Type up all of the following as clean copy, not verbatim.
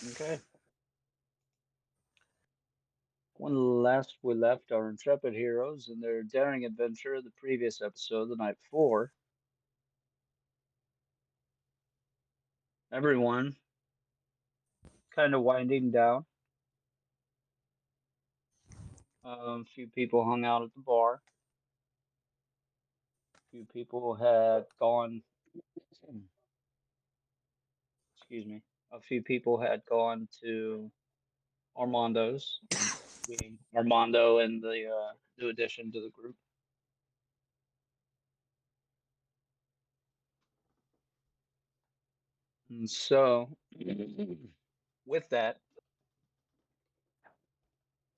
Okay. When last we left our intrepid heroes in their daring adventure of the previous episode, the night before, everyone kind of winding down. A few people hung out at the bar. A few people had gone, excuse me, a few people had gone to Armando's, being Armando and the new addition to the group. And so, with that,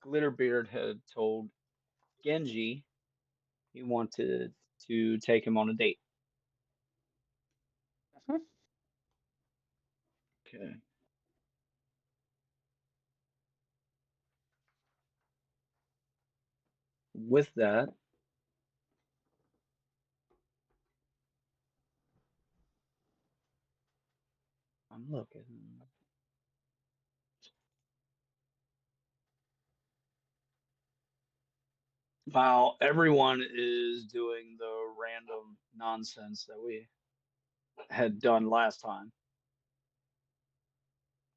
Glitterbeard had told Genji he wanted to take him on a date. Okay. With that, I'm looking. While everyone is doing the random nonsense that we had done last time,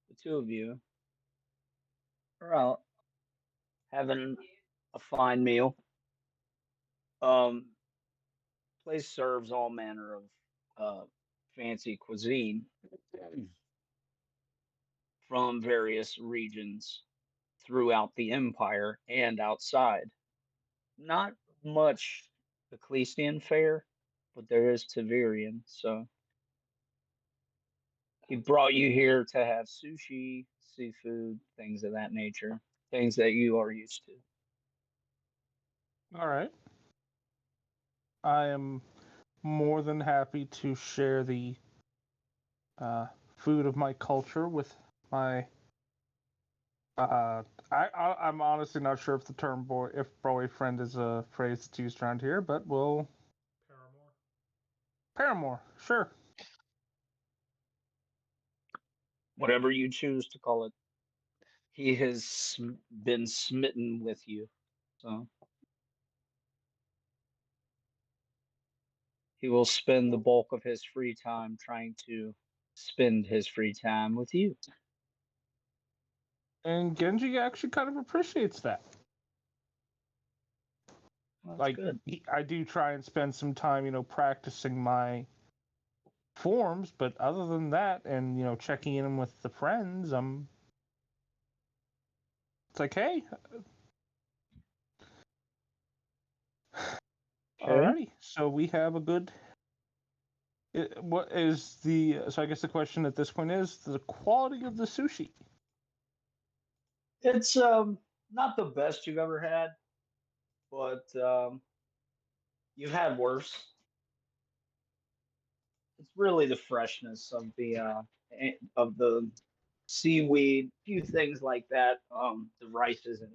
the two of you are out having a fine meal. Um, Place serves all manner of uh, fancy cuisine from various regions throughout the empire and outside. Not much Ecclesian fare, but there is Taverian. So he brought you here to have sushi, seafood, things of that nature, things that you are used to. All right. I am more than happy to share the food of my culture with my. I'm honestly not sure if the term if boyfriend is a phrase that's used around here, but we'll Paramore. paramour, sure. Whatever you choose to call it. He has been smitten with you. So he will spend the bulk of his free time trying to spend his free time with you. And Genji actually kind of appreciates that. Well, that's Like, good. I do try and spend some time, practicing my forms, but other than that, and checking in with the friends, it's like, hey, Okay. alrighty. So we have a good. What is the? So I guess the question at this point is the quality of the sushi. It's not the best you've ever had, but you've had worse. It's really the freshness of the seaweed, few things like that. The rice isn't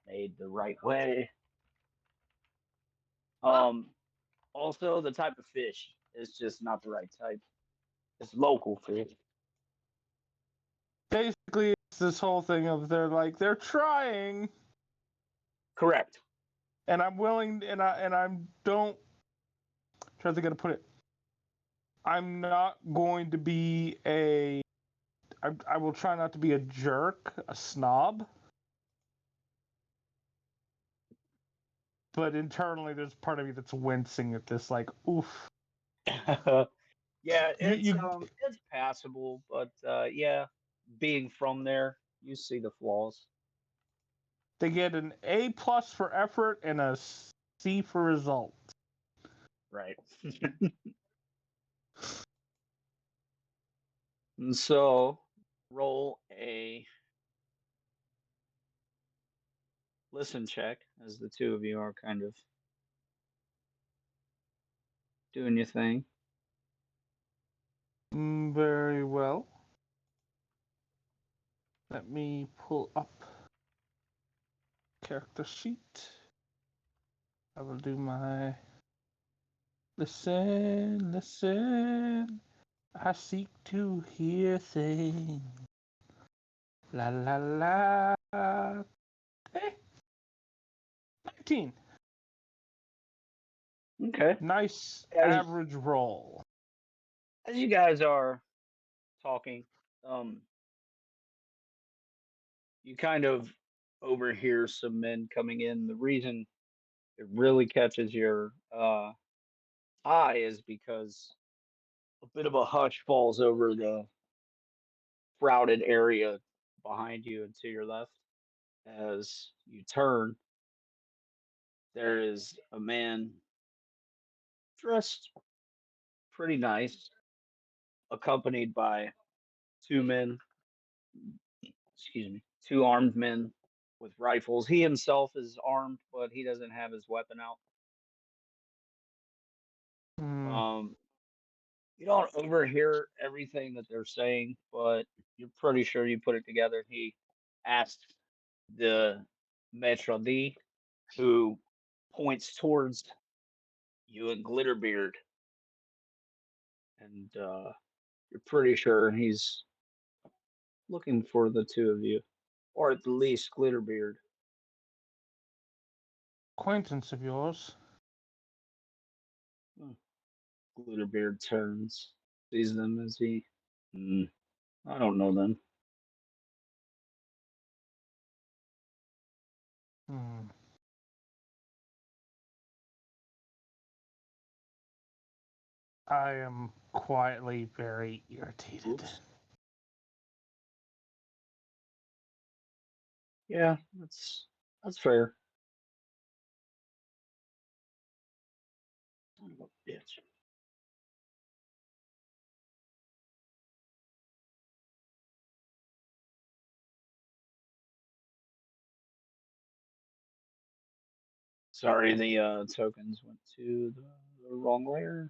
made the right way. Um, Also the type of fish is just not the right type. It's local fish. Basically, it's this whole thing of they're trying, Correct. and I'm willing, and I'm don't. Try to put it. I'm not going to be a. I will try not to be a jerk, a snob. But internally, there's part of me that's wincing at this, like, oof. Yeah, You, you it's passable, but yeah, being from there, you see the flaws. They get an A+ for effort and a C for result. Right. And so roll a listen check as the two of you are kind of doing your thing. Very well. Let me pull up character sheet. I will do my listen, listen. I seek to hear things. La la la. Eh, 19. Okay. Nice As average roll. as you guys are talking, you kind of overhear some men coming in. The reason it really catches your eye is because a bit of a hush falls over the crowded area behind you and to your left. As you turn, there is a man dressed pretty nice, accompanied by two men, excuse me, two armed men with rifles. He himself is armed, but he doesn't have his weapon out. Mm, Um, you don't overhear everything that they're saying, but you're pretty sure you put it together. He asked the maître d', who points towards you and Glitterbeard, and you're pretty sure he's looking for the two of you, or at the least Glitterbeard. acquaintance of yours. Hmm. Glitterbeard turns, sees them as he. Hmm, I don't know them. Hmm. I am quietly very irritated. Oops. Yeah, that's fair. Son of a bitch. Sorry, the tokens went to the wrong layer,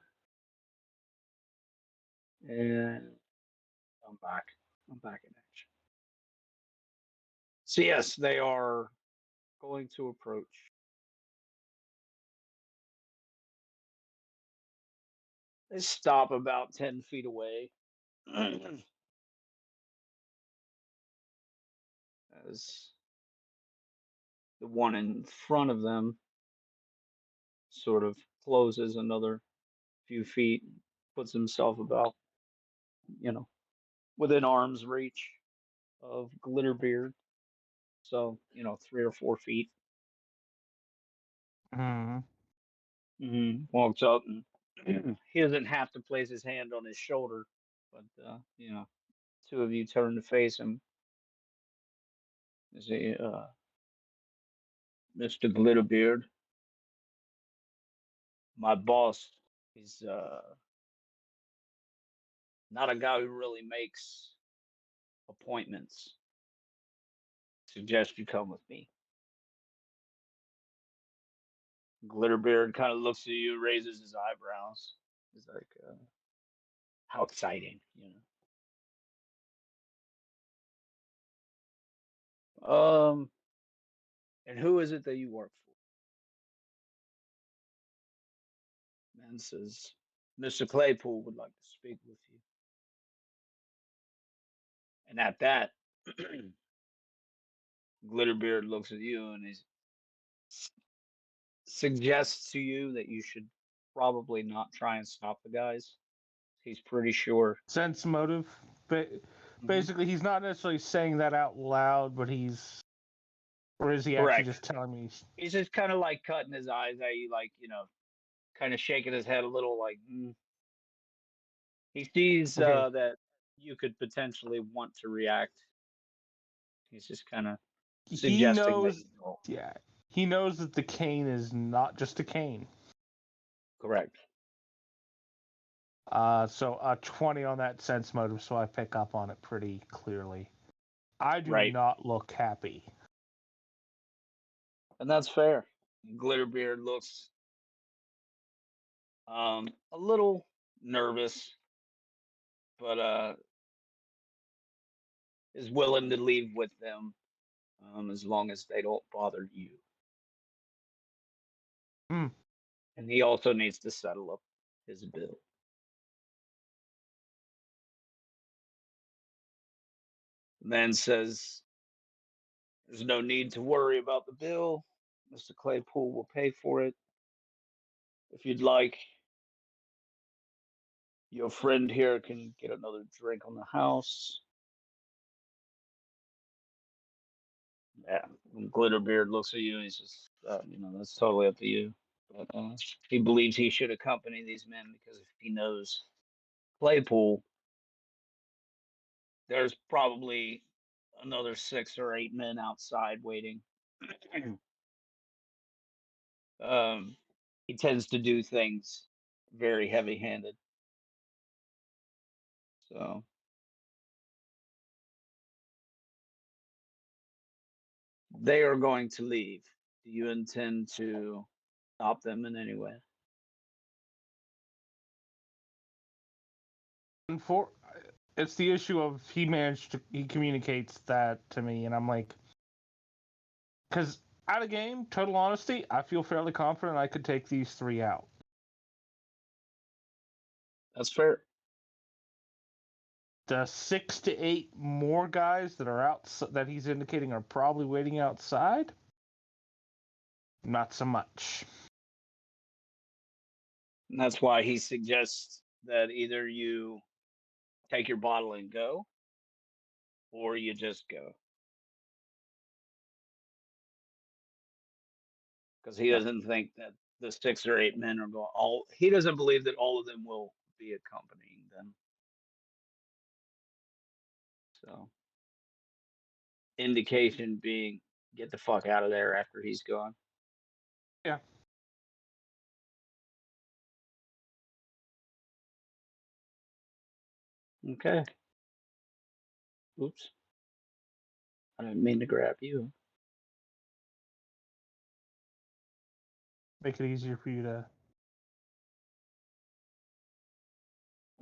and I'm back. I'm back in action. So yes, they are going to approach. They stop about 10 feet away. As the one in front of them sort of closes another few feet, puts himself about, you know, within arm's reach of Glitterbeard. So, 3 or 4 feet. Hmm. Walks up and he doesn't have to place his hand on his shoulder, but, two of you turn to face him. You say, Mr. Glitterbeard, my boss, he's not a guy who really makes appointments. Suggest you come with me. Glitterbeard kind of looks at you, raises his eyebrows. He's like, how exciting. And who is it that you work for? Man says, Mr. Claypool would like to speak with you. And at that, Glitterbeard looks at you and he suggests to you that you should probably not try and stop the guys. He's pretty sure. Sense motive. Mhm. Basically, he's not necessarily saying that out loud, but he's. Or is he actually Correct. just telling me? He's just kind of like cutting his eyes at you, like, kind of shaking his head a little, like, He sees Okay. that you could potentially want to react. He's just kind of He suggesting that knows. you don't. Yeah. He knows that the cane is not just a cane. Correct. So a 20 on that sense motive, so I pick up on it pretty clearly. I do Right. not look happy. And that's fair. Glitterbeard looks a little nervous, but is willing to leave with them as long as they don't bother you. Hmm. And he also needs to settle up his bill. The man says, "There's no need to worry about the bill. Mr. Claypool will pay for it. If you'd like, your friend here can get another drink on the house." Yeah, and Glitterbeard looks at you and he says, that's totally up to you. But he believes he should accompany these men because if he knows Claypool, there's probably another 6 or 8 men outside waiting. um, he tends to do things very heavy-handed. So they are going to leave. Do you intend to stop them in any way? And for it's the issue of he communicates that to me, and I'm like, because out of game, total honesty, I feel fairly confident I could take these 3 out. That's fair. The 6 to 8 more guys that are out that he's indicating are probably waiting outside, not so much. And that's why he suggests that either you take your bottle and go, or you just go. Because he doesn't think that the 6 or 8 men are going. He doesn't believe that all of them will be accompanying them. So, indication being, get the fuck out of there after he's gone. Yeah. Okay. Oops. I didn't mean to grab you. Make it easier for you to.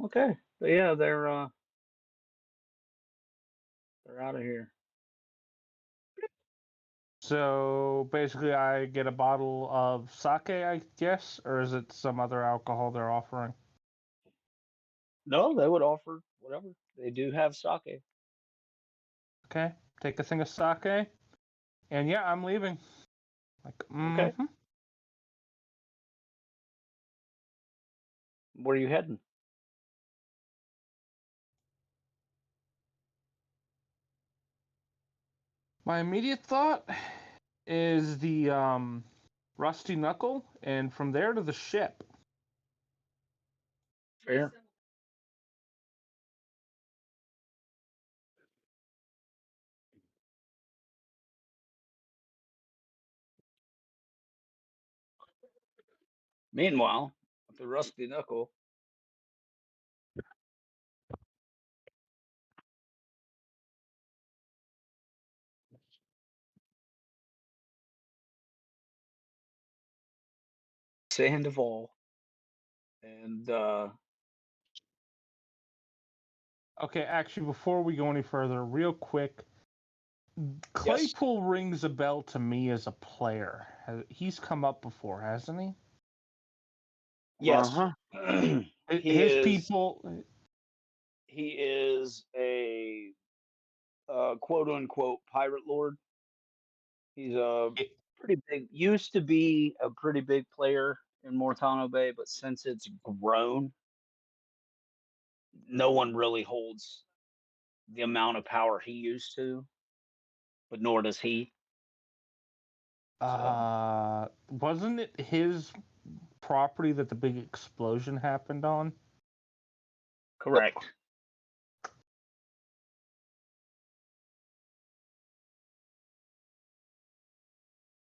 Okay. But yeah, they're out of here. So basically, I get a bottle of sake, I guess, or is it some other alcohol they're offering? No, they would offer whatever. They do have sake. Okay, take a thing of sake, and yeah, I'm leaving. Like, Okay. Where are you heading? My immediate thought is the Rusty Knuckle, and from there to the ship. Fair. Meanwhile, at the Rusty Knuckle, Sandoval, and Okay, actually, before we go any further, real quick, yes, Claypool rings a bell to me as a player. He's come up before, hasn't he? yes, he His is. people. He is a quote unquote pirate lord. He's a pretty big. Used to be a pretty big player in Mortano Bay, but since it's grown, no one really holds the amount of power he used to, but nor does he. So Wasn't it his property that the big explosion happened on? correct.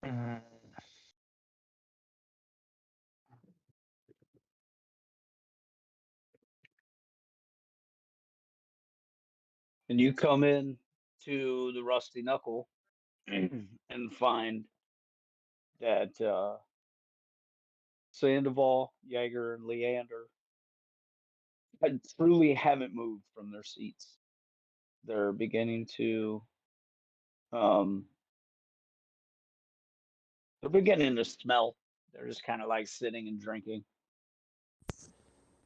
Mm. And you come in to the Rusty Knuckle and find that Sandoval, Jaeger, and Leander truly haven't moved from their seats. They're beginning to um, they're beginning to smell. They're just kind of like sitting and drinking.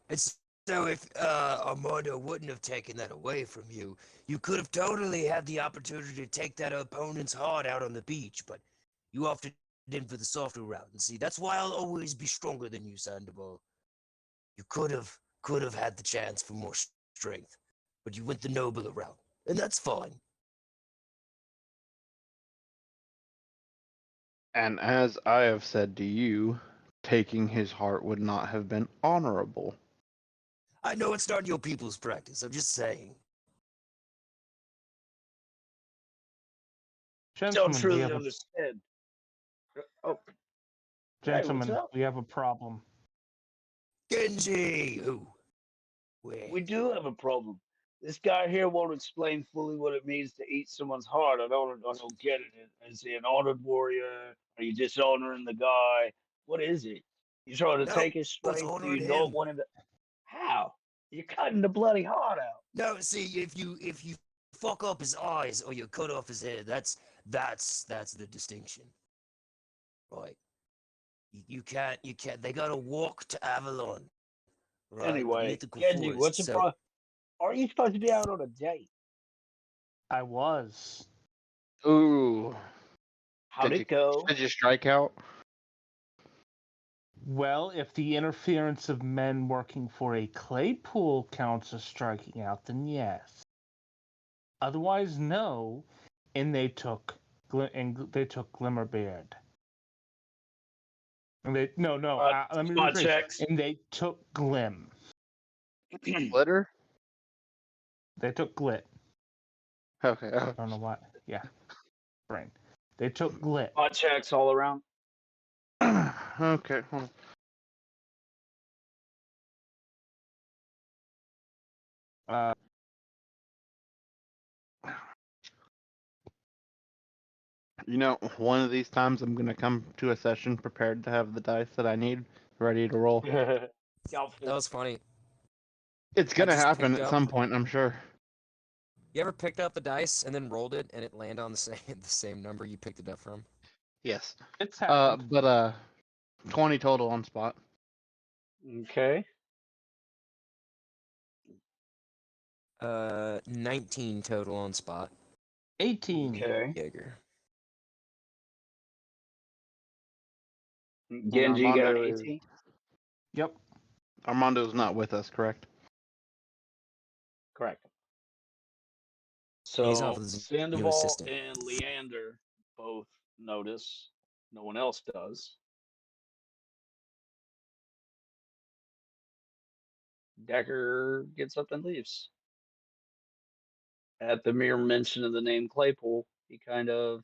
It's So if Armando wouldn't have taken that away from you, you could have totally had the opportunity to take that opponent's heart out on the beach, but you opted in for the softer route. And see, that's why I'll always be stronger than you, Sandoval. You could have had the chance for more strength, but you went the nobler route, and that's fine. And as I have said to you, taking his heart would not have been honorable. I know it's not your people's practice. I'm just saying. Don't Gentlemen, we truly have a understand. Oh, hey, what's gentlemen, up? we have a problem. Genji, who? Where? We do have a problem. This guy here won't explain fully what it means to eat someone's heart. I don't get it. Is he an honored warrior? Are you dishonoring the guy? What is it? You trying to No, take his it's strength? Do honoring you not him. want him to? How? You're cutting the bloody heart out. No, see, if you fuck up his eyes or you cut off his head, that's the distinction, right? You can't. They gotta walk to Avalon, right? The Anyway, mythical Genji, forest. what's the So problem? Are you supposed to be out on a date? I was. Ooh, How'd it go? did you strike out? Well, if the interference of men working for a Claypool counts as striking out, then yes. Otherwise, no. And they took Glimmerbeard. And they no no. Let me Spot rephrase. checks. And they took Glim. Glitter? They took Glit. Okay. I don't know what. Yeah, brain. They took Glit. Spot checks all around. Okay. Hold on. Uh, You know, one of these times I'm gonna come to a session prepared to have the dice that I need ready to roll. Doubtful. That was funny. It's I gonna just happen picked at up. some point, I'm sure. You ever picked up the dice and then rolled it and it landed on the same the same number you picked it up from? Yes. it's happened. But 20 total on spot. Okay. 19 total on spot. 18. Okay. Jaeger. And Genji, you got an Armando is 18? Yep. Armando's not with us, correct? Correct. He's off So with his new Sandoval assistant. and Leander both notice. No one else does. Decker gets up and leaves. At the mere mention of the name Claypool, he kind of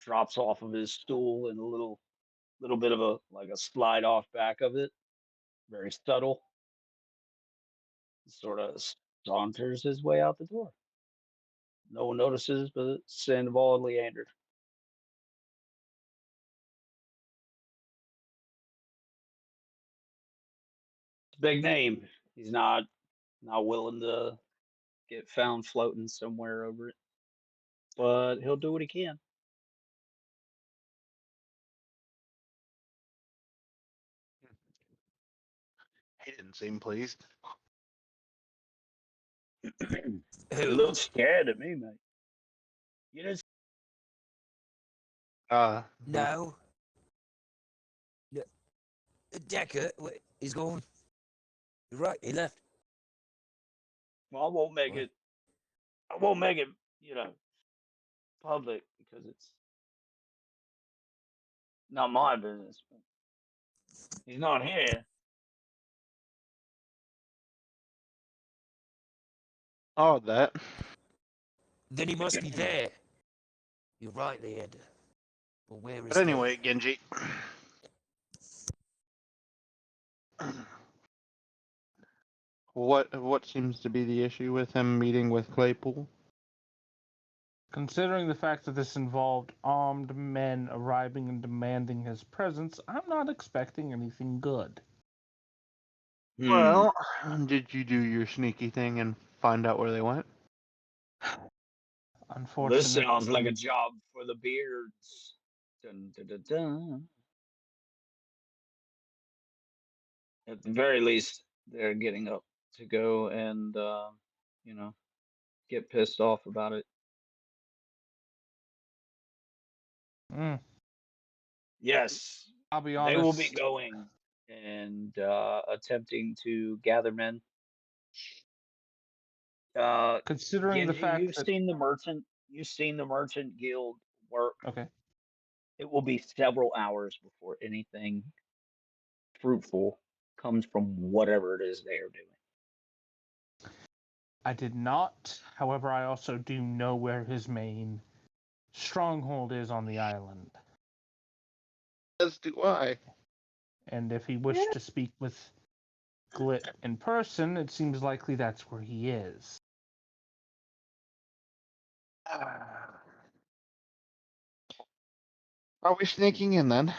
drops off of his stool and a little bit of a like a slide off back of it. Very subtle. Sort of saunters his way out the door. No one notices but Sandoval and Leander. It's a big name. He's not willing to get found floating somewhere over it, but he'll do what he can. He didn't seem pleased. He who? looks scared at me, mate. You just Uh, No. No. Decker, wait, he's gone. You're right. He left. well, What? I won't make it, public because it's not my business. He's not here. oh, that. Then he must be there. You're right, Leander. But where But is the? anyway, Genji. What seems to be the issue with him meeting with Claypool? Considering the fact that this involved armed men arriving and demanding his presence, I'm not expecting anything good. Well, did you do your sneaky thing and find out where they went? Well, this sounds like a Unfortunately, job for the beards. Dun, dun, dun, dun. At the very least, they're getting up to go and you know, get pissed off about it. Mm, Yes, I'll be they will be honest. going and attempting to gather men. Considering the Genji, fact that you've seen the merchant guild work. okay, It will be several hours before anything fruitful comes from whatever it is they are doing. I did not. However, I also do know where his main stronghold is on the island. As do I. And if he wished to speak with Glit in person, it seems likely that's where he is. Are we sneaking in then?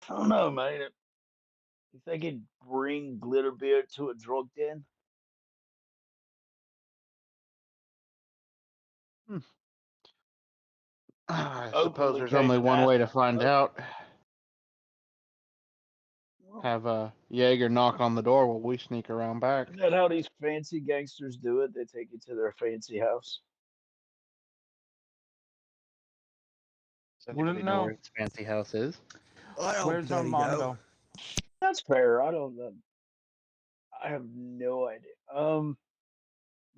I don't know, man. You think he'd bring Glitterbeard to a drug den? I suppose Openly there's came only and one asked way to him to find go. out. Well, Have a Jaeger knock on the door while we sneak around back. isn't that how these fancy gangsters do it? They take you to their fancy house. Does Wouldn't anybody know know. where his fancy house is? I don't Where's bloody know. Armando? That's fair. I don't know. I have no idea. I'm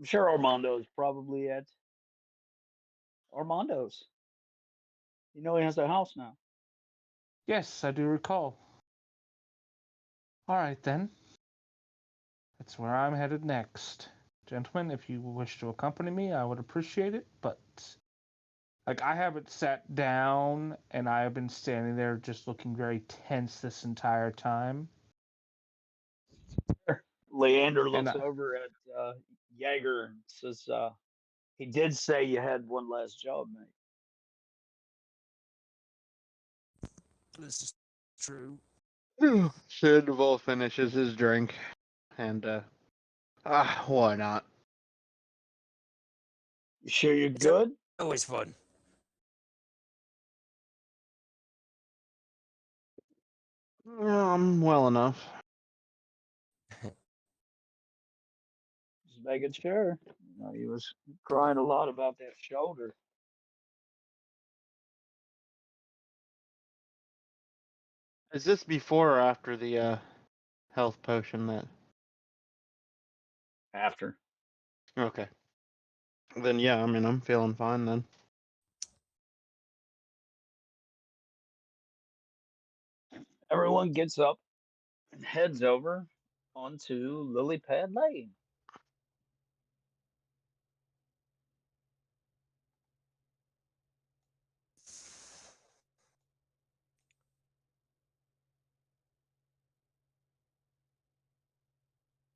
sure Armando's probably at Armando's. You know he has a house now. Yes, I do recall. All right then. That's where I'm headed next. Gentlemen, if you wish to accompany me, I would appreciate it, but like I haven't sat down and I have been standing there just looking very tense this entire time. Leander And looks over at Jaeger and says, he did say you had one last job, mate. This is true. Sandoval finishes his drink, and why not? You sure you're It's good? always fun. Well enough. Just making sure. You know, he was crying a lot about that shoulder. Is this before or after the health potion that? After. Okay. Then yeah, I mean I'm feeling fine then. Everyone gets up and heads over onto Lily Pad Lane.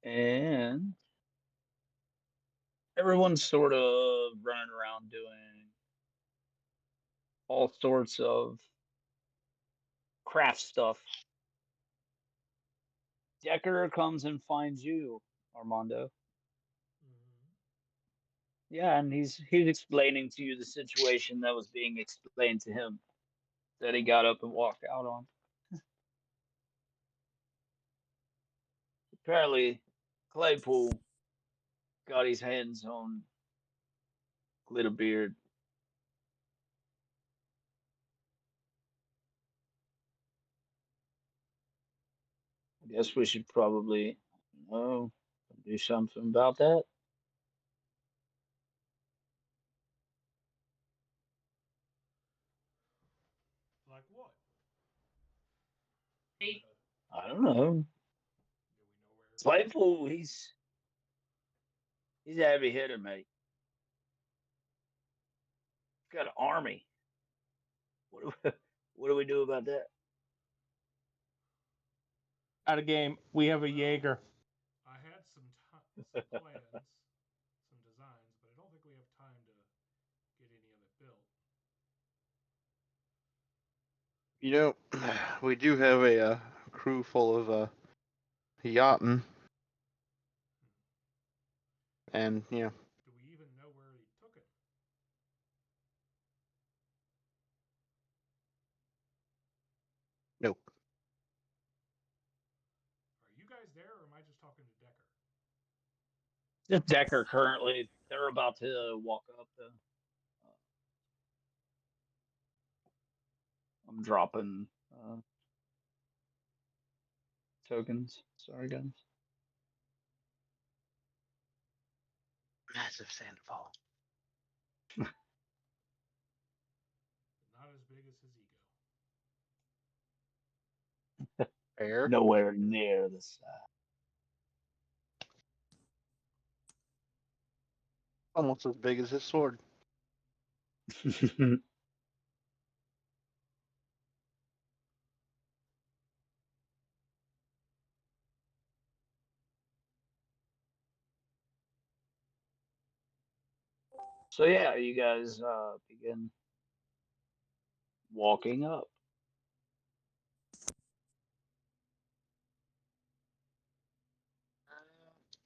And everyone's sort of running around doing all sorts of craft stuff. Decker comes and finds you, Armando. Yeah, and he's explaining to you the situation that was being explained to him that he got up and walked out on. Apparently, Claypool got his hands on Glitterbeard. I guess we should probably, do something about that. Like what? I don't know. Do we know where? Claypool, he's a heavy hitter, mate. He's got an army. What do we, what do we do about that? out of game, we have a Jaeger. I had some plans, some designs, but I don't think we have time to get any of it built. You know, we do have a crew full of yachting, and Do we even know where he took it? nope. Are you guys there, or am I just talking to Decker? Just Decker currently. They're about to walk up. I'm dropping tokens. Sorry, guys. Massive sandfall. Not as big as his ego. Fair. Nowhere near the size. Almost as big as his sword. So yeah, you guys begin walking up.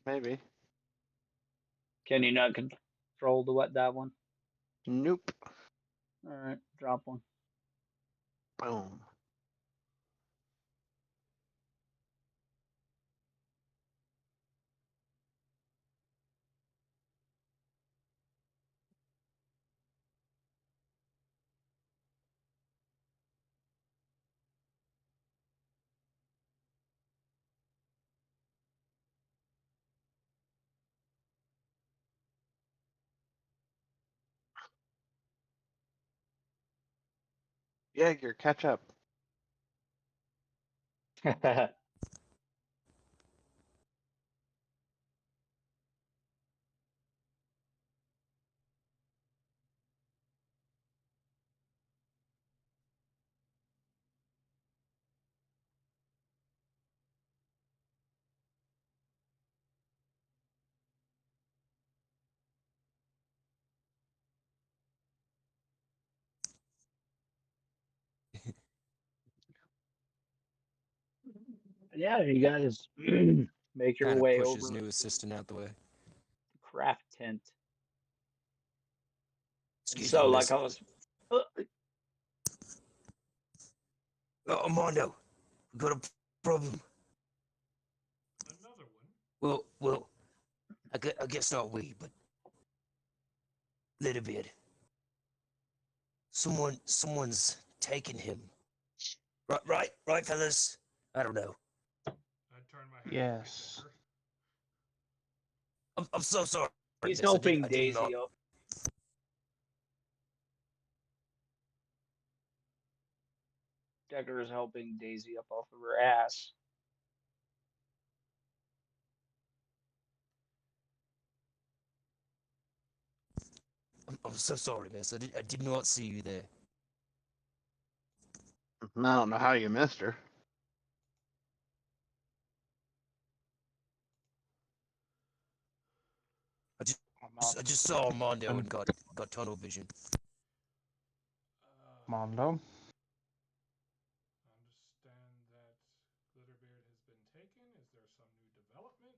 Maybe. Can you not control that one? Nope. All right, drop one. Boom. Jaeger, catch up. Yeah, you guys make your Kind of way push over his new to assistant out the way. the craft tent. And Excuse me, so, like miss. I was, Armando, we got a problem. Another one. Well, I guess not we, but little bit. Someone's taken him. Right, fellas. I don't know. I turn my head. Yes. I'm so sorry. he's miss. helping I did not. Daisy up. Decker is helping Daisy up off of her ass. I'm so sorry, miss. I did not see you there. I don't know how you missed her. I just saw Armando and got tunnel vision. Mondo. Understand that Glitterbeard has been taken. Is there some new development?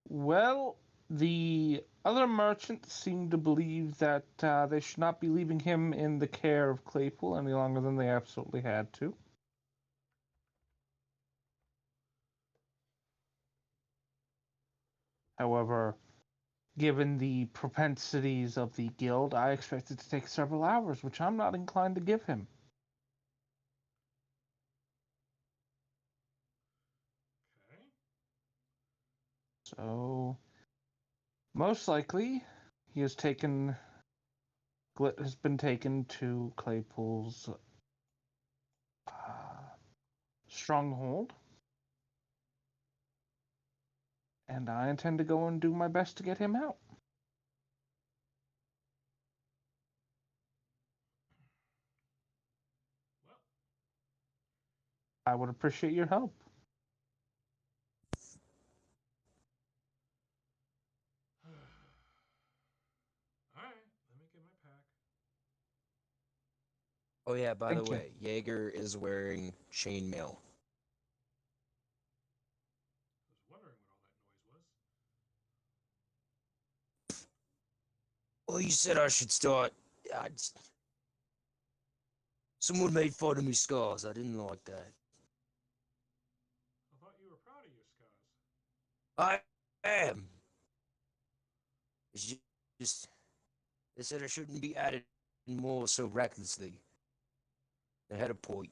Well, the other merchants seem to believe that they should not be leaving him in the care of Claypool any longer than they absolutely had to. However, given the propensities of the guild, I expect it to take several hours, which I'm not inclined to give him. Okay. So, most likely, he has taken. Glit has been taken to Claypool's stronghold, and I intend to go and do my best to get him out. Well, I would appreciate your help. all right. Let me get my pack. Oh yeah, by the Thank you. way, Jaeger is wearing chainmail. I was wondering what all that noise was. Well, you said I should start. I just- Someone made fun of me scars. I didn't like that. I thought you were proud of your scars. I am. It's just they said I shouldn't be added more so recklessly. They had a point.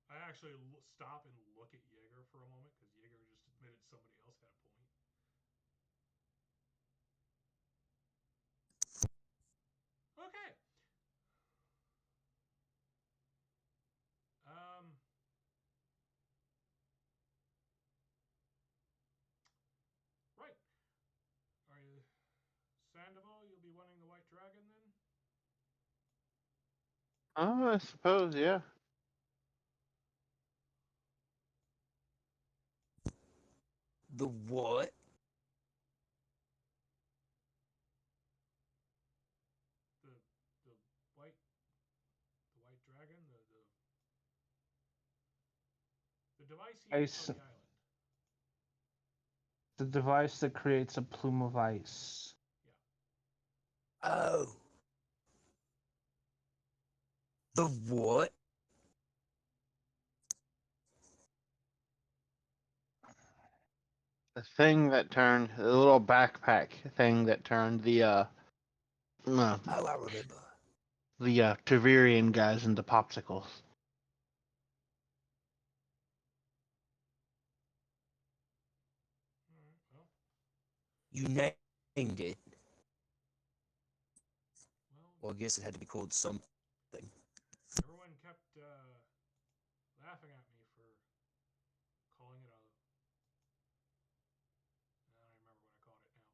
I actually stop and look at Jaeger for a moment because Jaeger just admitted somebody else had a point. Okay. Um. Right. Are you Sandoval? You'll be wanting the White Dragon then? Oh, I suppose, yeah. The what? The the white dragon, the device he used Ice, on the island. the device that creates a plume of ice. Oh. The what? The thing that turned the little backpack thing that turned uh Oh, I remember. the Tavirian guys into popsicles. All right. Well, You named it. well, Well, I guess it had to be called something. everyone kept laughing at me for calling it a. I don't even remember what I called it now.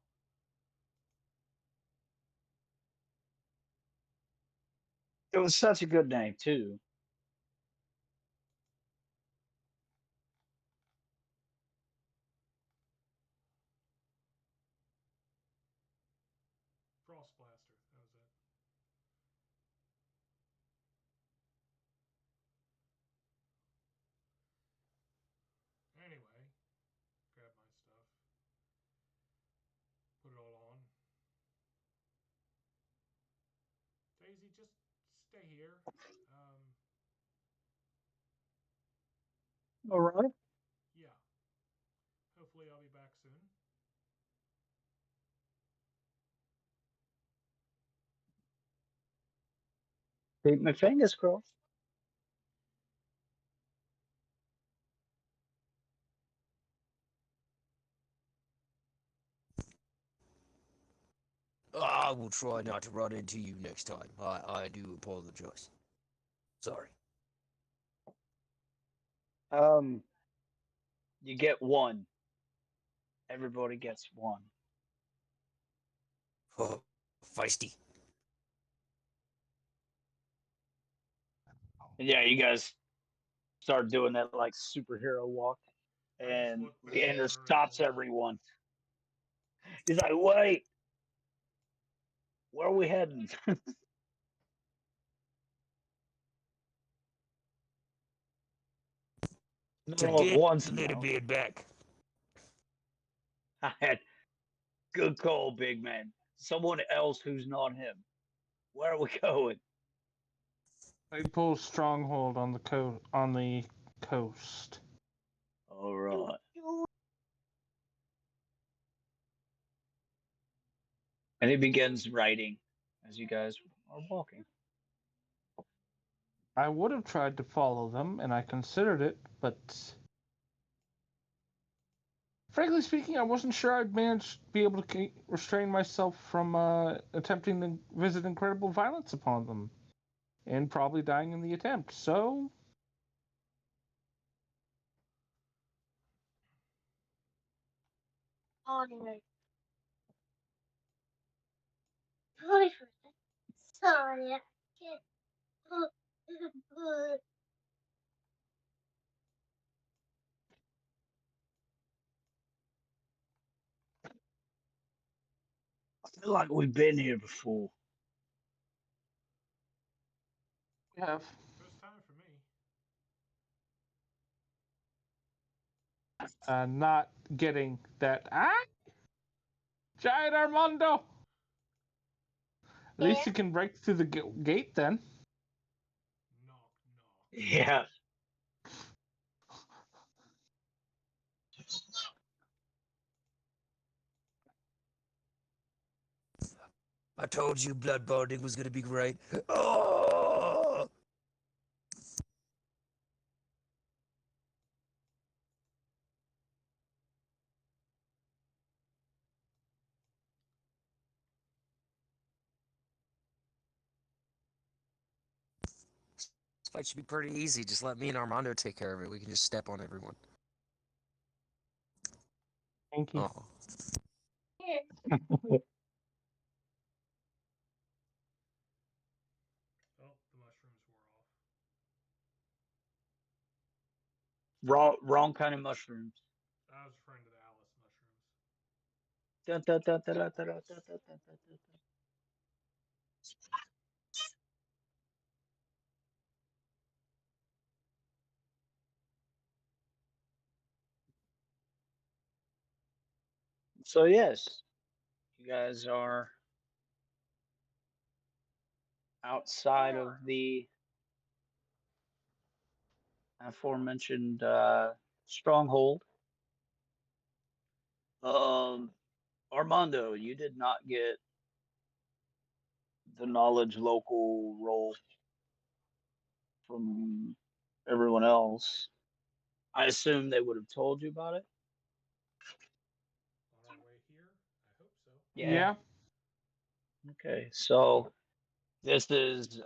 It was such a good name too. Frost Blaster. That was it. Anyway, grab my stuff, put it all on. Daisy, just stay here. All right. Yeah. Hopefully, I'll be back soon. Keep my fingers crossed. I will try not to run into you next time. I do apologize. Sorry. Um, you get one. Everybody gets one. Oh, feisty. And yeah, you guys start doing that like superhero walk, I just and look back at Leander her and stops go, everyone. He's like, "Wait, where are we heading?" Not To all at get once the little now. bit back. I had good call, big man. Someone else who's not him. Where are we going? They pull stronghold on the coast. All right. And he begins writing as you guys are walking. I would have tried to follow them, and I considered it, but frankly speaking, I wasn't sure I'd manage to be able to restrain myself from attempting to visit incredible violence upon them, and probably dying in the attempt. So, I feel like we've been here before. we have. first time for me. Not getting that. Giant Armando! At least he can break through the gate then. Knock, knock. Yeah. I told you blood bonding was gonna be great. Oh! This fight should be pretty easy. Just let me and Armando take care of it. We can just step on everyone. Thank you. Oh. Oh, the mushrooms wore off. Wrong kind of mushrooms. I was referring to the Alice mushrooms. Da, da, da, da, da, da, da, da, da, da, da. So yes, you guys are outside of the aforementioned stronghold. Armando, you did not get the knowledge local role from everyone else. I assume they would have told you about it. On our way here? I hope so. Yeah. Okay, so this is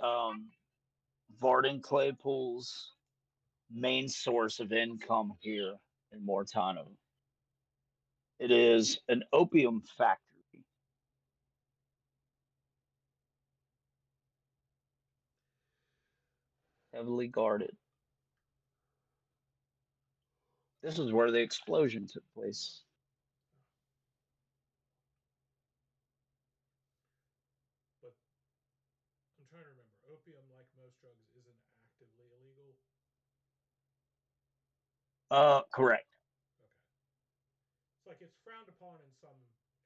Varden Claypool's main source of income here in Mortano. It is an opium factory. Heavily guarded. This is where the explosion took place. But I'm trying to remember. Opium, like most drugs, isn't actively illegal. Correct. Okay. It's like it's frowned upon in some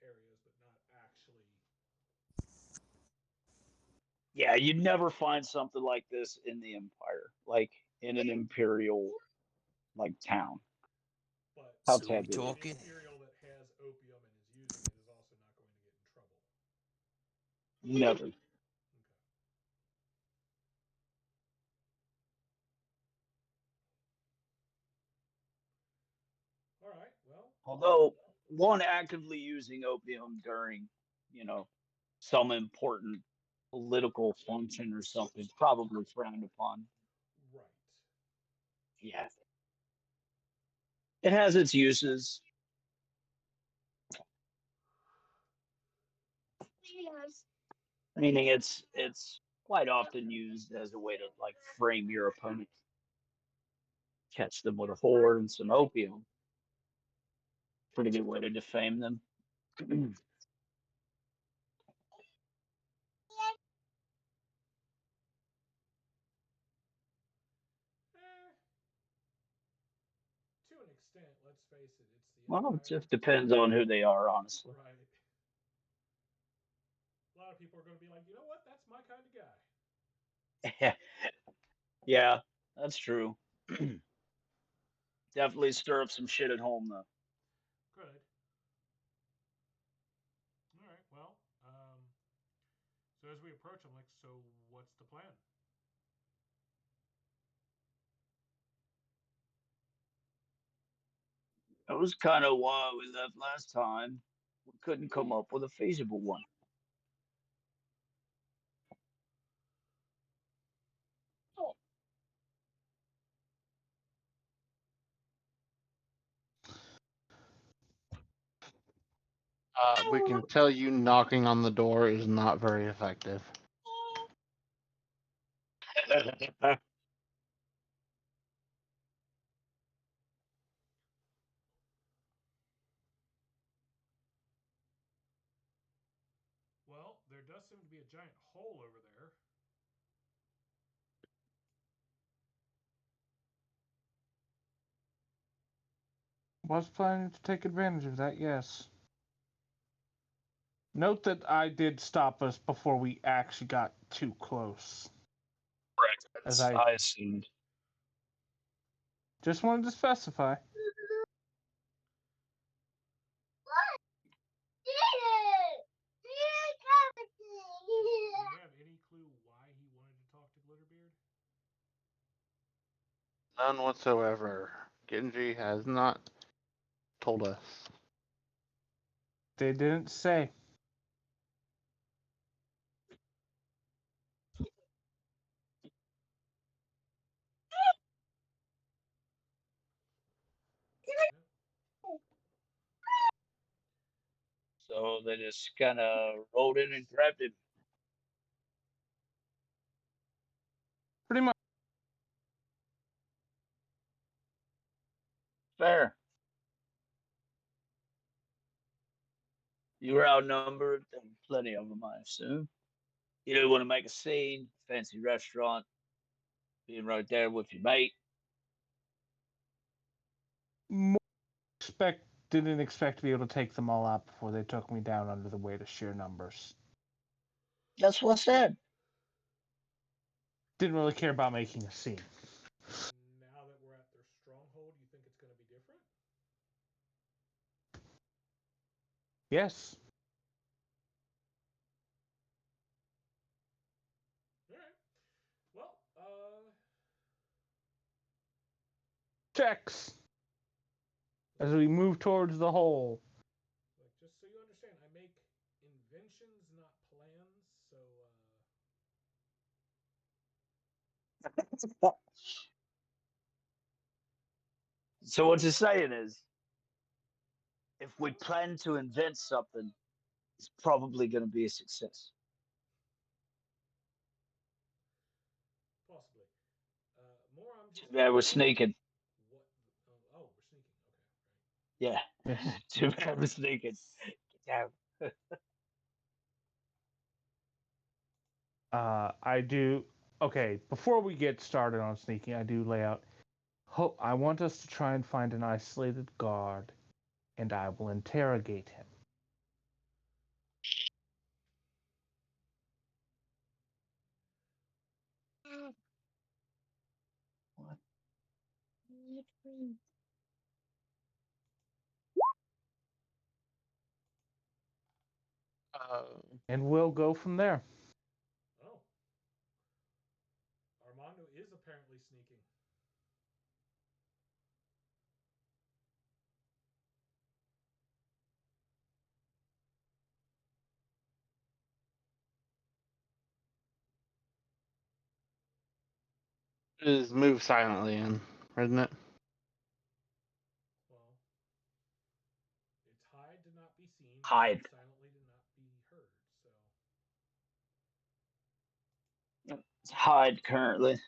areas, but not actually. Yeah, you'd never find something like this in the Empire, like in an imperial like town. But How So we taboo. an talking? Imperial that has opium and is using it is also not going to get in trouble. Never. Okay. All right. Well, Although one actively using opium during, you know, some important political function or something probably frowned upon. right. Yeah. It has its uses. Meaning it's quite often used as a way to like frame your opponent, catch them with a whore and some opium. Pretty good way to defame them. Eh, to an extent, let's face it, it's the Well, it Empire. just depends on who they are, honestly. Right. A lot of people are going to be like, you know what? That's my kind of guy. Yeah, that's true. Definitely stir up some shit at home though. Good. All right. Well, so as we approach, I'm like, so what's the plan? That was kind of why we left last time. We couldn't come up with a feasible one. We can tell you knocking on the door is not very effective. Well, there does seem to be a giant hole over there. Was planning to take advantage of that, yes. Note that I did stop us before we actually got too close. As I I assumed. just wanted to specify. None whatsoever. Genji has not told us. They didn't say. So they just kind of rolled in and grabbed him. Pretty much. Fair. You were outnumbered. There were plenty of them, I assume. You didn't want to make a scene. Fancy restaurant. Being right there with your mate. More didn't expect to be able to take them all out before they took me down under the weight of sheer numbers. That's what's said. Didn't really care about making a scene. Now that we're at their stronghold, you think it's going to be different? Yes. All right. Well, Checks. As we move towards the hole. like just so you understand, I make inventions, not plans. So, So what you're saying is, if we plan to invent something, it's probably going to be a success. possibly. More, I'm just. Yeah, we're sneaking. What? Oh, we're sneaking. Okay, right. Yeah. Yes. Too bad we're sneaking. Get down. I do. Okay, before we get started on sneaking, I do lay out. I want us to try and find an isolated guard, and I will interrogate him. What? And we'll go from there. Oh, Armando is apparently sneaking. Just move silently in, isn't it? Well, it's hide to not be seen, Hide. silently to not be heard. So, It's hide currently.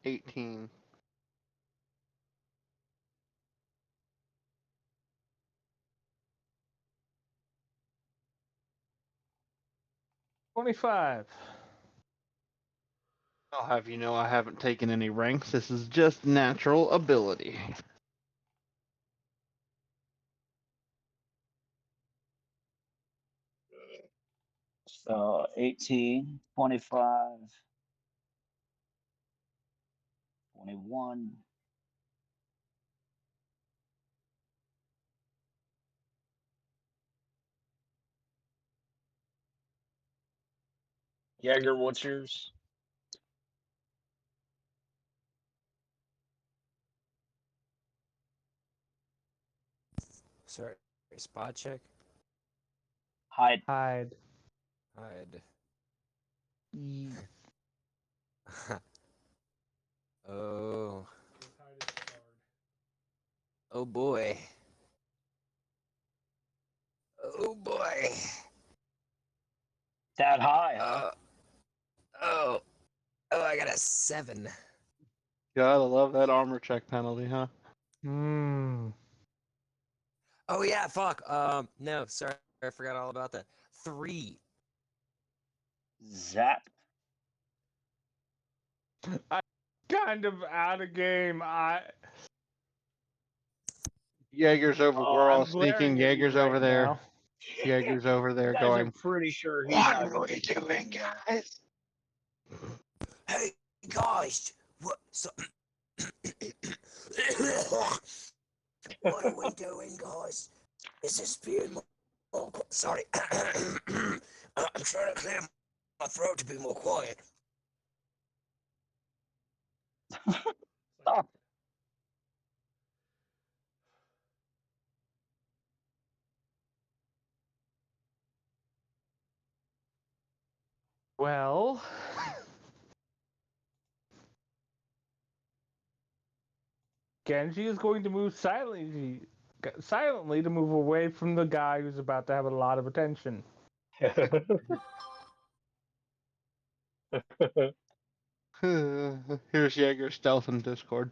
18. 25. I'll have you know I haven't taken any ranks. This is just natural ability. So 18, 25, 21. Jaeger, what's yours? Sorry, spot check. Hide. Hide. Hide. Ye- Oh. his hide is scarred. Oh boy. Oh boy. That high, huh? Oh. Oh, I got a 7. Gotta love that armor check penalty, huh? Hmm. Oh yeah, fuck. No, sorry, I forgot all about that. 3. Zap. Kind of out of game. Jaeger's over. Oh, We're all I'm glaring sneaking. at you Jaeger's right over there. now. Jaeger's over You there guys are going, pretty sure he's what not are going we to doing, guys? Hey, guys, what? So, what are we doing, guys? Is this being more sorry? I'm trying to clear my throat to be more quiet. It's like, Stop. Well, Genji is going to move silently to move away from the guy who's about to have a lot of attention. Here's Jaeger stealth in Discord.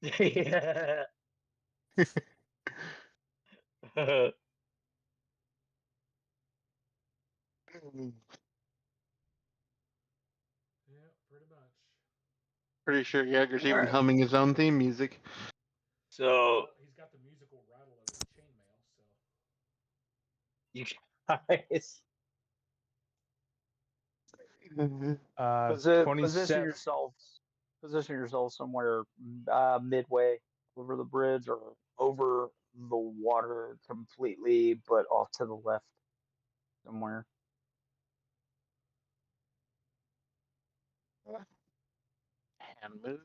Yeah. yeah, pretty much. Pretty sure Jaeger's All even right. humming his own theme music. So Well, he's got the musical rattle of his chainmail, so. you guys position 27. yourselves. Position yourself somewhere midway over the bridge or over the water completely, but off to the left somewhere. And move.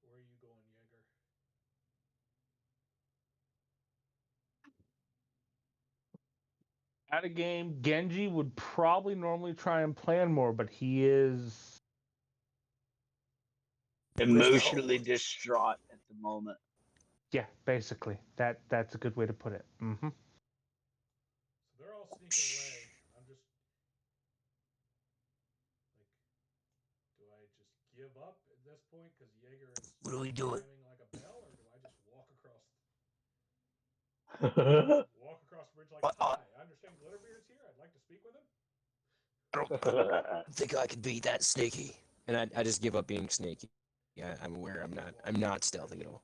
Where are you going, Jaeger? At a game, Genji would probably normally try and plan more, but he is. Where's the Emotionally hole? distraught at the moment. Yeah, basically. That's a good way to put it. Mm-hmm. So they're all sneaking away. I'm just like, do I just give up at this point because Jaeger is What are we doing? jamming like a bell, or do I just walk across the bridge like, hi, I understand Glitterbeard's here. I'd like to speak with him. I don't think I could be that sneaky. And I just give up being sneaky. Yeah, I'm aware I'm not stealthy at all.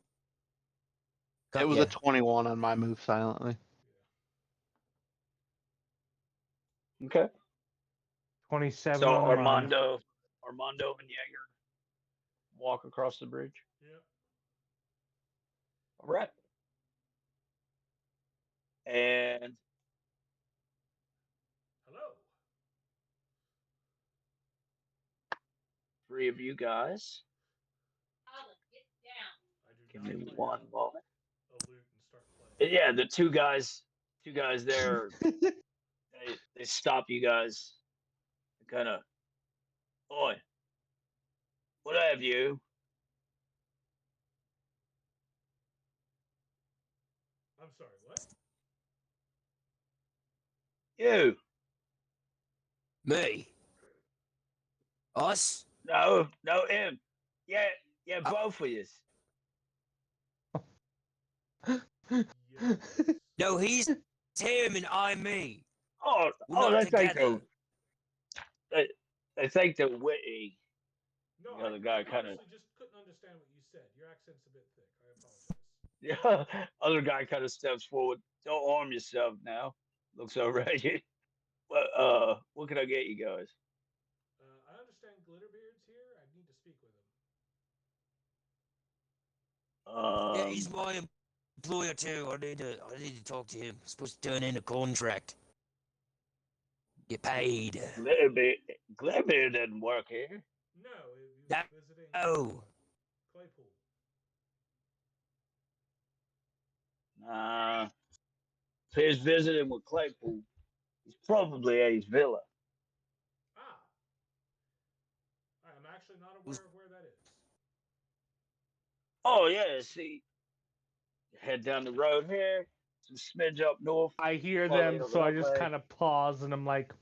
It was Yeah. a 21 on my move silently. Okay. 27 So on mine. Armando and Jaeger walk across the bridge. Yeah. All right. And Hello. three of you guys. I do Give not me play one moment. a lute and start playing. Yeah, the two guys there, they stop you guys. Kind of, oi, what have you? I'm sorry, what? You? Me? Us? No, him. Yeah, Oh. both of you. Yes. No, he's him and I'm me. Oh, We're not they think together. they think that Whitney. No, The other I guy kind of. honestly just couldn't understand what you said. Your accent's a bit thick. I apologize. Yeah, other guy kind of steps forward. Don't arm yourself now. Looks over at you. What can I get you guys? I understand Glitterbeard's here. I need to speak with him. Yeah, he's my employer too. I need to talk to him. I'm supposed to turn in a contract. Get paid. Glitterbeard doesn't work here. No, he was That- visiting Oh. Claypool. Nah. If he's visiting with Claypool, he's probably at his villa. Ah. I'm actually not aware of where that is. Oh yeah, see, head down the road here, some smidge up north. I hear Probably them, over so I that just way. kind of pause and I'm like,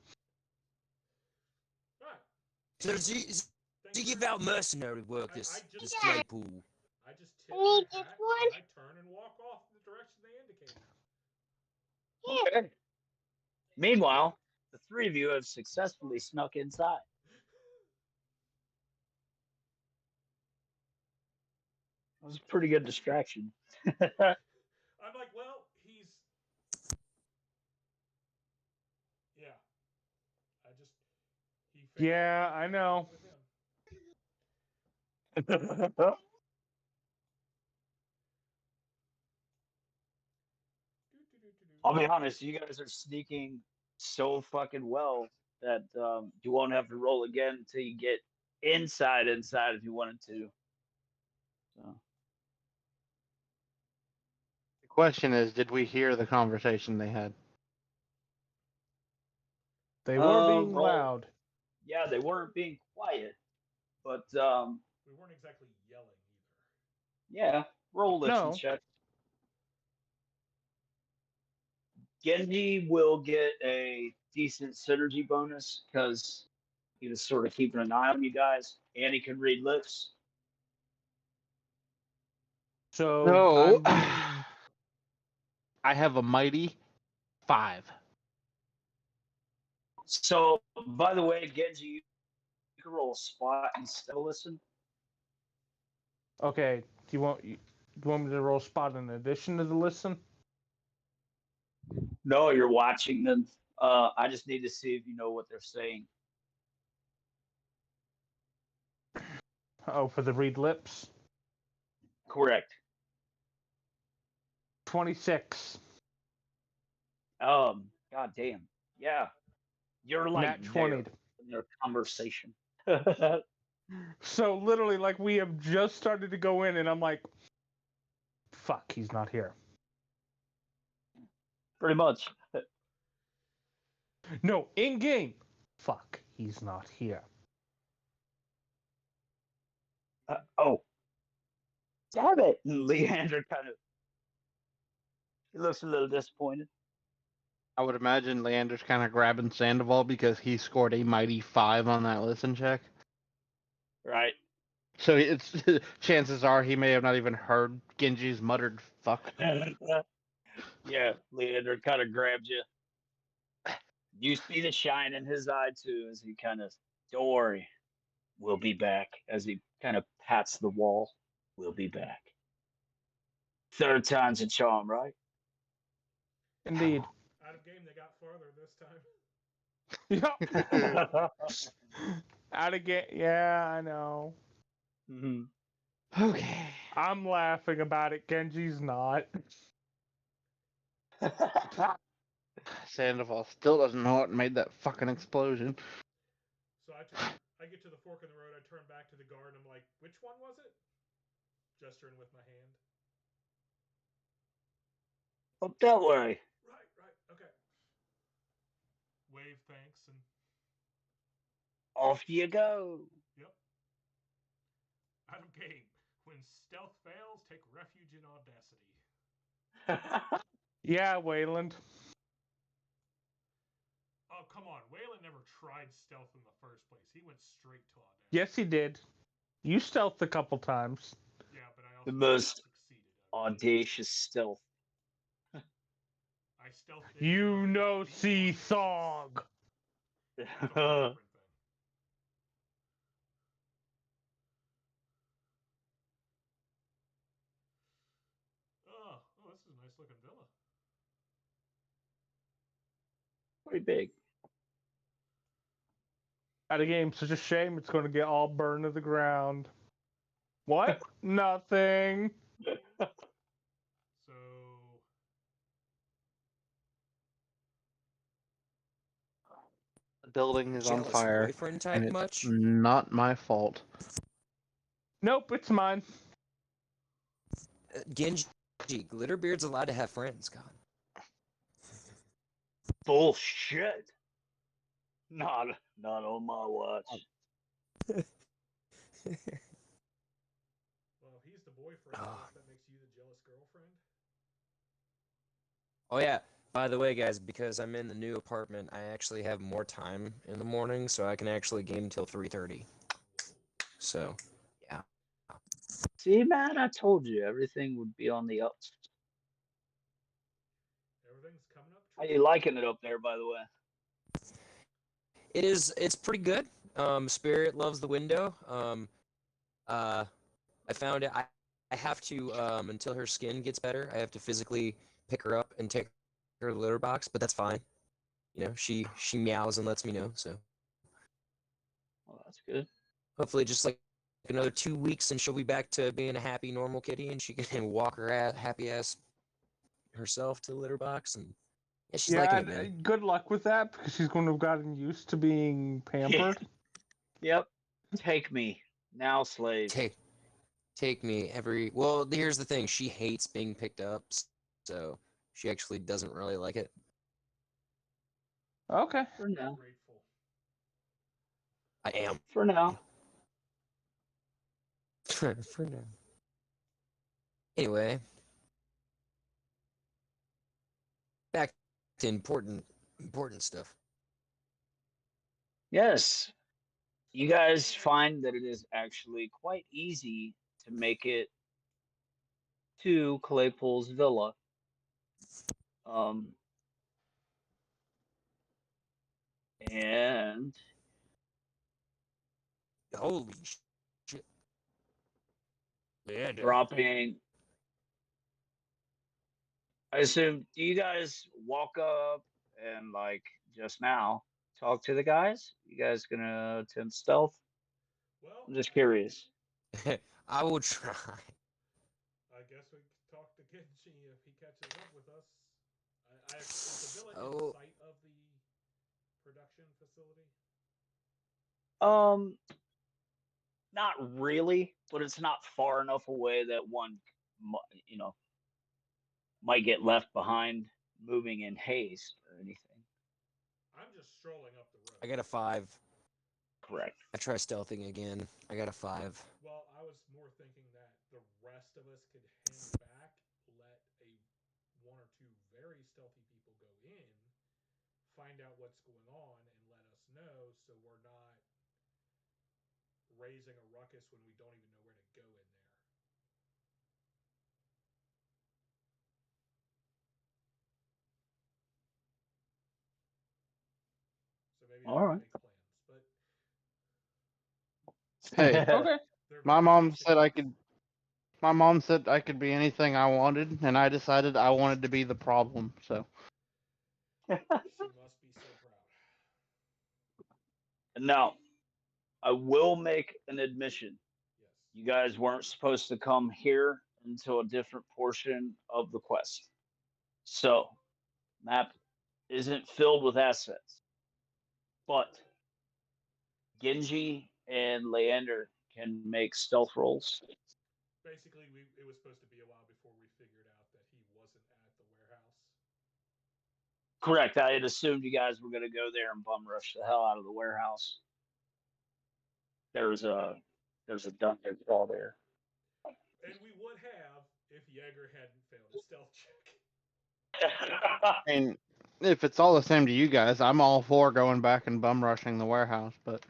Right. So does he give out mercenary work, this Claypool? I just tip my hat and I turn and walk off in the direction they indicated. Okay. Meanwhile, the three of you have successfully snuck inside. That was a pretty good distraction. I'm like, well, he's. Yeah. I just. He figured yeah, I know. with him. I'll be honest, you guys are sneaking so fucking well that you won't have to roll again until you get inside if you wanted to. So The question is, did we hear the conversation they had? They were being roll. loud. Yeah, they weren't being quiet, but We weren't exactly yelling either. yeah, roll listen No. check. Genji will get a decent synergy bonus because he was sort of keeping an eye on you guys, and he can read lips. So No. I'm I have a mighty 5. So, by the way, Genji, you can roll a spot and still listen. okay. Do you want me to roll spot in addition to the listen? No, you're watching them. I just need to see if you know what they're saying. Oh, for the read lips. Correct. 26. God damn. Yeah, you're like Nat there 20. in their conversation. So literally, like, we have just started to go in, and I'm like, fuck, he's not here. Pretty much. No, in game. Fuck, he's not here. Oh, damn it! And Leander he looks a little disappointed. I would imagine Leander's kind of grabbing Sandoval because he scored a mighty 5 on that listen check. Right. So it's chances are he may have not even heard Genji's muttered fuck. Yeah, Leander kind of grabs you. You see the shine in his eye too as he kind of, don't worry, we'll be back. As he kind of pats the wall, we'll be back. Third time's a charm, right? Indeed. Out of game, they got farther this time. Yep. Out of game. Yeah, I know. Mhm. Okay. I'm laughing about it. Genji's not. Sandoval still doesn't know what made that fucking explosion. So I get to the fork in the road. I turn back to the guard, and I'm like, "Which one was it?" Gesturing with my hand. Up that way. Right. Okay. Wave thanks and Off you go. yep. Out of game. When stealth fails, take refuge in audacity. Yeah, Wayland. Oh, come on. Waylon never tried stealth in the first place. He went straight to audacity. Yes, he did. You stealthed a couple times. Yeah, but I The also most succeeded. audacious stealth. I stealthed into You a know, deep see audience. Thog. That's a whole different thing. Oh, this is a nice looking villa. Pretty big. Out of game. Such a shame it's going to get all burned to the ground. What? Nothing. So The building is on Jealous fire, boyfriend and type it's much? not my fault. Nope, it's mine. Genji, Glitterbeard's allowed to have friends, God. Bullshit. Not on my watch. Well, if he's the boyfriend, I guess that makes you the jealous girlfriend. Oh yeah. By the way, guys, because I'm in the new apartment, I actually have more time in the morning, so I can actually game till 3:30. So, yeah. See, man, I told you everything would be on the ups. Everything's coming up. How you liking it up there, by the way? It is. It's pretty good. Spirit loves the window. I found it. I have to until her skin gets better. I have to physically pick her up and take her to the litter box, but that's fine. You know, she meows and lets me know. So Well, that's good. hopefully, just like another 2 weeks, and she'll be back to being a happy, normal kitty, and she can walk her happy ass herself to the litter box, and Yeah, she's Yeah, liking it, and, man. good luck with that because she's going to have gotten used to being pampered. Yep. Take me now, slave. Take me every. Well, here's the thing. She hates being picked up, so she actually doesn't really like it. Okay. For now. Grateful. I am. For now. For now. Anyway, back to important stuff. Yes. You guys find that it is actually quite easy to make it to Claypool's villa. And Holy shit! Leander. dropping. I assume. Do you guys walk up and like just now talk to the guys? You guys gonna attempt stealth? Well, I'm just curious. I will try. I guess we could talk to Genji if he catches up with us. Is the villa Oh. in sight of the production facility? Um, not really, but it's not far enough away that one, you know, might get left behind moving in haste or anything. I'm just strolling up the road. I got a 5. Correct. I try stealthing again. I got a 5. Well, I was more thinking that the rest of us could hang back, let one or two very stealthy people go in, find out what's going on, and let us know, so we're not raising a ruckus when we don't even know where to go in there. So maybe I All can right. make plans, but Hey, Okay. they're my very mom basic said I ones. could. My mom said I could be anything I wanted, and I decided I wanted to be the problem. So She must be so proud. Now, I will make an admission. Yes. You guys weren't supposed to come here until a different portion of the quest. So, map isn't filled with assets, but Genji and Leander can make stealth rolls. Basically, it was supposed to be a while before we figured out that he wasn't at the warehouse. Correct. I had assumed you guys were going to go there and bum rush the hell out of the warehouse. There's a dungeon crawl there. And we would have if Jaeger hadn't failed his stealth check. I mean, if it's all the same to you guys, I'm all for going back and bum rushing the warehouse. But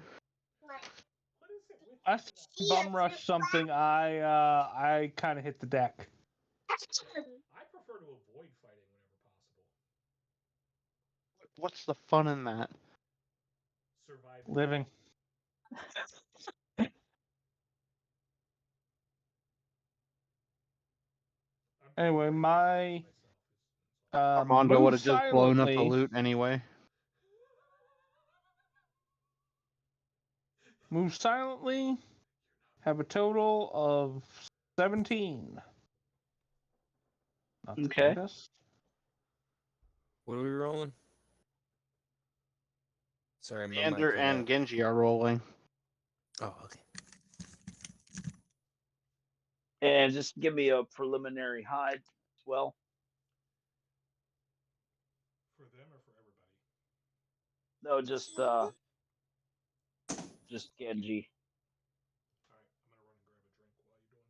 What is it with I you? bum rush something. I kind of hit the deck. I prefer to avoid fighting whenever possible. what's the fun in that? Surviving. Living. I'm Anyway, pretty my myself. Armando would move have just blown up the silently. loot anyway. Move silently. Have a total of 17. Not the Okay. greatest. What are we rolling? Sorry, my mic Leander cut and out. Genji are rolling. Oh, okay. And just give me a preliminary hide as well. For them or for everybody? No, just Genji. All right, I'm gonna run and grab a drink while you're doing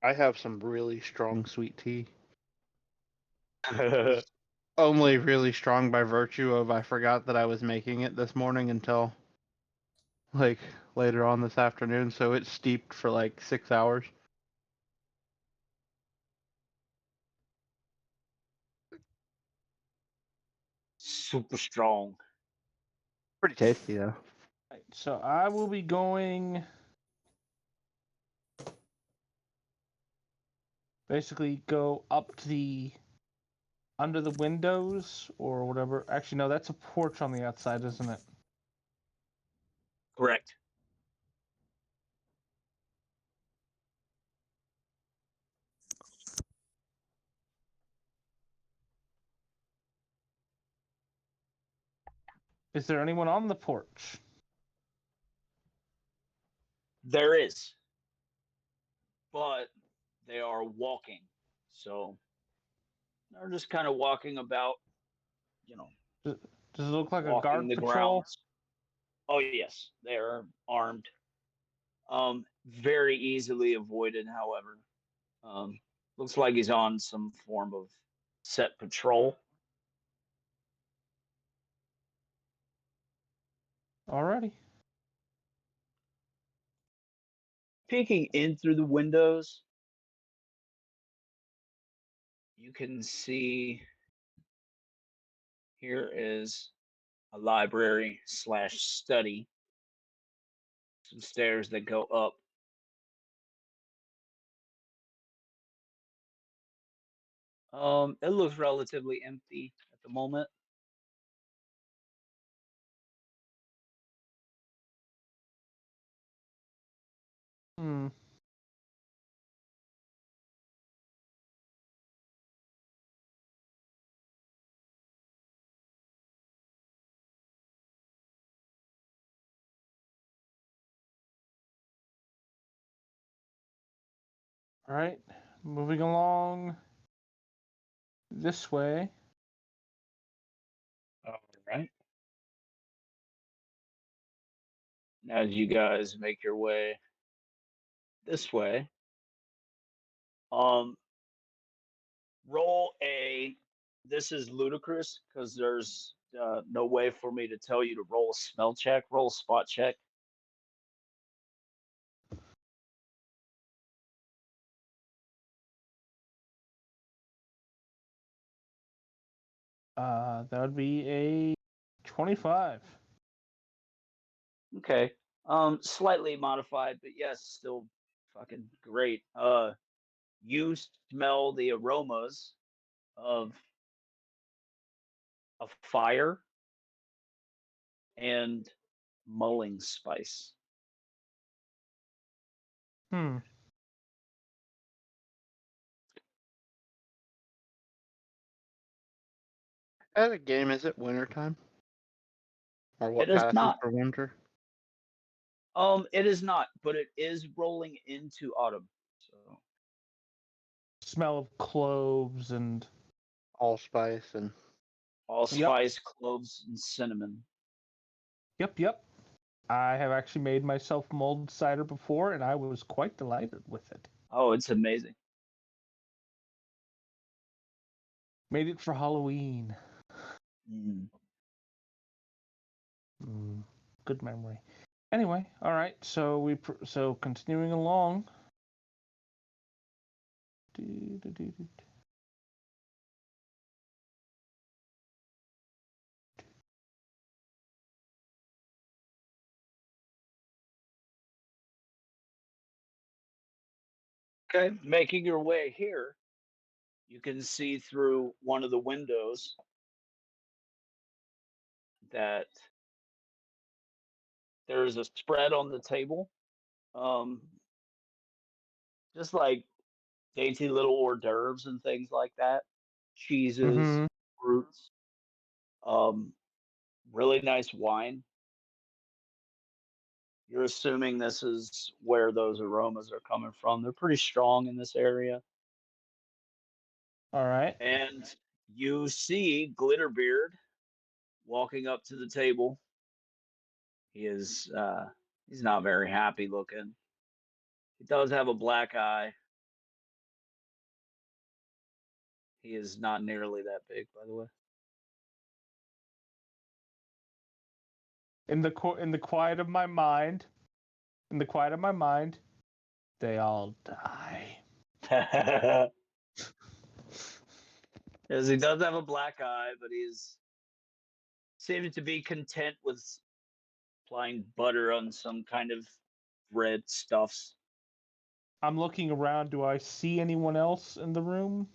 that. I have some really strong sweet tea. Only really strong by virtue of I forgot that I was making it this morning until like later on this afternoon, so it's steeped for like 6 hours. Super strong. Pretty tasty though. Right, so I will be going. Basically, go up to the under the windows or whatever. Actually, no, that's a porch on the outside, isn't it? Correct. Is there anyone on the porch? There is, but they are walking. So they're just kind of walking about, you know, Does it look like a walking guard the patrol? grounds. Oh yes, they are armed. Very easily avoided, however. Um, looks like he's on some form of set patrol. Alrighty. Peeking in through the windows, you can see here is a library slash study. Some stairs that go up. It looks relatively empty at the moment. Hmm. All right. Moving along this way. All right. As you guys make your way this way, um, roll a. This is ludicrous because there's no way for me to tell you to roll a smell check. Roll a spot check. That would be a 25. Okay. Slightly modified, but yes, still fucking great. You smell the aromas of a fire and mulling spice. Hmm. At a game, is it wintertime? Or It what is passes not. for winter? It is not, but it is rolling into autumn. So Smell of cloves and. Allspice and Yep. allspice, cloves, and cinnamon. Yep. I have actually made myself mulled cider before, and I was quite delighted with it. Oh, it's amazing. Made it for Halloween. Mm. Good memory. Anyway, all right. So continuing along. Okay, making your way here, you can see through one of the windows that there's a spread on the table. Um, just like dainty little hors d'oeuvres and things like that. Cheeses, Mm-hmm. fruits, um, really nice wine. You're assuming this is where those aromas are coming from. They're pretty strong in this area. All right. And you see Glitterbeard walking up to the table. He is he's not very happy looking. He does have a black eye. He is not nearly that big, by the way. In the quiet of my mind, they all die. Yes, he does have a black eye, but he's seems to be content with applying butter on some kind of bread stuffs. I'm looking around. Do I see anyone else in the room?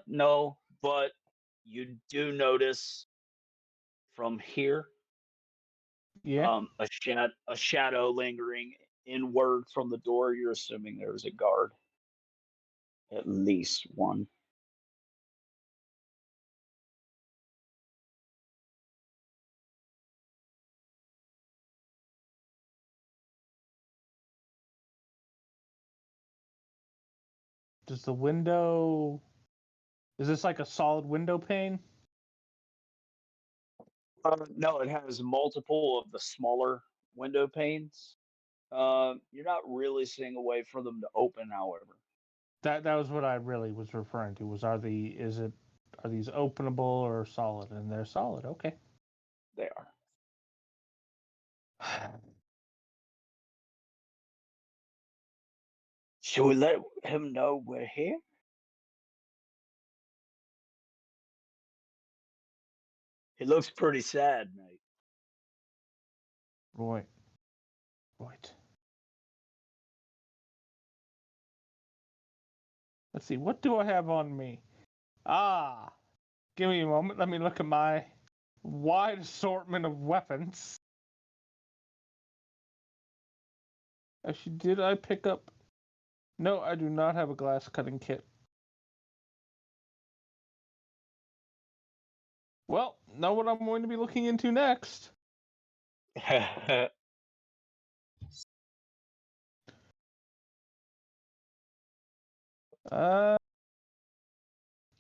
No, but you do notice from here, Yeah. a shadow lingering inward from the door. You're assuming there's a guard, at least one. Does the window? Is this like a solid window pane? No, it has multiple of the smaller window panes. You're not really seeing a way for them to open, however. That was what I really was referring to. Are these openable or solid? And they're solid. Okay. They are. Should we let him know we're here? He looks pretty sad, mate. Right. Let's see. What do I have on me? Ah, give me a moment. Let me look at my wide assortment of weapons. Actually, did I pick up? No, I do not have a glass cutting kit. Well, know what I'm going to be looking into next. Uh,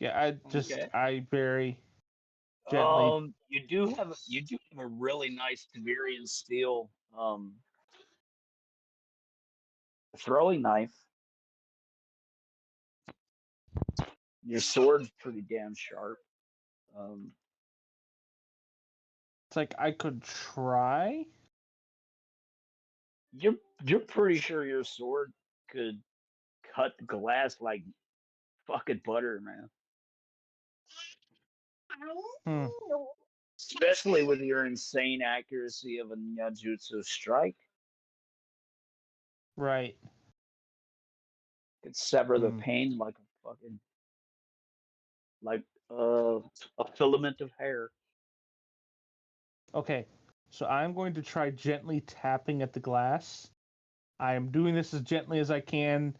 yeah, Okay. I very gently. You do have a really nice Tiberian steel throwing knife. Your sword's pretty damn sharp. Um, It's like I could try. you're pretty sure your sword could cut glass like fucking butter, man. Hmm. Especially with your insane accuracy of a ninjutsu strike, Right. could sever the Hmm. pain like a fucking like a filament of hair. Okay. So I'm going to try gently tapping at the glass. I am doing this as gently as I can,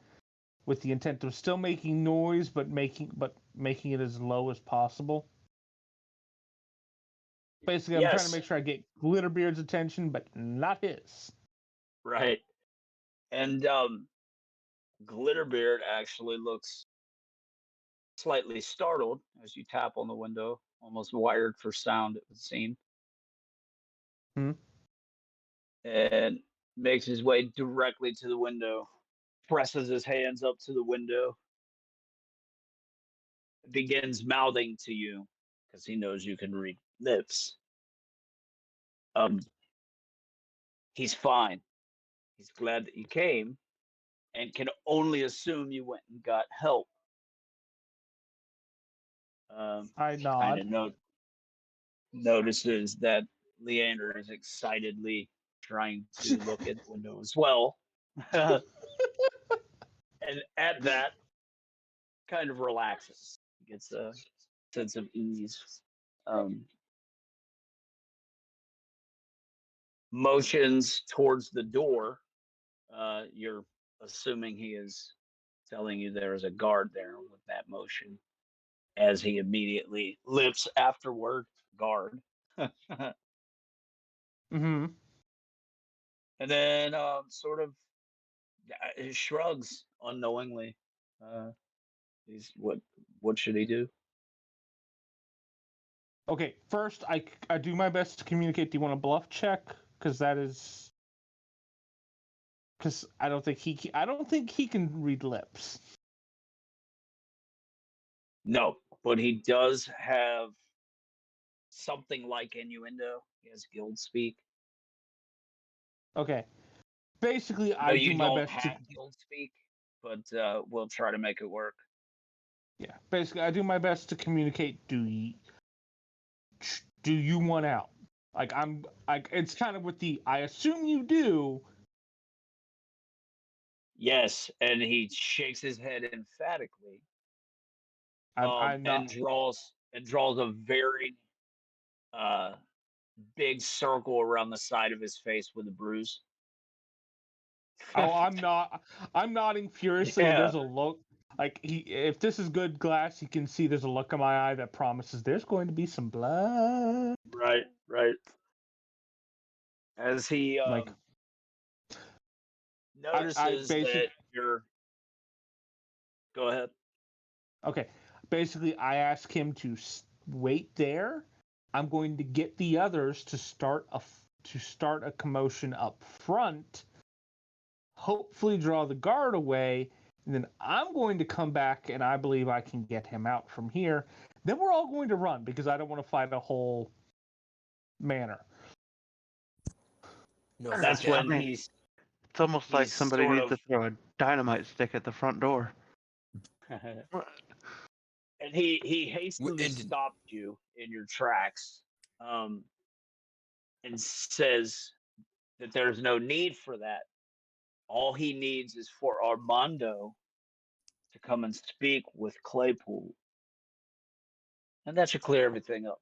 with the intent of still making noise, but making it as low as possible. Basically, I'm trying to Yes, make sure I get Glitterbeard's attention, but not his. right. And Glitterbeard actually looks slightly startled as you tap on the window, almost wired for sound, it would seem, Hmm. and makes his way directly to the window, presses his hands up to the window, begins mouthing to you because he knows you can read lips. Um, he's fine. He's glad that you came and can only assume you went and got help. I He kind nod. of notices that Leander is excitedly trying to look at the window as well. And at that, kind of relaxes, gets a sense of ease. Um, Motions towards the door. You're assuming he is telling you there is a guard there with that motion, as he immediately lips afterward, guard. And Mm-hmm. then sort of shrugs unknowingly. Uh, he's what should he do? Okay, first I do my best to communicate. Do you want a bluff check? Because I don't think he can read lips. No, but he does have something like innuendo. He has guild speak. Okay, basically No, I do you my don't best to have guild speak, but we'll try to make it work. basically I do my best to communicate. Do you want out? Like it's kind of with the I assume you do. Yes, and he shakes his head emphatically, I'm and not. draws a very uh, big circle around the side of his face with a bruise. Oh, I'm not. I'm nodding furiously, and Yeah, there's a look. Like if this is good glass, you can see there's a look in my eye that promises there's going to be some blood. right, right. As he Like I notices basic. that you're Go ahead. Okay. Basically, I ask him to wait there. I'm going to get the others to start a commotion up front. Hopefully, draw the guard away, and then I'm going to come back, and I believe I can get him out from here. Then we're all going to run because I don't want to fight a whole manor. No, That's fuck when that. he's It's almost like he's somebody sort needs to of throw a dynamite stick at the front door. and he hastily And stopped you in your tracks, um, and says that there's no need for that. All he needs is for Armando to come and speak with Claypool, and that should clear everything up.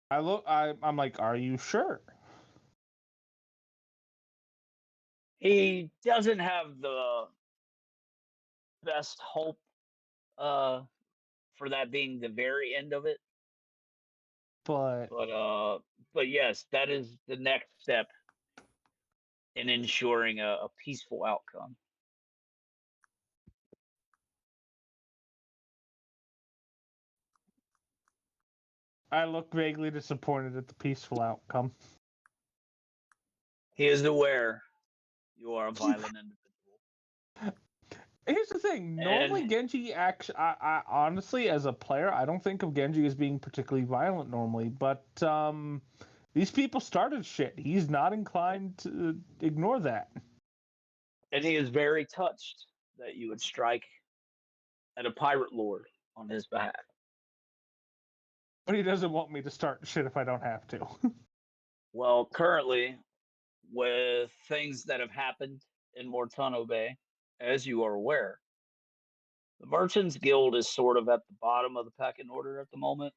I'm like, are you sure? He doesn't have the best hope uh, for that being the very end of it, But but yes, that is the next step in ensuring a peaceful outcome. I look vaguely disappointed at the peaceful outcome. He is aware you are a violent individual. Here's the thing. Normally, And Genji actually, I honestly, as a player, I don't think of Genji as being particularly violent normally. But these people started shit. He's not inclined to ignore that. he is very touched that you would strike at a pirate lord on his behalf. But he doesn't want me to start shit if I don't have to. Well, currently, with things that have happened in Mortano Bay, as you are aware, the Merchants Guild is sort of at the bottom of the pecking order at the moment.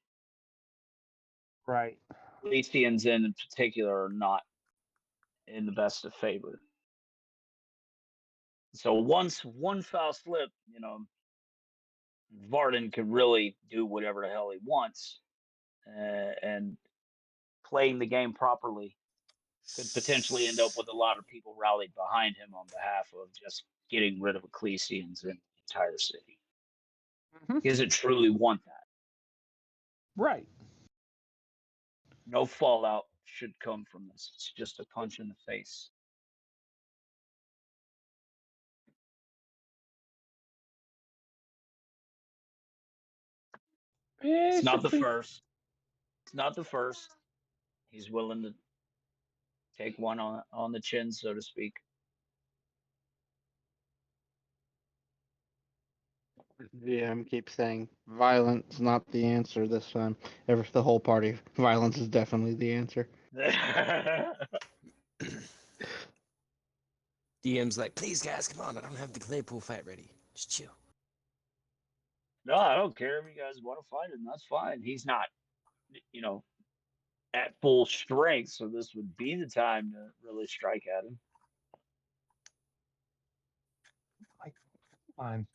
Right. Lycians in particular are not in the best of favor. So once one foul slip, Varden could really do whatever the hell he wants, and playing the game properly could potentially end up with a lot of people rallied behind him on behalf of just getting rid of Ecclesians in the entire city. Mhm. He doesn't truly want that. Right. No fallout should come from this. It's just a punch in the face. It's not the Basically, first. It's not the first. He's willing to take one on the chin, so to speak. GM keeps saying violence not the answer this time. Ever the whole party, violence is definitely the answer. DM's like, please guys, come on, I don't have the Claypool fight ready. Just chill. No, I don't care if you guys want to fight him. That's fine. He's not, you know, at full strength, so this would be the time to really strike at him. fine.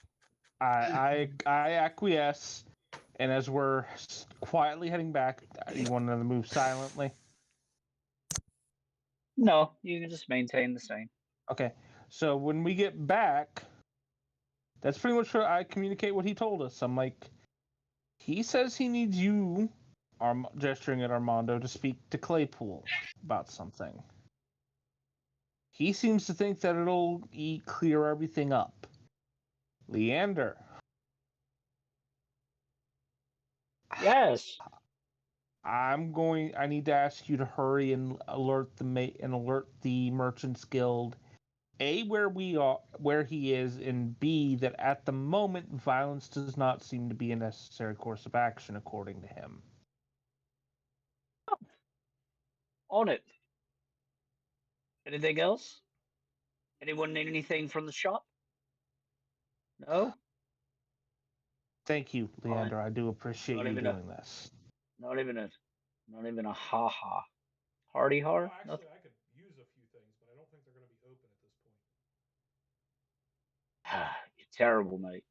I acquiesce, and as we're quietly heading back, you want to move silently? No, you can just maintain the same. Okay. So when we get back, that's pretty much what I communicate what he told us. I'm like, he says he needs you, gesturing at Armando, to speak to Claypool about something. He seems to think that it'll clear everything up. Leander. Yes. I need to ask you to hurry and alert the Merchants Guild. A, where he is, and B, that at the moment violence does not seem to be a necessary course of action according to him. On it. Anything else? Anyone need anything from the shop? No? Thank you, Fine. Leander. I do appreciate Not you even doing this. Not even a ha-ha. Hardy Well, har? actually, Nothing. I could use a few things, but I don't think they're going to be open at this point. You terrible mate.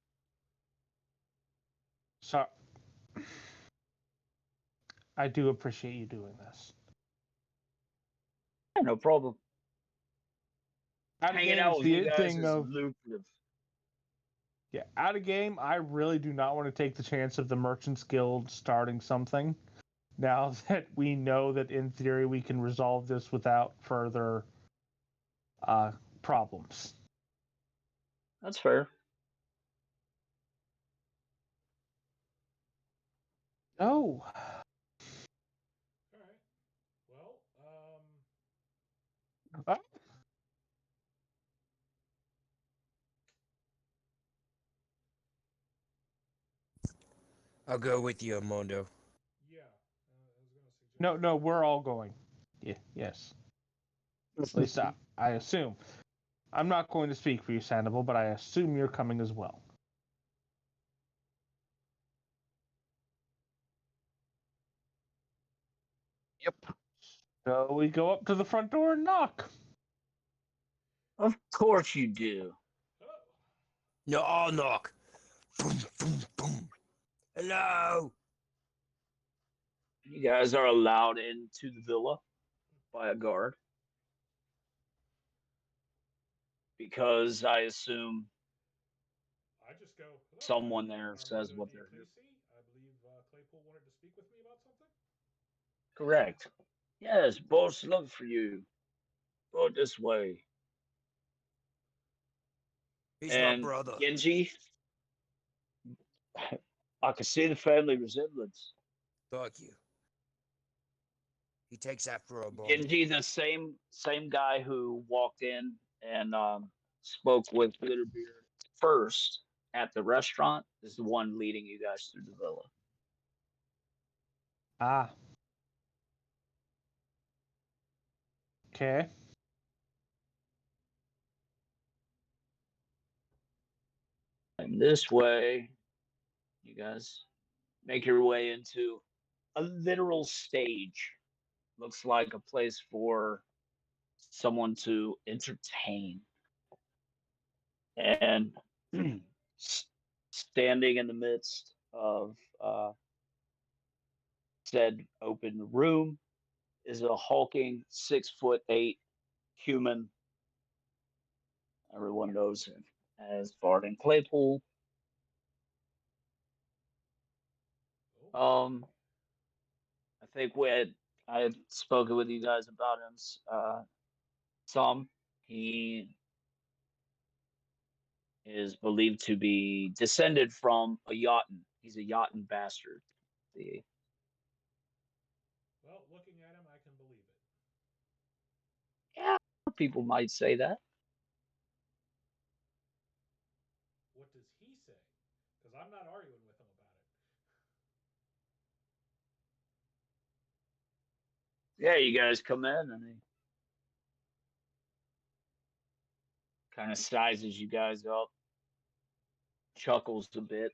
So I do appreciate you doing this. Yeah, no problem. Out of hanging game out is with you the guys thing is of lucrative. yeah. Out of game, I really do not want to take the chance of the Merchants Guild starting something. Now that we know that in theory we can resolve this without further problems. That's fair. Oh, All right. Well, Ah, I'll go with you, Mondo. yeah. I was gonna suggest. no, we're all going. Yeah, yes. At least I assume. I'm not going to speak for you, Sandoval, but I assume you're coming as well. Yep. So we go up to the front door and knock. Of course you do. Oh, No, I'll knock. Boom, boom, boom. Hello. You guys are allowed into the villa by a guard because I assume I just go. Hello, someone there says Armando what Di they're here. Casey. I believe Claypool wanted to speak with me about something. Correct. Yes, boss, look for you. Go this way. He's my And brother. Genji, I can see the family resemblance. Fuck you. He takes after a bum. Genji, the same guy who walked in and spoke with Glitterbeard first at the restaurant, is the one leading you guys through the villa. Ah. Okay. And this way, you guys make your way into a literal stage. Looks like a place for someone to entertain. And standing in the midst of said open room is a hulking 6'8" human. Everyone knows him as Varden Claypool. Oh, I think I had spoken with you guys about him some. He is believed to be descended from a Jotun. He's a Jotun bastard. The well, looking at him, I can believe it. Yeah, people might say that. What does he say? Because I'm not arguing with him about it. Yeah, you guys come in and he kind of sizes you guys up, chuckles a bit.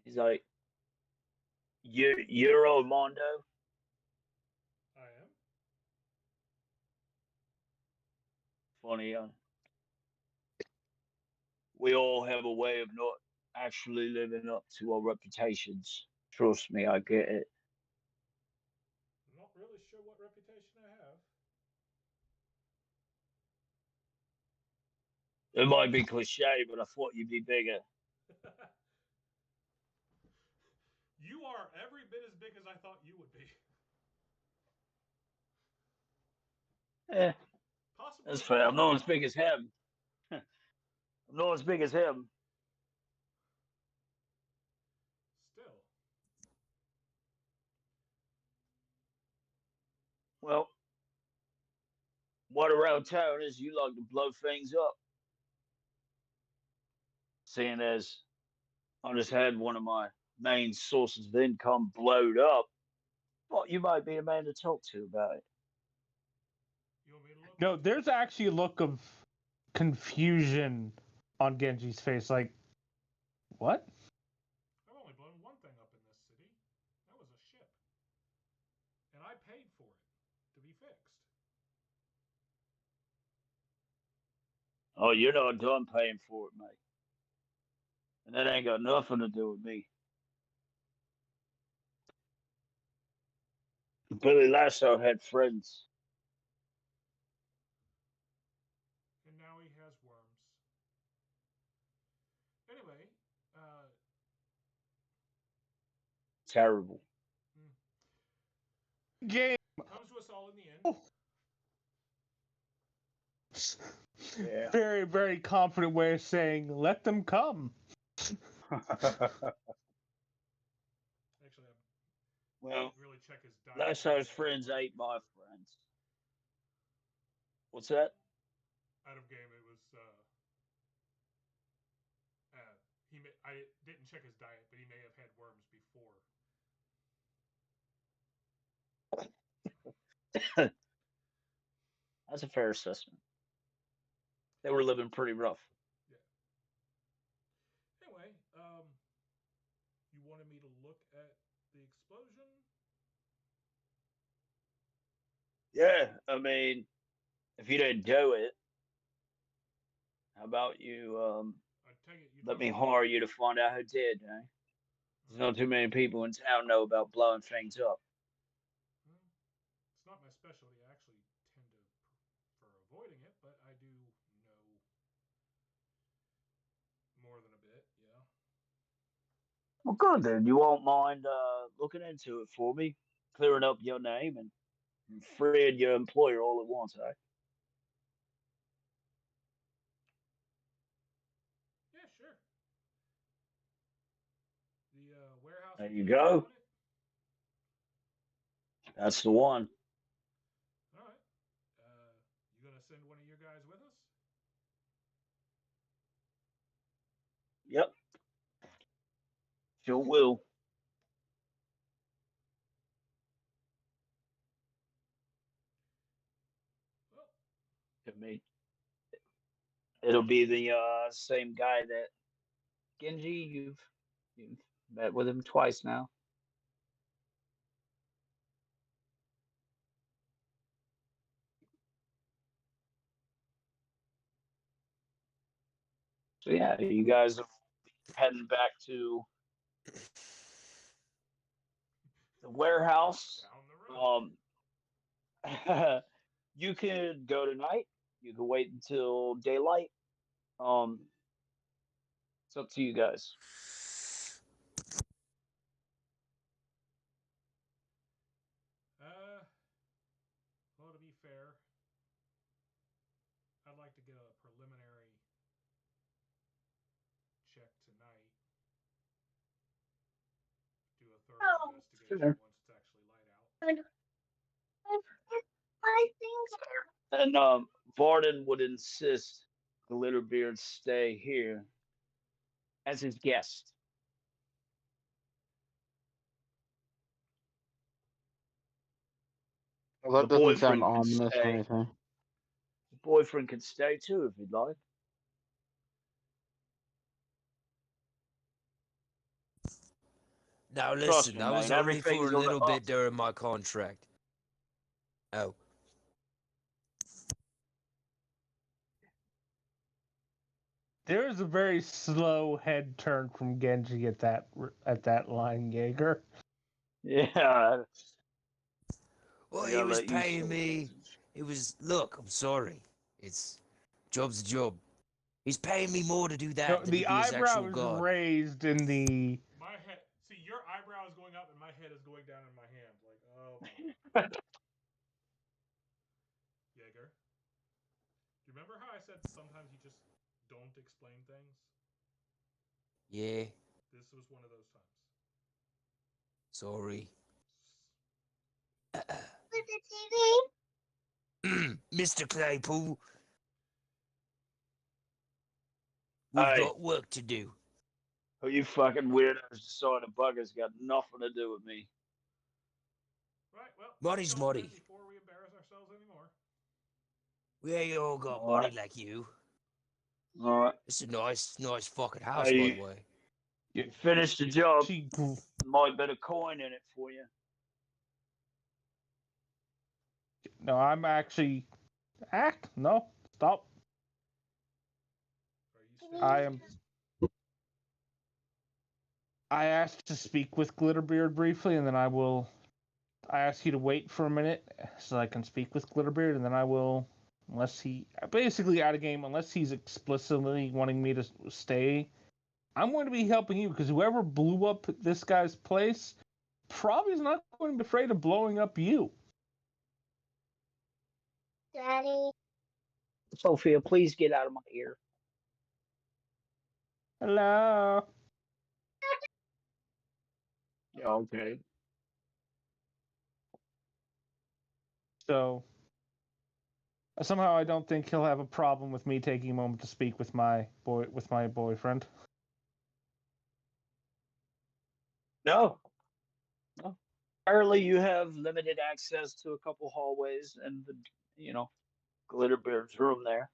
He's like, you're Armando? I am. Funny, we all have a way of not actually living up to our reputations. Trust me, I get it. I'm not really sure what reputation I have. It might be cliche, but I thought you'd be bigger. You are every bit as big as I thought you would be. Eh, Possibly that's a fair. little I'm bit not as taller. big as him. I'm not as big as him. Still. Well, what around town is you like to blow things up. Seeing as I just had one of my main sources of income blowed up, thought you might be a man to talk to about it. You want me to look No, into there's it? actually a look of confusion on Genji's face. Like, what? I've only blown one thing up in this city. That was a ship. And I paid for it to be fixed. Oh, you're not done paying for it, mate. And that ain't got nothing to do with me. Billy Lasso had friends. terrible. Game. Comes to us all in the end. Oh. Yeah. Very, very confident way of saying, let them come. Actually, I Well, didn't really check his diet. last time his friends ate my friends. What's that? Out of game, it was. I didn't check his diet, but he may have had worms before. That's a fair assessment. They were living pretty rough. Yeah. Anyway, you wanted me to look at the explosion? Yeah, I mean, if you didn't do it, how about you I take it you let don't. me hire you to find out who did, eh? There's not too many people in town know about blowing things up. Well, it's not my specialty. I actually tend to prefer avoiding it, but I do know more than a bit. Yeah. Well, good then. You won't mind looking into it for me, clearing up your name and freeing your employer all at once, eh? Yeah, sure. The warehouse There with you Genji go. on it. That's the one. All right. You gonna send one of your guys with us? Yep, sure will. Well, I mean, it'll be the same guy that Genji. You've met with him twice now. So yeah, you guys are heading back to the warehouse. down the road. You could go tonight. You could wait until daylight. Um, it's up to you guys. Uh, well, to be fair, I'd like to get a preliminary check tonight. Do a thorough investigation Sure. once it's actually light out. And Varden would insist Glitterbeard stay here as his guest. Well, The that doesn't sound boyfriend could ominous or stay. anything. The boyfriend could stay too if he'd like. Now Trust listen, me, that was man. only for Everything's a on the little up. bit during my contract. Oh. There is a very slow head turn from Genji at that line, Jaeger. Yeah, Well, I he gotta was let you paying slow me. down. It was, look, I'm sorry. Job's a job. He's paying me more to do No, that than to the be his eyebrow actual is god. raised in the. My head. See, your eyebrow is going up and my head is going down in my hand. Like, oh my. Jaeger. Do you remember how I said sometimes you just don't explain things? Yeah, This was one of those times. sorry. Mr. Claypool, we've Hey, got work to do. who you fucking weirdos deciding to bugger's got nothing to do with me. Right, well, Money's let's go then money. before we embarrass ourselves anymore. We ain't all got All money right, like you. all right. It's a nice fucking house, by the Hey, way. you finished the job. She. Might bet a coin in it for you. No, I'm actually. No, stop. Are you still I am. I asked to speak with Glitterbeard briefly, and then I will. I ask you to wait for a minute so I can speak with Glitterbeard, and then I will. Unless he. Basically, out of game, unless he's explicitly wanting me to stay, I'm going to be helping you because whoever blew up this guy's place probably is not going to be afraid of blowing up you. Daddy. Sophia, please get out of my ear. Hello. Yeah, okay. So somehow I don't think he'll have a problem with me taking a moment to speak with my boyfriend. No. No. Apparently, you have limited access to a couple hallways and the, Glitterbeard's room there.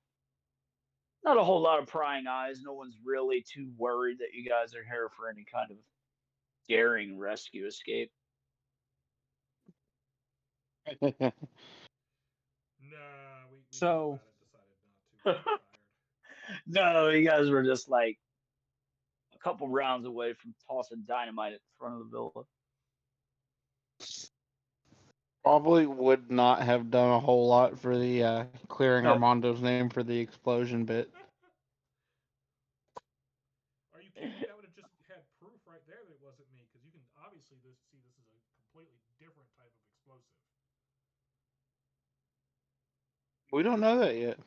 Not a whole lot of prying eyes. No one's really too worried that you guys are here for any kind of daring rescue escape. Nah, we So- decided not to. We're tired. No, you guys were just like a couple rounds away from tossing dynamite at the front of the villa. Probably would not have done a whole lot for the clearing Armando's name for the explosion bit. Are you kidding me? That would have just had proof right there that it wasn't me, because you can obviously see this as a completely different type of explosive. We don't know that yet.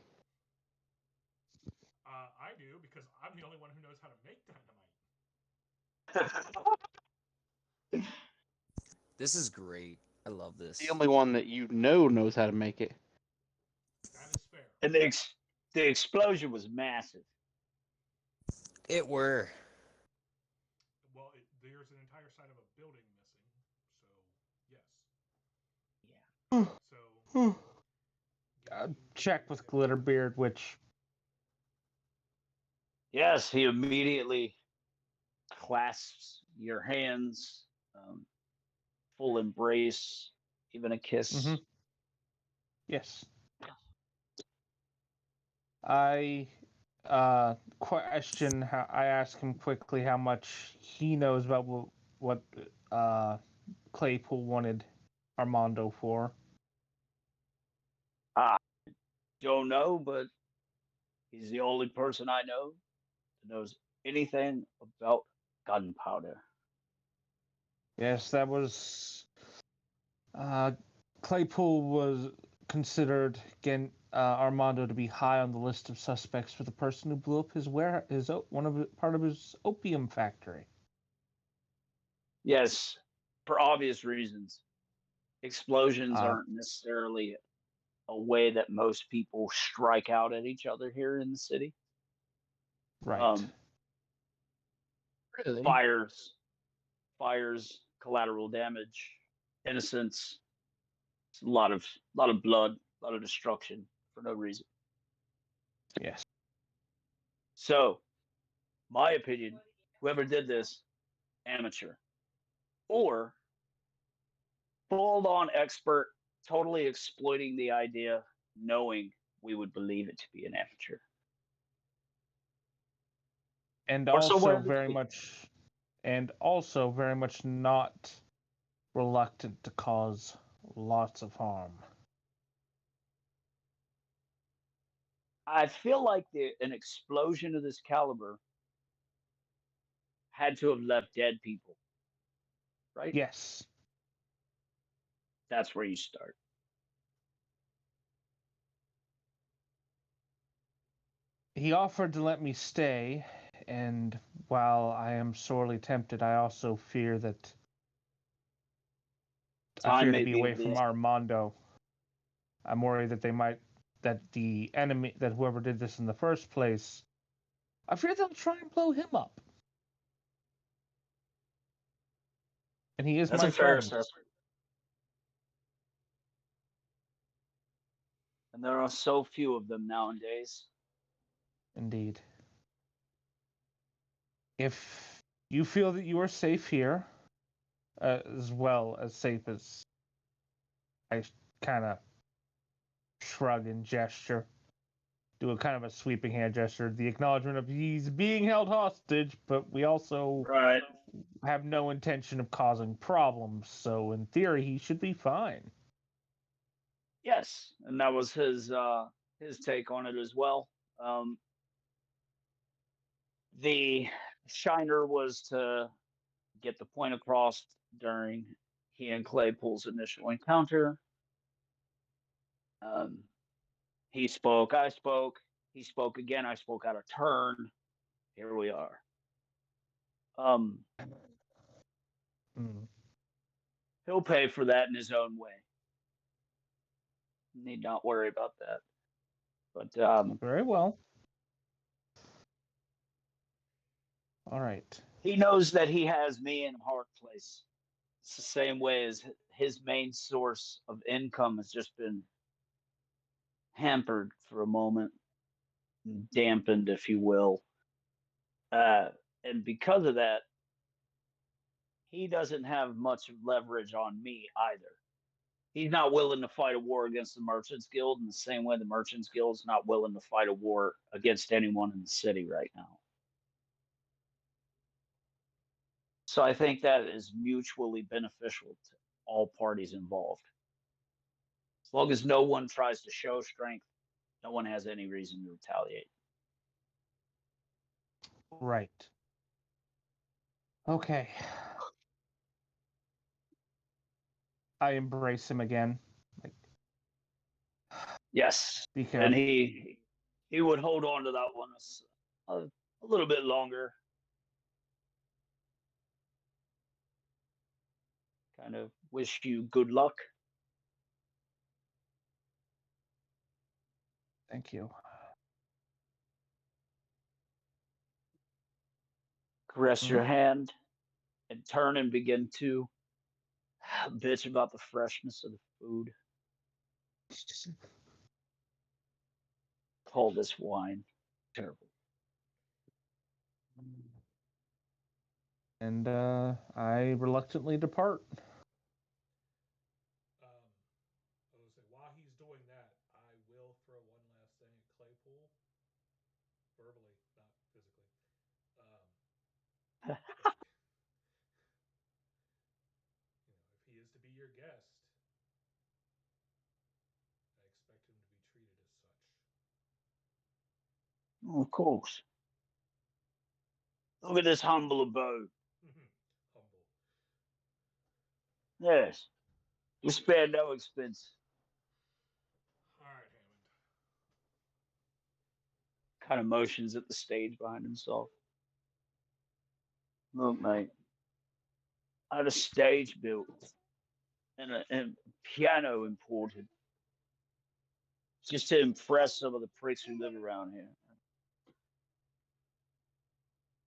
I do, because I'm the only one who knows how to make dynamite. This is great. I love this. The only one that you know knows how to make it. That is fair. And the explosion was massive. It were. Well, there's an entire side of a building missing, so yes. Yeah. So Check with Glitterbeard, which Yes, he immediately clasps your hands, full embrace, even a kiss. Mhm. Yes. I question how I ask him quickly how much he knows about what Claypool wanted Armando for. Don't know, but he's the only person I know that knows anything about gunpowder. Yes, that was Claypool was considered again Armando to be high on the list of suspects for the person who blew up part of his opium factory. Yes, for obvious reasons. Explosions Uh, aren't necessarily a way that most people strike out at each other here in the city. right. Really? Fires, collateral damage, innocence, a lot of blood, a lot of destruction for no reason. Yes. So, my opinion, whoever did this, amateur, or full-on expert, totally exploiting the idea, knowing we would believe it to be an amateur. And Or somewhere also in very between. much not reluctant to cause lots of harm. I feel like an explosion of this caliber had to have left dead people, right? Yes. That's where you start. He offered to let me stay, and while I am sorely tempted, I also fear that Time to may be be away of the from essence. Armando. I'm worried that the enemy, that whoever did this in the first place, I fear they'll try and blow him up. And he is That's my a fair friend. assessment. And there are so few of them nowadays. Indeed. If you feel that you are safe here, as well as safe as I kind of shrug and gesture, do a kind of a sweeping hand gesture, the acknowledgement of he's being held hostage, but we also Right. have no intention of causing problems, so in theory he should be fine. Yes, and that was his take on it as well. Um, the shiner was to get the point across during he and Claypool's initial encounter. Um, he spoke, I spoke, he spoke again, I spoke out of turn. Here we are. Um, Mm. he'll pay for that in his own way. Need not worry about that. But Very well. All right. he knows that he has me in a hard place. It's the same way as his main source of income has just been hampered for a moment, dampened, if you will. Uh, and because of that, he doesn't have much leverage on me either. He's not willing to fight a war against the Merchants Guild in the same way the Merchants Guild is not willing to fight a war against anyone in the city right now. So I think that is mutually beneficial to all parties involved. As long as no one tries to show strength, no one has any reason to retaliate. Right. Okay. I embrace him again. Like, Yes, because and he would hold on to that one a little bit longer. Kind of wish you good luck. thank you. Caress your hand and turn and begin to bitch about the freshness of the food. Call this wine terrible. And I reluctantly depart. I was say while he's doing that, I will throw one last thing at Claypool, verbally, not physically. If, if he is to be your guest, I expect him to be treated as such. Of course. Look at this humble abode. Humble. Yes. We spare no expense. All right, Hammond. Kind of motions at the stage behind himself. Look, mate. I had a stage built and a piano imported just to impress some of the pricks who live around here.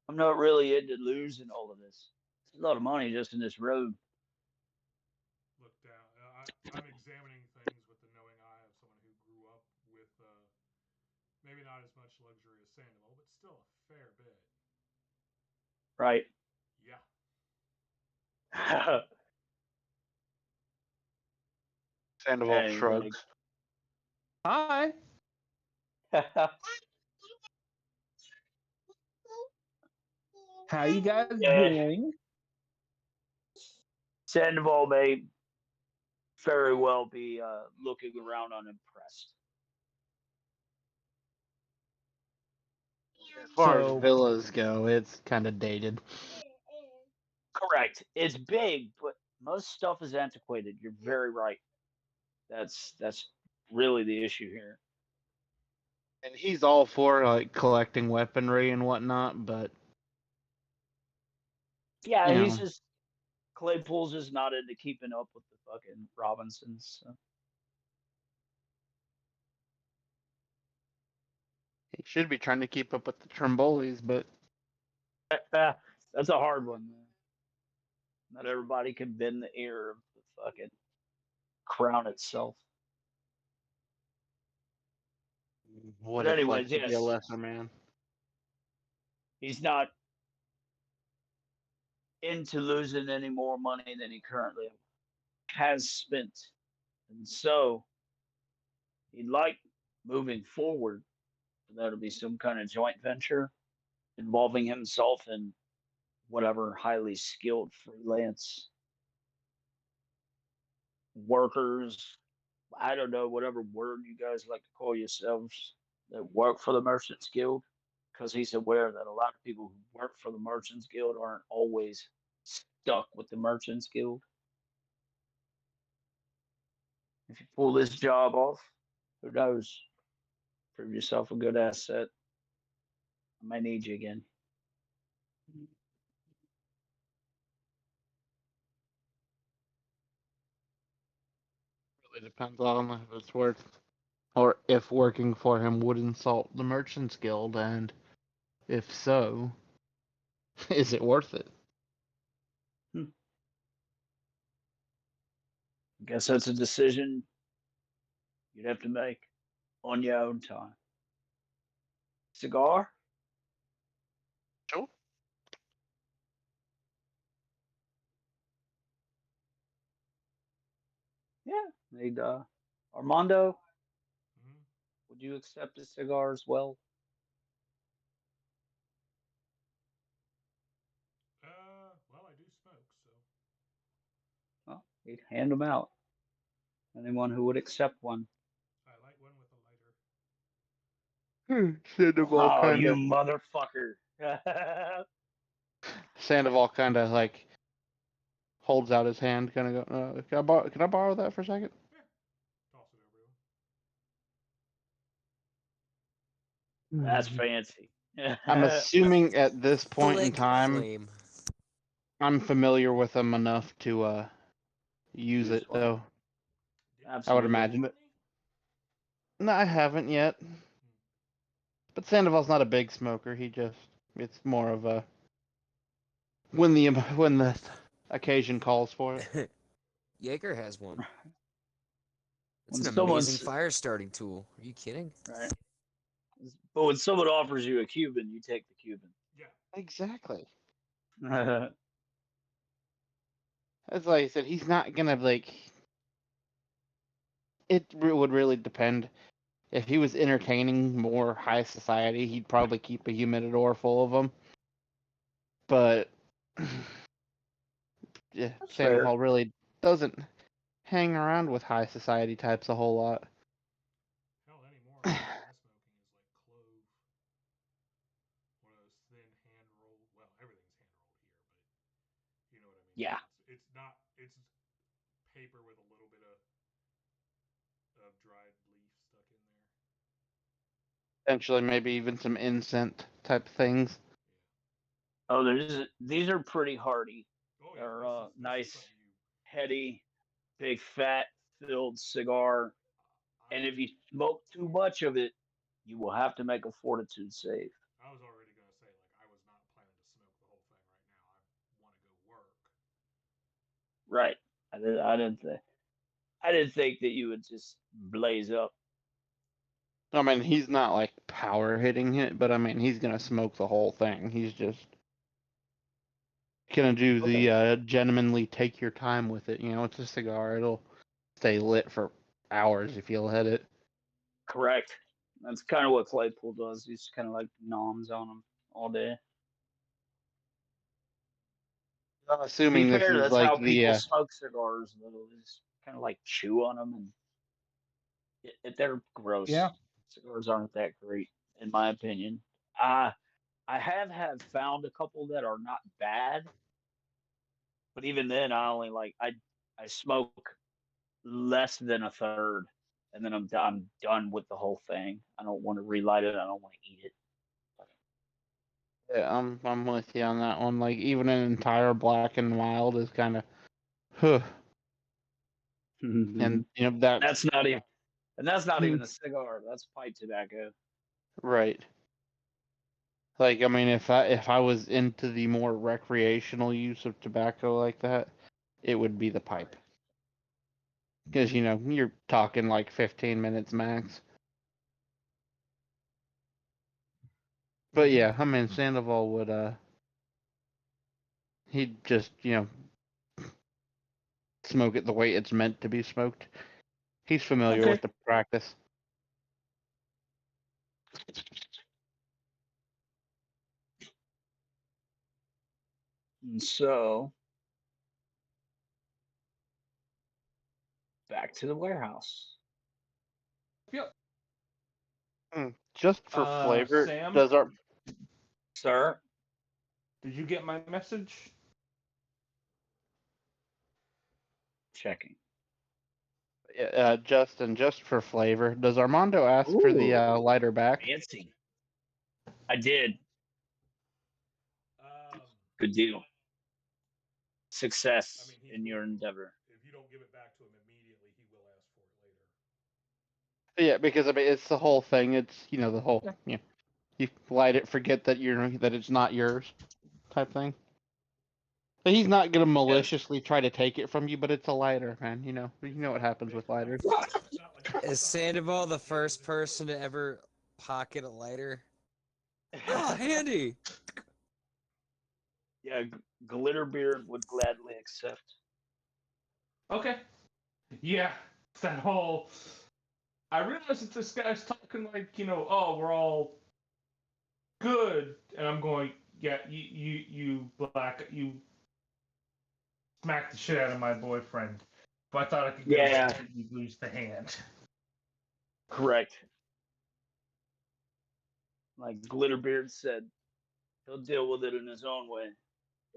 I'm not really into losing all of this. It's a lot of money just in this road. Look down. I'm examining things with the knowing eye of someone who grew up with maybe not as much luxury as Sandoval, but still a fair bit. Right? Yeah. Sandoval And he's like, shrugs. Hi. How you guys yeah, doing? Sandoval may very well be looking around unimpressed. As far as So, villas go, it's kind of dated. Correct. It's big, but most stuff is antiquated. You're very right. That's really the issue here. And he's all for like collecting weaponry and whatnot, but Yeah, you he's know, just Claypool's just not into keeping up with the fucking Robinsons. So. he should be trying to keep up with the Trombolis, but That's a hard one. Man. Not everybody can bend the ear of the fucking crown itself. what But it's anyways, like to be a yes, lesser man. he's not into losing any more money than he currently has spent, and so he'd like moving forward for there to be some kind of joint venture involving himself and whatever highly skilled freelance workers. I don't know, whatever word you guys like to call yourselves that work for the Merchants Guild, because he's aware that a lot of people who work for the Merchants Guild aren't always stuck with the Merchants Guild. If you pull this job off, who knows? Prove yourself a good asset. I might need you again. Really depends on if it's worth, or if working for him would insult the Merchants Guild, and if so, is it worth it? Guess that's a decision you'd have to make on your own time. Cigar? Sure. Yeah. Need Armando, Hmm. would you accept a cigar as well? Well, I do smoke, so Well, he'd hand them out. Anyone who would accept one. I like one with a lighter. Sandoval Oh, kind you of, motherfucker. Sandoval kind of like holds out his hand, kind of go, can I borrow that for a second? Yeah. Toss it over to him. That's fancy. I'm assuming at this point in Flick time, flame. I'm familiar with them enough to use Use it, one. though. I would Absolutely. imagine it. No, I haven't yet. But Sandoval's not a big smoker. It's more of a when the occasion calls for it. Jaeger has one. It's When an amazing someone's fire starting tool. Are you kidding? right. But when someone offers you a Cuban, you take the Cuban. Yeah. Exactly. Right. As like I said, he's not gonna like. Would really depend. If he was entertaining more high society, he'd probably keep a humidor full of them. But yeah, That's fair. Sandoval really doesn't hang around with high society types a whole lot. Hell, anymore, most of my smoking is like clove, one of those thin hand rolled. Well, everything's hand rolled here, but you know what I mean. Yeah. It's not. It's paper with a little bit of dried leaf stuck in there. Potentially, maybe even some incense type things. Oh, these are pretty hardy. Oh yeah, They're this is nice, something you. heady, big, fat filled cigar. I And if was you smoke too much of it, you will have to make a fortitude save. I was already gonna say like I was not planning to smoke the whole thing right now. I want to go work. Right. I didn't think that you would just blaze up. I mean, he's not like power hitting it, but I mean, he's gonna smoke the whole thing. He's just gonna do Okay. the gentlemanly take your time with it. You know, it's a cigar. It'll stay lit for hours if you'll hit it. Correct. That's kind of what Claypool does. He's kind of like noms on them all day. I'm To be assuming this fair, is that's like how the people smoke cigars, though. They just kind of like chew on them, and they're gross. Yeah. Cigars aren't that great, in my opinion. I have found a couple that are not bad, but even then, I smoke less than a third, and then I'm done with the whole thing. I don't want to relight it. I don't want to eat it. yeah, I'm with you on that one. Like even an entire black and mild is kind of, huh. And you know that that's not even and that's not even a cigar. That's pipe tobacco. right. Like I mean, if I was into the more recreational use of tobacco like that, it would be the pipe. Because you know you're talking like 15 minutes max. But yeah, I mean Sandoval would he'd just smoke it the way it's meant to be smoked. He's familiar Okay. with the practice. And so back to the warehouse. Yep. Just for flavor, Sam, does our Sir, did you get my message? checking. Justin, just for flavor, does Armando ask for the Ooh. lighter back? Fancy. I did. Um, Good deal. I Success mean, he's in your going to. endeavor. If you don't give it back to him immediately, he will ask for it later. Yeah, because I mean it's the whole thing. It's the whole you light it, forget that it's not yours type thing. But he's not gonna Yes. maliciously try to take it from you, but it's a lighter, man. You know It's what not a happens big with lighters. lighter. It's not like Is Sandoval the first person to ever pocket a lighter? Oh, handy. Yeah, Glitterbeard would gladly accept. Okay. Yeah, that whole. I realize that this guy's talking like, oh, we're all good, and I'm going, yeah, you black, you smacked the shit out of my boyfriend. If I thought I could get away Yeah, with it, you'd lose the hand. correct. Like Glitterbeard said, he'll deal with it in his own way.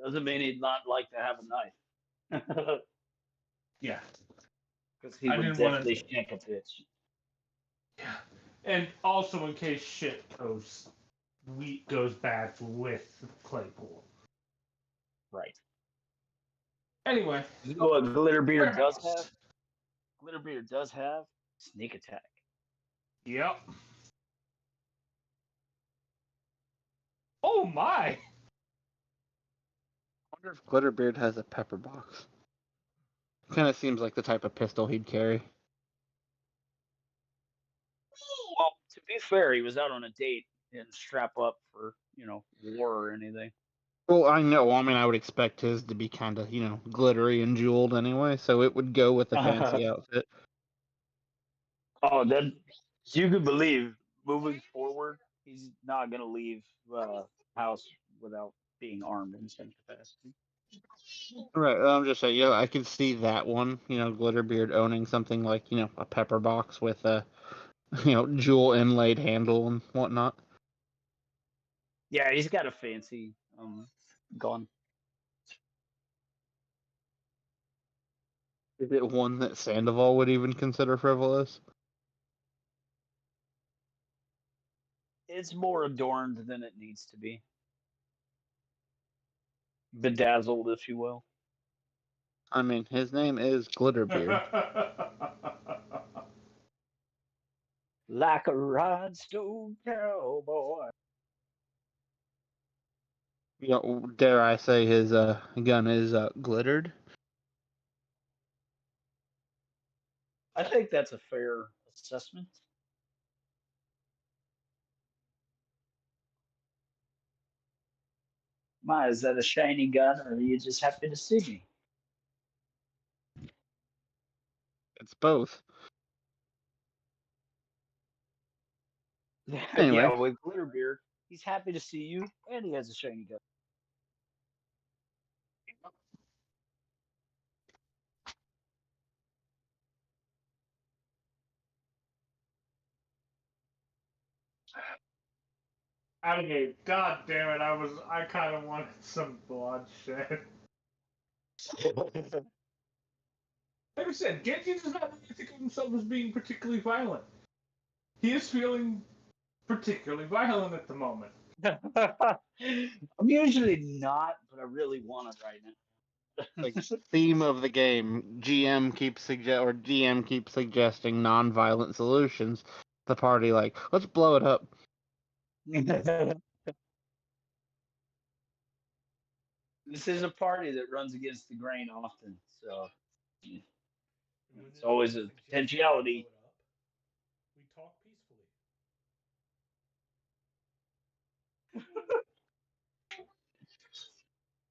Doesn't mean he'd not like to have a knife. Yeah, Because he I would didn't want definitely to. shank a bitch. Yeah, and also in case shit goes bad with Claypool. Right. Anyway, You know what Glitterbeard does have? warehouse. Glitterbeard does have sneak attack. Yep. Oh my! I wonder if Glitterbeard has a pepper box. Kind of seems like the type of pistol he'd carry. Well, to be fair, he was out on a date and strap up for, war or anything. Well, I know. I mean, I would expect his to be kind of, glittery and jeweled anyway, so it would go with the fancy outfit. Oh, then you could believe moving forward, he's not going to leave house without being armed in some capacity. Right. I'm just saying, I could see that one, Glitterbeard owning something like, a pepper box with a, jewel inlaid handle and whatnot. Yeah, he's got a fancy gun. Is it one that Sandoval would even consider frivolous? It's more adorned than it needs to be. Bedazzled, if you will. I mean, his name is Glitterbeard. Like a rhinestone cowboy. Dare I say his gun is glittered? I think that's a fair assessment. My, is that a shiny gun, or are you just happy to see me? It's both. Yeah, Anyway, with Glitterbeard, he's happy to see you, and he has a shiny gun. I mean, god damn it, I kind of wanted some bloodshed. Like I said, Genji does not really think of himself as being particularly violent. He is feeling particularly violent at the moment. I'm usually not, but I really want it right now. like theme of the game, DM keeps suggesting non-violent solutions. The party let's blow it up. This is a party that runs against the grain often, so When it's there's no always a suggestion to blow potentiality. it up, we talk peacefully.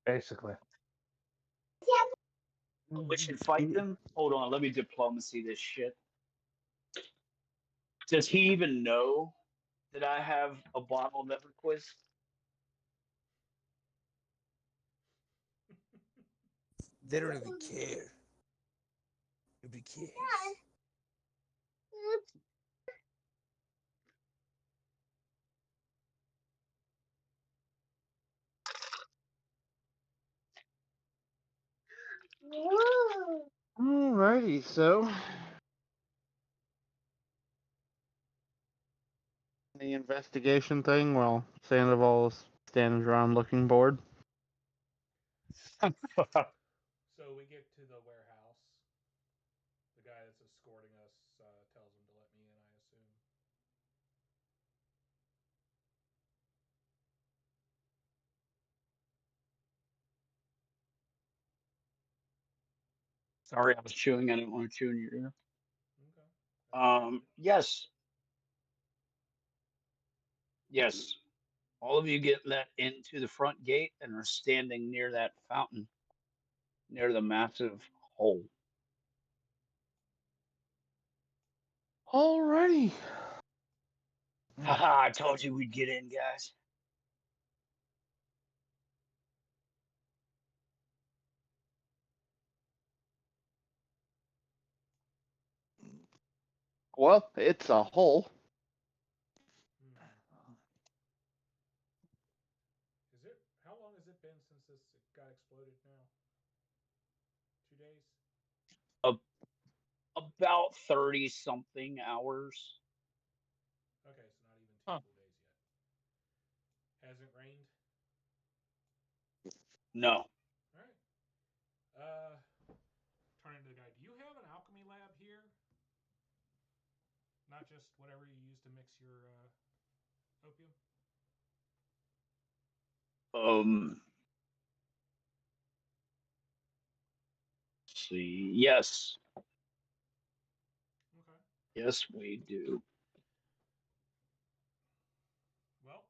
Basically. We should fight them. Hold on, let me diplomacy this shit. Does he even know that I have a bottle of EverQuest? They don't even care. Nobody cares. Alrighty, so the investigation thing while Sandoval is standing around looking bored. So we get to the warehouse. The guy that's escorting us tells him to let me in, I assume. Sorry, I was chewing. I didn't want to chew in your ear. Okay. Yes, yes. All of you get let into the front gate and are standing near that fountain, near the massive hole. Alrighty. Haha, I told you we'd get in, guys. Well, it's a hole. Is it? How long has it been since this got exploded now? 2 days. About 30 something hours. Okay, so not even two Huh. full days yet. Hasn't rained. No. All right. Turning to the guy. Do you have an alchemy lab here? Not just whatever you use to mix your opium. Let's see. Yes. Okay. Yes, we do. Well,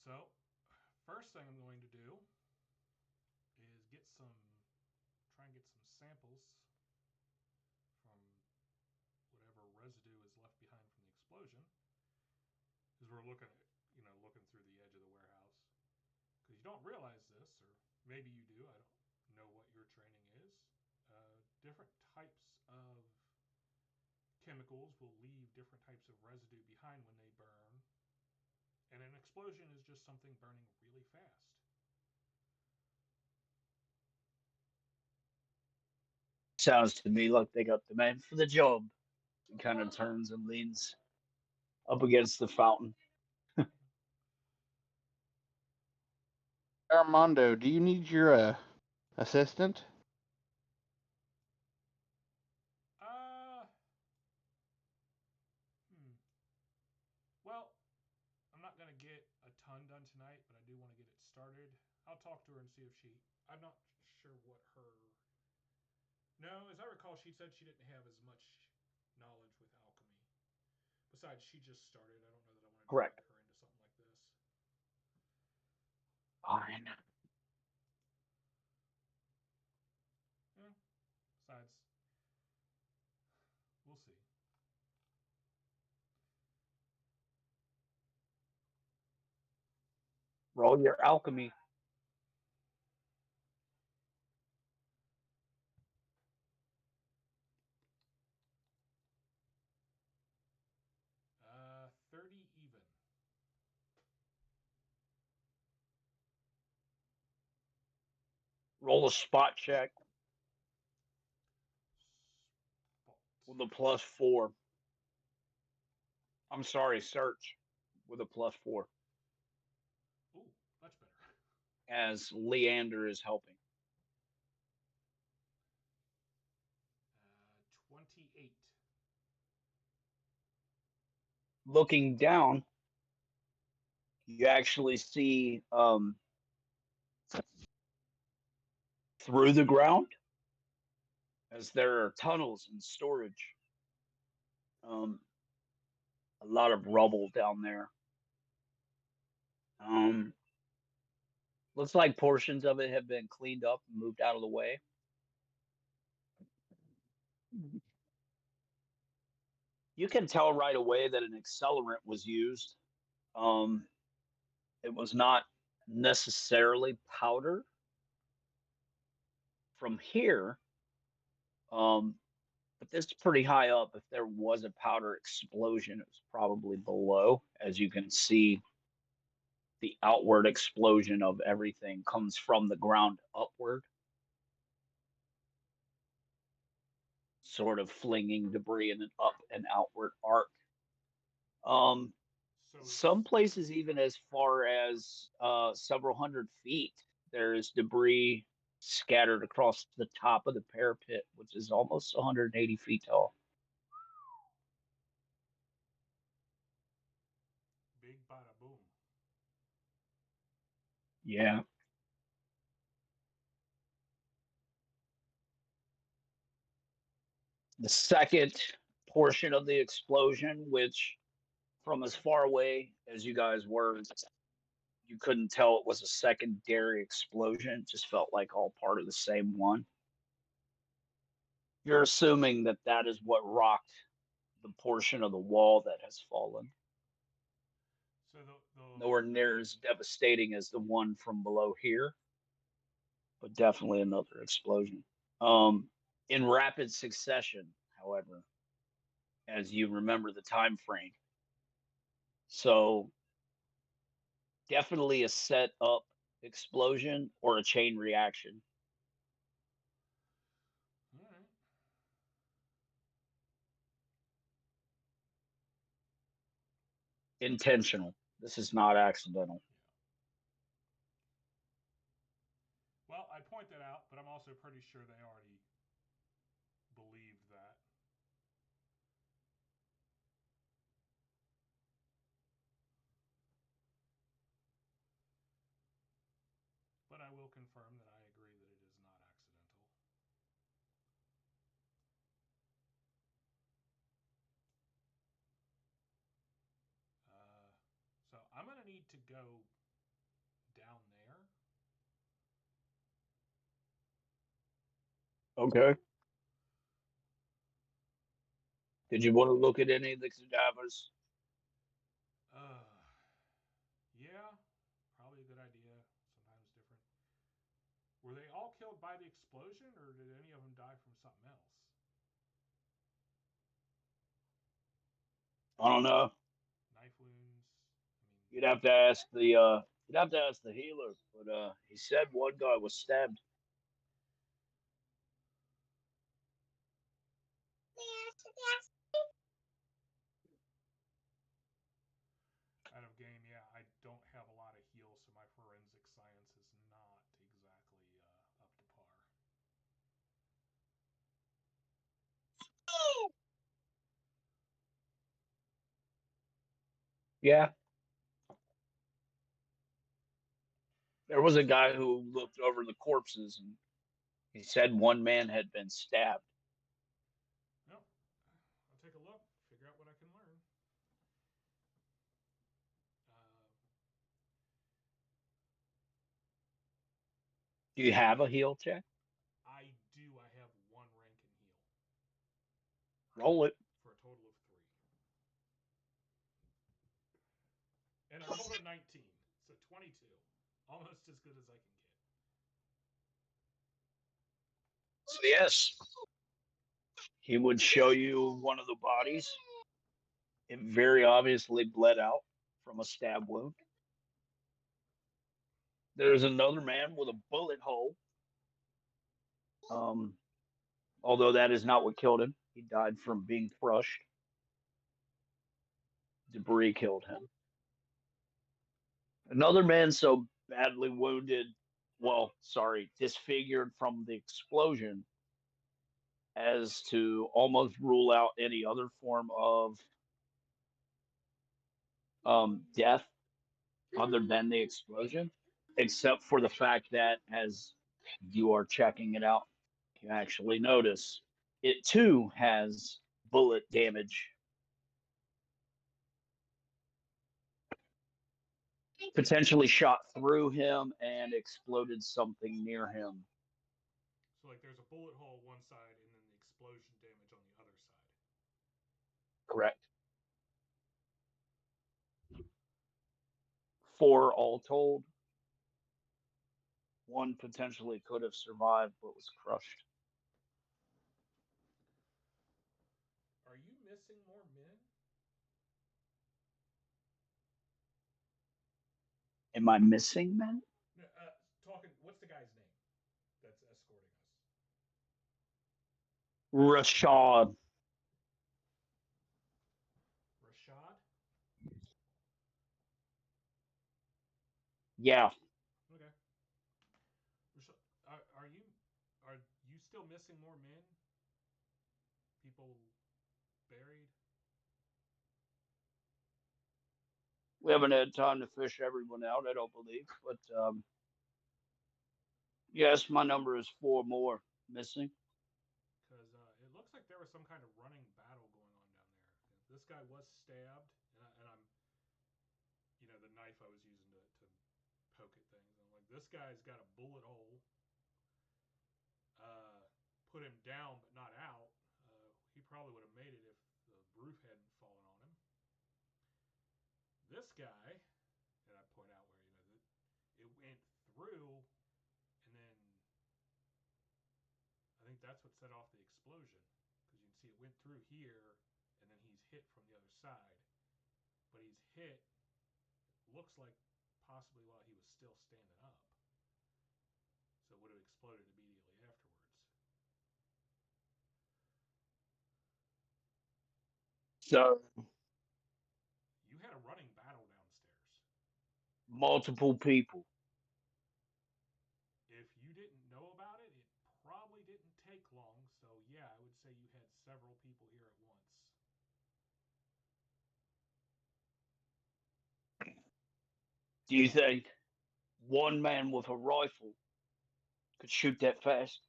so first thing I'm going to do is try and get some samples from whatever residue is left behind from the explosion. Because we're looking through the edge of the warehouse. Because you don't realize this, or maybe you do. I don't know what your training is. Different types of chemicals will leave different types of residue behind when they burn. And an explosion is just something burning really fast. Sounds to me like they got the man for the job. He kind of turns and leans up against the fountain. Armando, do you need your assistant? Uh, hmm. Well, I'm not going to get a ton done tonight, but I do want to get it started. I'll talk to her and see if she. I'm not sure what her. No, as I recall, she said she didn't have as much knowledge with alchemy. Besides, she just started. I don't know that I want to drag Correct. her into something like this. Fine. Yeah. Besides, we'll see. Roll your alchemy. Uh, 30 even. Roll a spot check Spot. with a +4. I'm sorry, search with a +4 Ooh, much better. as Leander is helping. 28. Looking down, you actually see through the ground as there are tunnels and storage. Um, a lot of rubble down there. Um, looks like portions of it have been cleaned up and moved out of the way. You can tell right away that an accelerant was used. Um, it was not necessarily powder from here, but this is pretty high up. If there was a powder explosion, it was probably below. As you can see, the outward explosion of everything comes from the ground upward. sort of flinging debris in an up and outward arc. Um, So some places, even as far as several hundred feet, there's debris scattered across the top of the parapet, which is almost 180 feet tall. big bada boom. Yeah. The second portion of the explosion, which from as far away as you guys were, you couldn't tell it was a secondary explosion. It just felt like all part of the same one. You're assuming that that is what rocked the portion of the wall that has fallen. So Nowhere near as devastating as the one from below here, but definitely another explosion. In rapid succession, however, as you remember the time frame. So definitely a set up explosion or a chain reaction. all right. Intentional. This is not accidental. Well, I point that out, but I'm also pretty sure they already believed that. But I will confirm that I agree that it is not accidental. So I'm going to need to go down there. Okay. Did you want to look at any of the cadavers? Uh, yeah, probably a good idea. Sometimes different. Were they all killed by the explosion, or did any of them die from something else? I don't know. Knife wounds. I mean, You'd have to ask the healer, but he said one guy was stabbed. out of game, yeah, I don't have a lot of heals, so my forensic science is not exactly up to par. Yeah. There was a guy who looked over the corpses and he said one man had been stabbed. Well, I'll take a look, figure out what I can learn. Uh, Do you have a heal check? I do. I have one rank in heal Roll it. for a total of 3. And I rolled a 19, so 22. Almost as good as I can get. So yes, he would show you one of the bodies. It very obviously bled out from a stab wound. There's another man with a bullet hole. Um, although that is not what killed him. He died from being crushed. Debris killed him. Another man so badly wounded, well, sorry, disfigured from the explosion as to almost rule out any other form of death other than the explosion, except for the fact that as you are checking it out, you actually notice it too has bullet damage. Potentially shot through him and exploded something near him. So, like, there's a bullet hole one side and then the explosion damage on the other side. Correct. 4 all told. 1 potentially could have survived but was crushed. Are you missing more men? Am I missing men? No, talking. What's the guy's name that's escorting us? Rashad. Rashad? Yeah. Okay. Rashad, are you still missing more men? People buried? We haven't had time to fish everyone out, I don't believe. But yes, my number is 4 more missing. Because it looks like there was some kind of running battle going on down there. This guy was stabbed, and I'm, the knife I was using to poke at things. I'm like, this guy's got a bullet hole. Put him down, but not out. He probably would have made it if the roof hadn't fallen on him. This guy, and I point out where it went through, and then I think that's what set off the explosion, because you can see it went through here, and then he's hit from the other side. But he's hit, looks like possibly while he was still standing up. So it would have exploded immediately afterwards. So You had a running battle downstairs. multiple people. If you didn't know about it, it probably didn't take long. So yeah, I would say you had several people here at once. Do you think one man with a rifle could shoot that fast?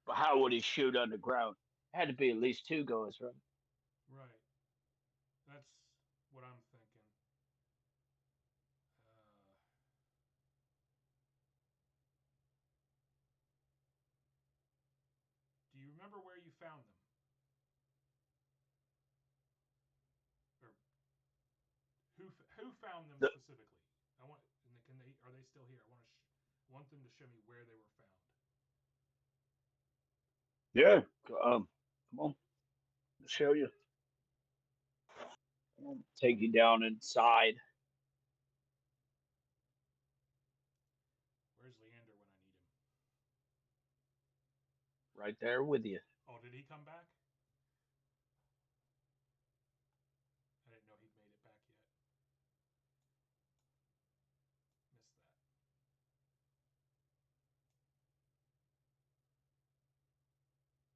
But how would he shoot underground? Had to be at least 2 guys, right? Right. That's what I'm thinking. Uh, do you remember where you found them? Or who found them The- specifically? I want. Can they? Are they still here? I want them to show me where they were found. yeah. Come on. I'll show you. I'll take you down inside. Where's Leander when I need him? Right there with you. Oh, did he come back? I didn't know he'd made it back yet. Missed that.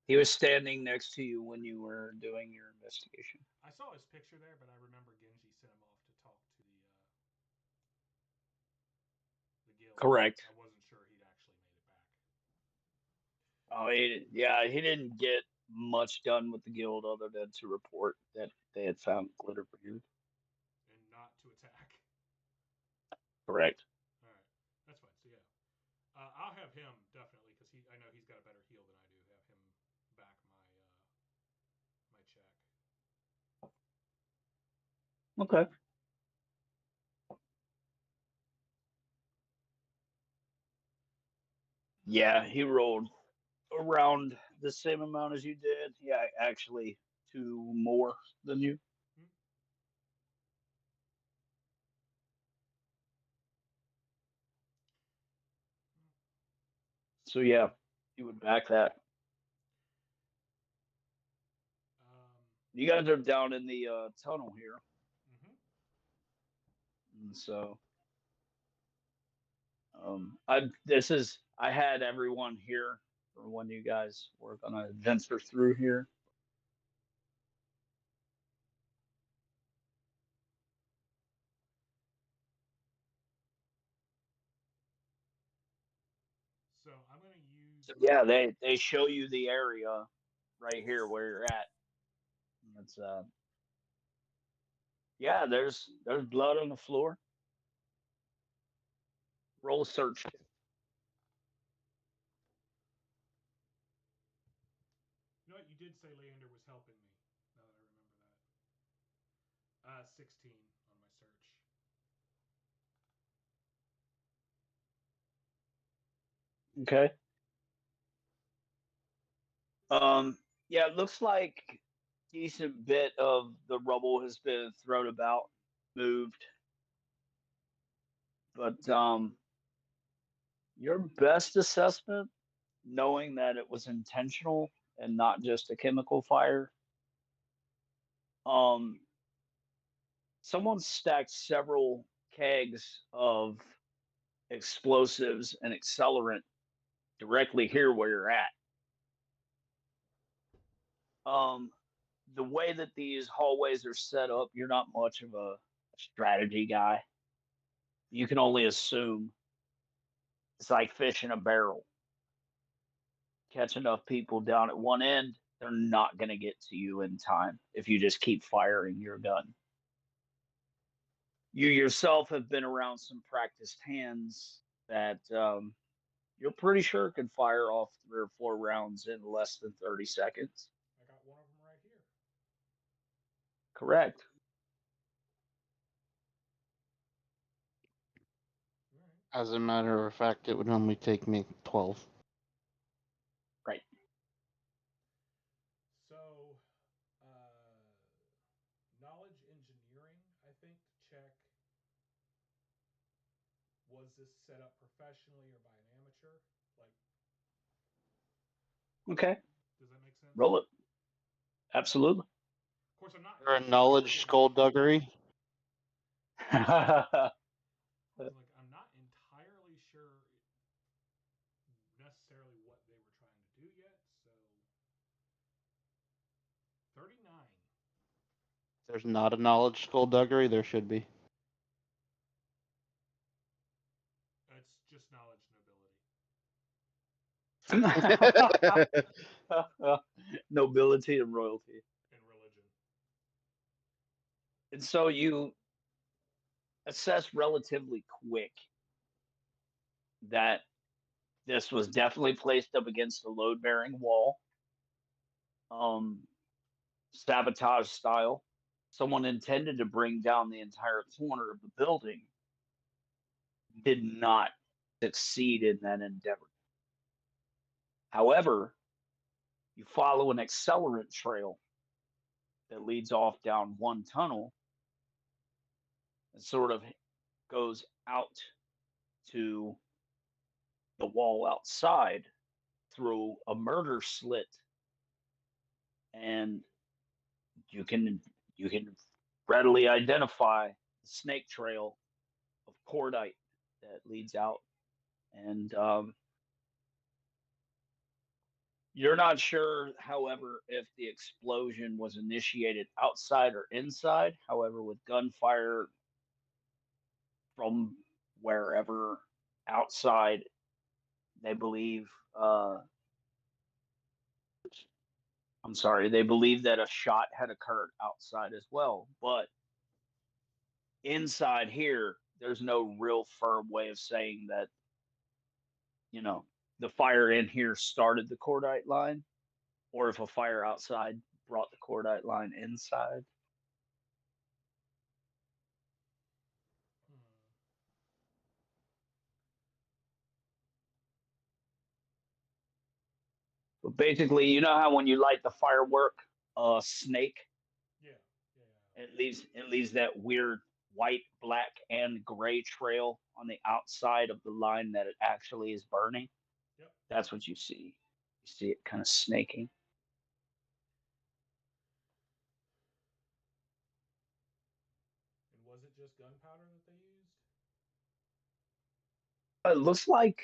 He was standing next to you when you were doing your investigation. I saw his picture there, but I remember Genji sent him off to talk to the guild. Correct. I wasn't sure he'd actually made it back. Oh, he didn't get much done with the guild other than to report that they had found glitter beard. And not to attack. Correct. All right, that's fine. So yeah, I'll have him definitely because I know he's got a better heal than I do. Have him back my check. Okay. Yeah, he rolled around the same amount as you did. Yeah, actually 2 more than you. So yeah, you would back that. You guys are down in the tunnel here, and so I had everyone here for when you guys were gonna venture through here. So I'm gonna use. So yeah, they show you the area right here where you're at. It's yeah, there's blood on the floor. Roll search. You know what? You did say Leander was helping me. Now that I remember that. 16 on my search. Okay. Yeah, it looks like decent bit of the rubble has been thrown about, moved. But your best assessment knowing that it was intentional and not just a chemical fire. Um, Someone stacked several kegs of explosives and accelerant directly here where you're at. Um, the way that these hallways are set up, you're not much of a strategy guy. You can only assume it's like fish in a barrel. Catch enough people down at one end, they're not going to get to you in time if you just keep firing your gun. You yourself have been around some practiced hands that you're pretty sure can fire off 3 or 4 rounds in less than 30 seconds. I got one of them right here. Correct. All right. As a matter of fact, it would only take me 12. Right. So, knowledge engineering, I think, to check was this set up professionally or by an amateur? Like, Okay. does that make sense? Roll it. Absolutely. Of course, I'm not. Or a knowledge skullduggery. Like, I'm not entirely sure necessarily what they were trying to do yet. So, 39. There's not a knowledge skullduggery. There should be. It's just knowledge Nobility and royalty. and religion. And so you assess relatively quick that this was definitely placed up against a load bearing wall, um, sabotage style. Someone intended to bring down the entire corner of the building, did not succeed in that endeavor. However, you follow an accelerant trail that leads off down one tunnel and sort of goes out to the wall outside through a murder slit, and you can readily identify the snake trail of cordite that leads out. And you're not sure, however, if the explosion was initiated outside or inside. However, with gunfire from wherever outside, they believe. I'm sorry, they believe that a shot had occurred outside as well. But inside here, there's no real firm way of saying that, you know, the fire in here started the cordite line, or if a fire outside brought the cordite line inside. Hmm. But basically, you know how when you light the firework, snake, Yeah. Yeah. it leaves that weird white, black, and gray trail on the outside of the line that it actually is burning. Yep. That's what you see. You see it kind of snaking. And was it just gunpowder that they used? It looks like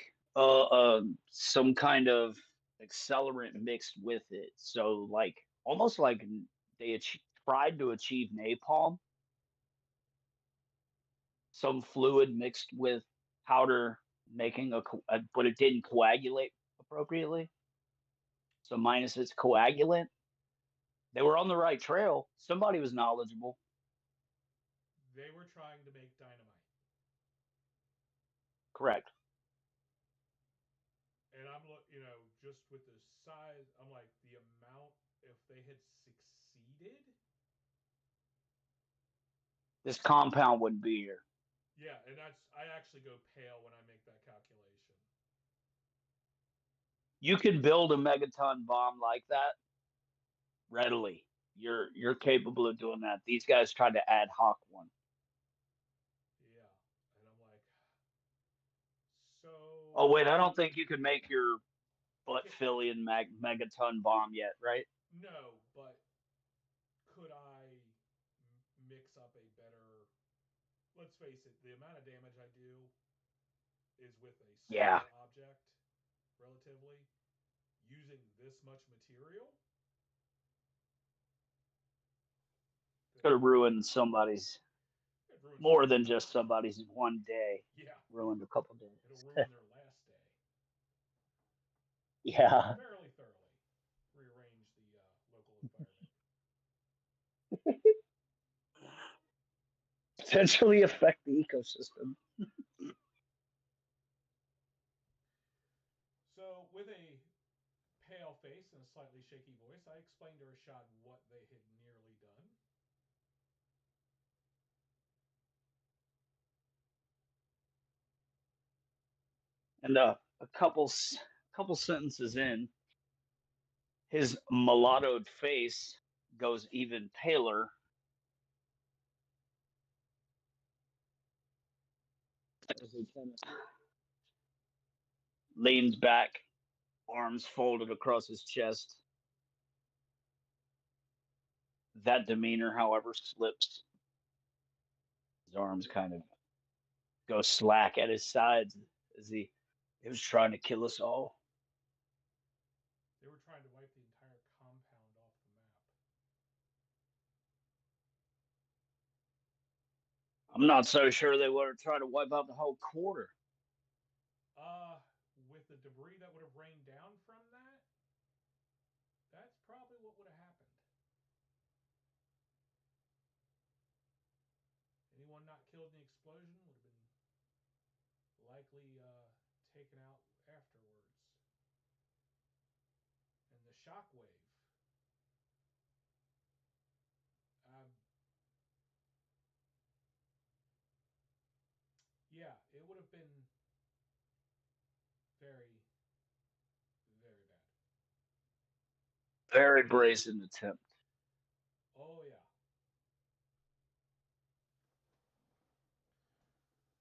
some kind of accelerant mixed with it. So like almost like they tried to achieve napalm, some fluid mixed with powder, making but it didn't coagulate appropriately. So minus its coagulant, they were on the right trail. Somebody was knowledgeable. They were trying to make dynamite. Correct. And just with the size, I'm like, the amount, if they had succeeded. This compound wouldn't be here. Yeah, and I actually go pale when I make that calculation. You could build a megaton bomb like that readily. You're capable of doing that. These guys tried to ad hoc one. Yeah, and I'm like, so. Oh wait, I don't think you could make your butt-filling megaton bomb yet, right? No, but could I mix up a better? Let's face it, the amount of damage I do is with a Yeah, smaller object, relatively. Using this much material, could have then ruined somebody's it ruins more somebody's than just life. somebody's in one day. Yeah, Ruined a couple it'll days. ruin their last day Yeah, fairly thoroughly. Rearrange the local environment. potentially affect the ecosystem. So, with a pale face and a slightly shaky voice, I explained to Rashad what they had nearly done. And a couple sentences in, his mulattoed face goes even paler as he kind of leans back, arms folded across his chest. That demeanor, however, slips. His arms kind of go slack at his sides as he was trying to kill us all. They were trying to wipe the entire compound off the map. I'm not so sure they would have tried to wipe out the whole quarter. With the debris that would have rained down from that, that's probably what would have happened. Anyone not killed in the explosion would have been likely taken out afterwards. And the shockwave. Um, yeah, it would have been very, very bad. Very brazen attempt. Oh, yeah.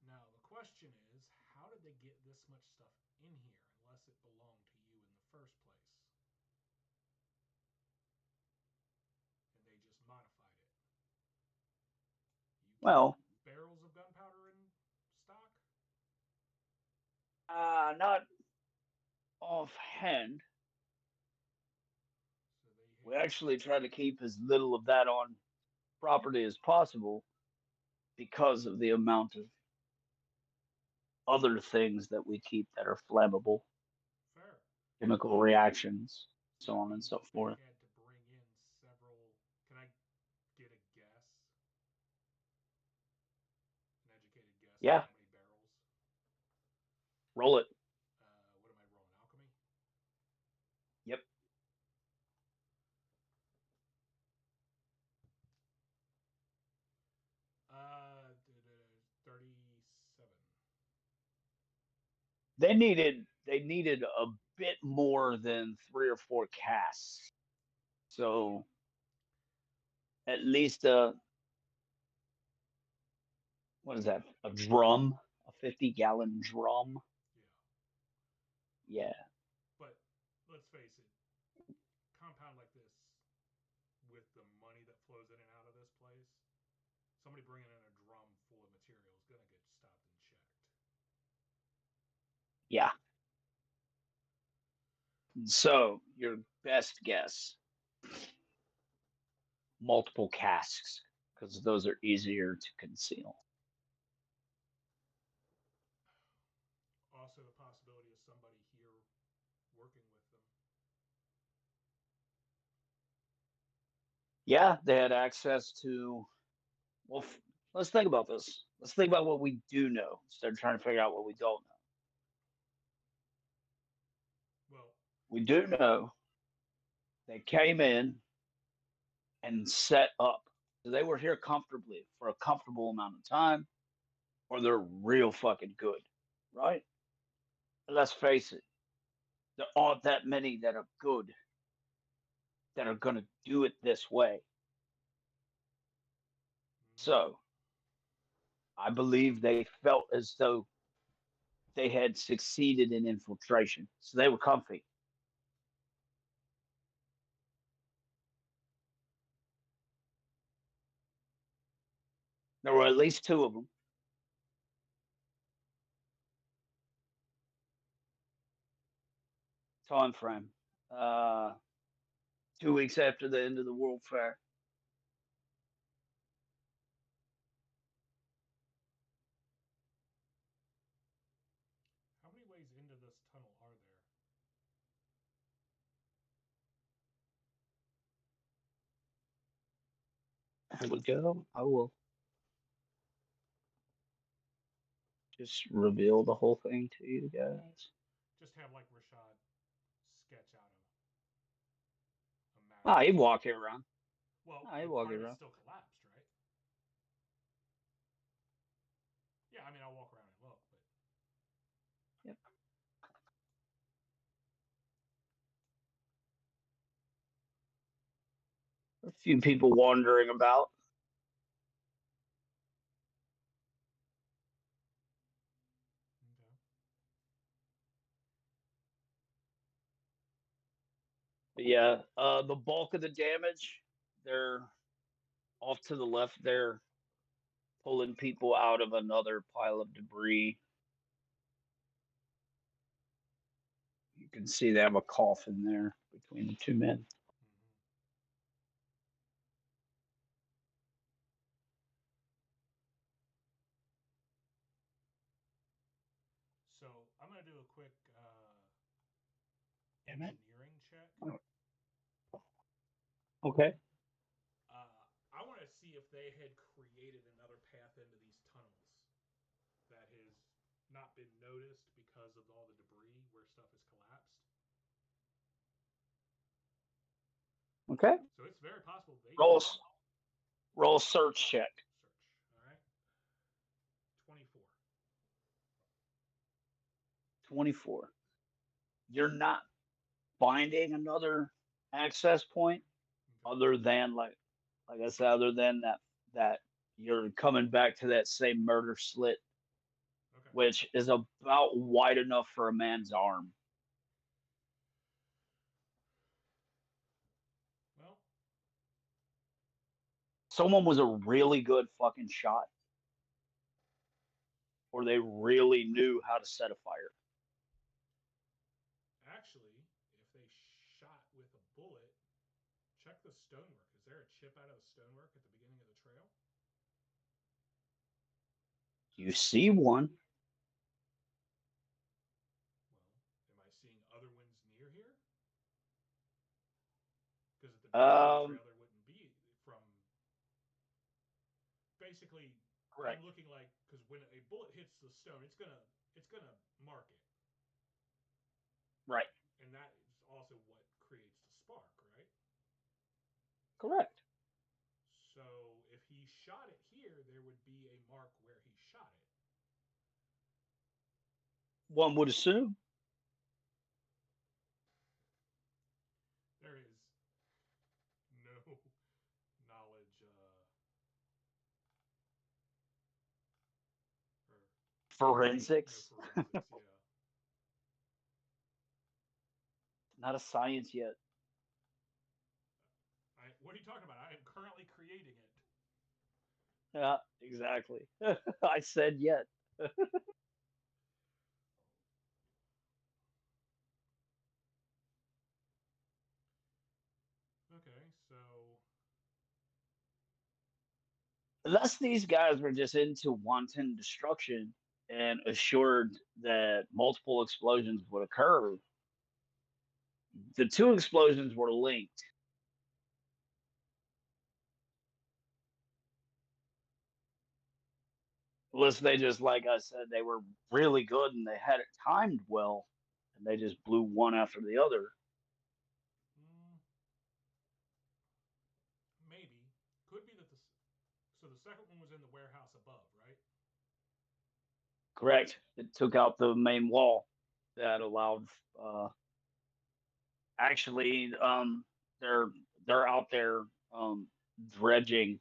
Now, the question is, how did they get this much stuff in here unless it belonged to you in the first place? And they just modified it. You Well, barrels of gunpowder in stock? not offhand. So We they actually try to keep as little of that on property as possible because of the amount of other things that we keep that are flammable, fair. chemical reactions, So so that on and means so that they forth. had to bring in several. Can I get a guess? An educated guess on Yeah, how many barrels? roll it. What am I rolling? Alchemy? Yep. Uh, 37. They needed a bit more than 3 or 4 casts. So at least what is that? A drum, a 50-gallon drum. Yeah. Yeah. But let's face it, compound like this, with the money that flows in and out of this place, somebody bringing in a drum full of material is going to get stopped and checked. Yeah. So your best guess, multiple casks, because those are easier to conceal. Also, the possibility of somebody here working with them. Yeah, they had access to. Well, let's think about this. Let's think about what we do know instead of trying to figure out what we don't know. Well, We do know they came in and set up. So they were here comfortably for a comfortable amount of time, or they're real fucking good, right? Let's face it, there aren't that many that are good that are going to do it this way. So I believe they felt as though they had succeeded in infiltration. So they were comfy. There were at least two of them. Time frame. 2 weeks after the end of the World Fair. How many ways into this tunnel are there? There we go. I will just reveal the whole thing to you guys. Just have like Rashad sketch out a map. Ah, he walk it around. Well, he but walk part it of it's around. still collapsed, right? Yeah, I mean, I'll walk around and look, but Yep. A few people wandering about. okay. But yeah, the bulk of the damage, they're off to the left. They're pulling people out of another pile of debris. You can see they have a coffin there between the two men. Mm-hmm. So I'm gonna do a quick Damn it. engineering check. Okay. I want to see if they had created another path into these tunnels that has not been noticed because of all the debris where stuff is collapsed. Okay. So it's very possible they Roll, did. roll search check. Search. All right. 24. 24. You're not finding another access point Okay. other than like I said, other than that you're coming back to that same murder slit, Okay. which is about wide enough for a man's arm. Well, Someone was a really good fucking shot, or they really knew how to set a fire. actually, if they shot with a bullet, check the stonework. Is there a chip out of the stonework at the beginning of the trail? You see one. Well, am I seeing other ones near here? Because at the beginning of the trail, there wouldn't be from. Basically, I'm Correct. looking like because when a bullet hits the stone, it's gonna mark it, Right. and that is also what creates the spark, right? Correct. So if he shot it here, there would be a mark where he shot it. One would assume. There is no knowledge or Forensics. no forensics. Yeah. Not a science yet. What are you talking about? I am currently creating it. Yeah, exactly. I said yet. Okay, so Unless these guys were just into wanton destruction and assured that multiple explosions would occur, the two explosions were linked. Unless they just, like I said, they were really good and they had it timed well, and they just blew one after the other. mm, maybe could be that so the second one was in the warehouse above, right? Correct. It took out the main wall that allowed. Actually, they're they're out there dredging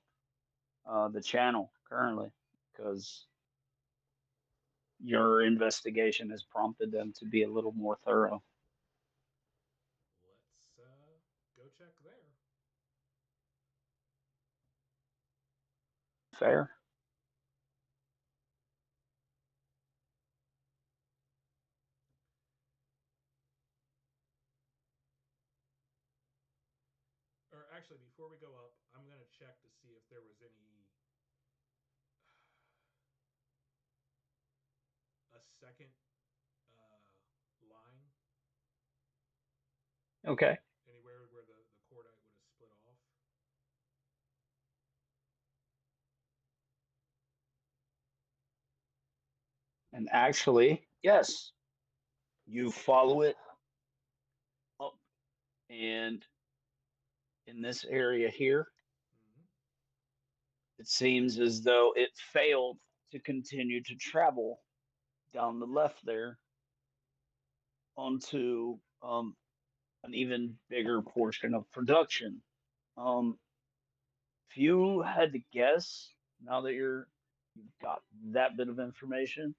the channel currently because your investigation has prompted them to be a little more thorough. Let's go check there. Fair. actually, before we go up, I'm gonna check to see if there was a second line Okay. anywhere where the cordite would have split off. And actually, yes, you follow it up, and in this area here, Mm-hmm. it seems as though it failed to continue to travel down the left there onto an even bigger portion of production. Um, if you had to guess, now that you've got that bit of information,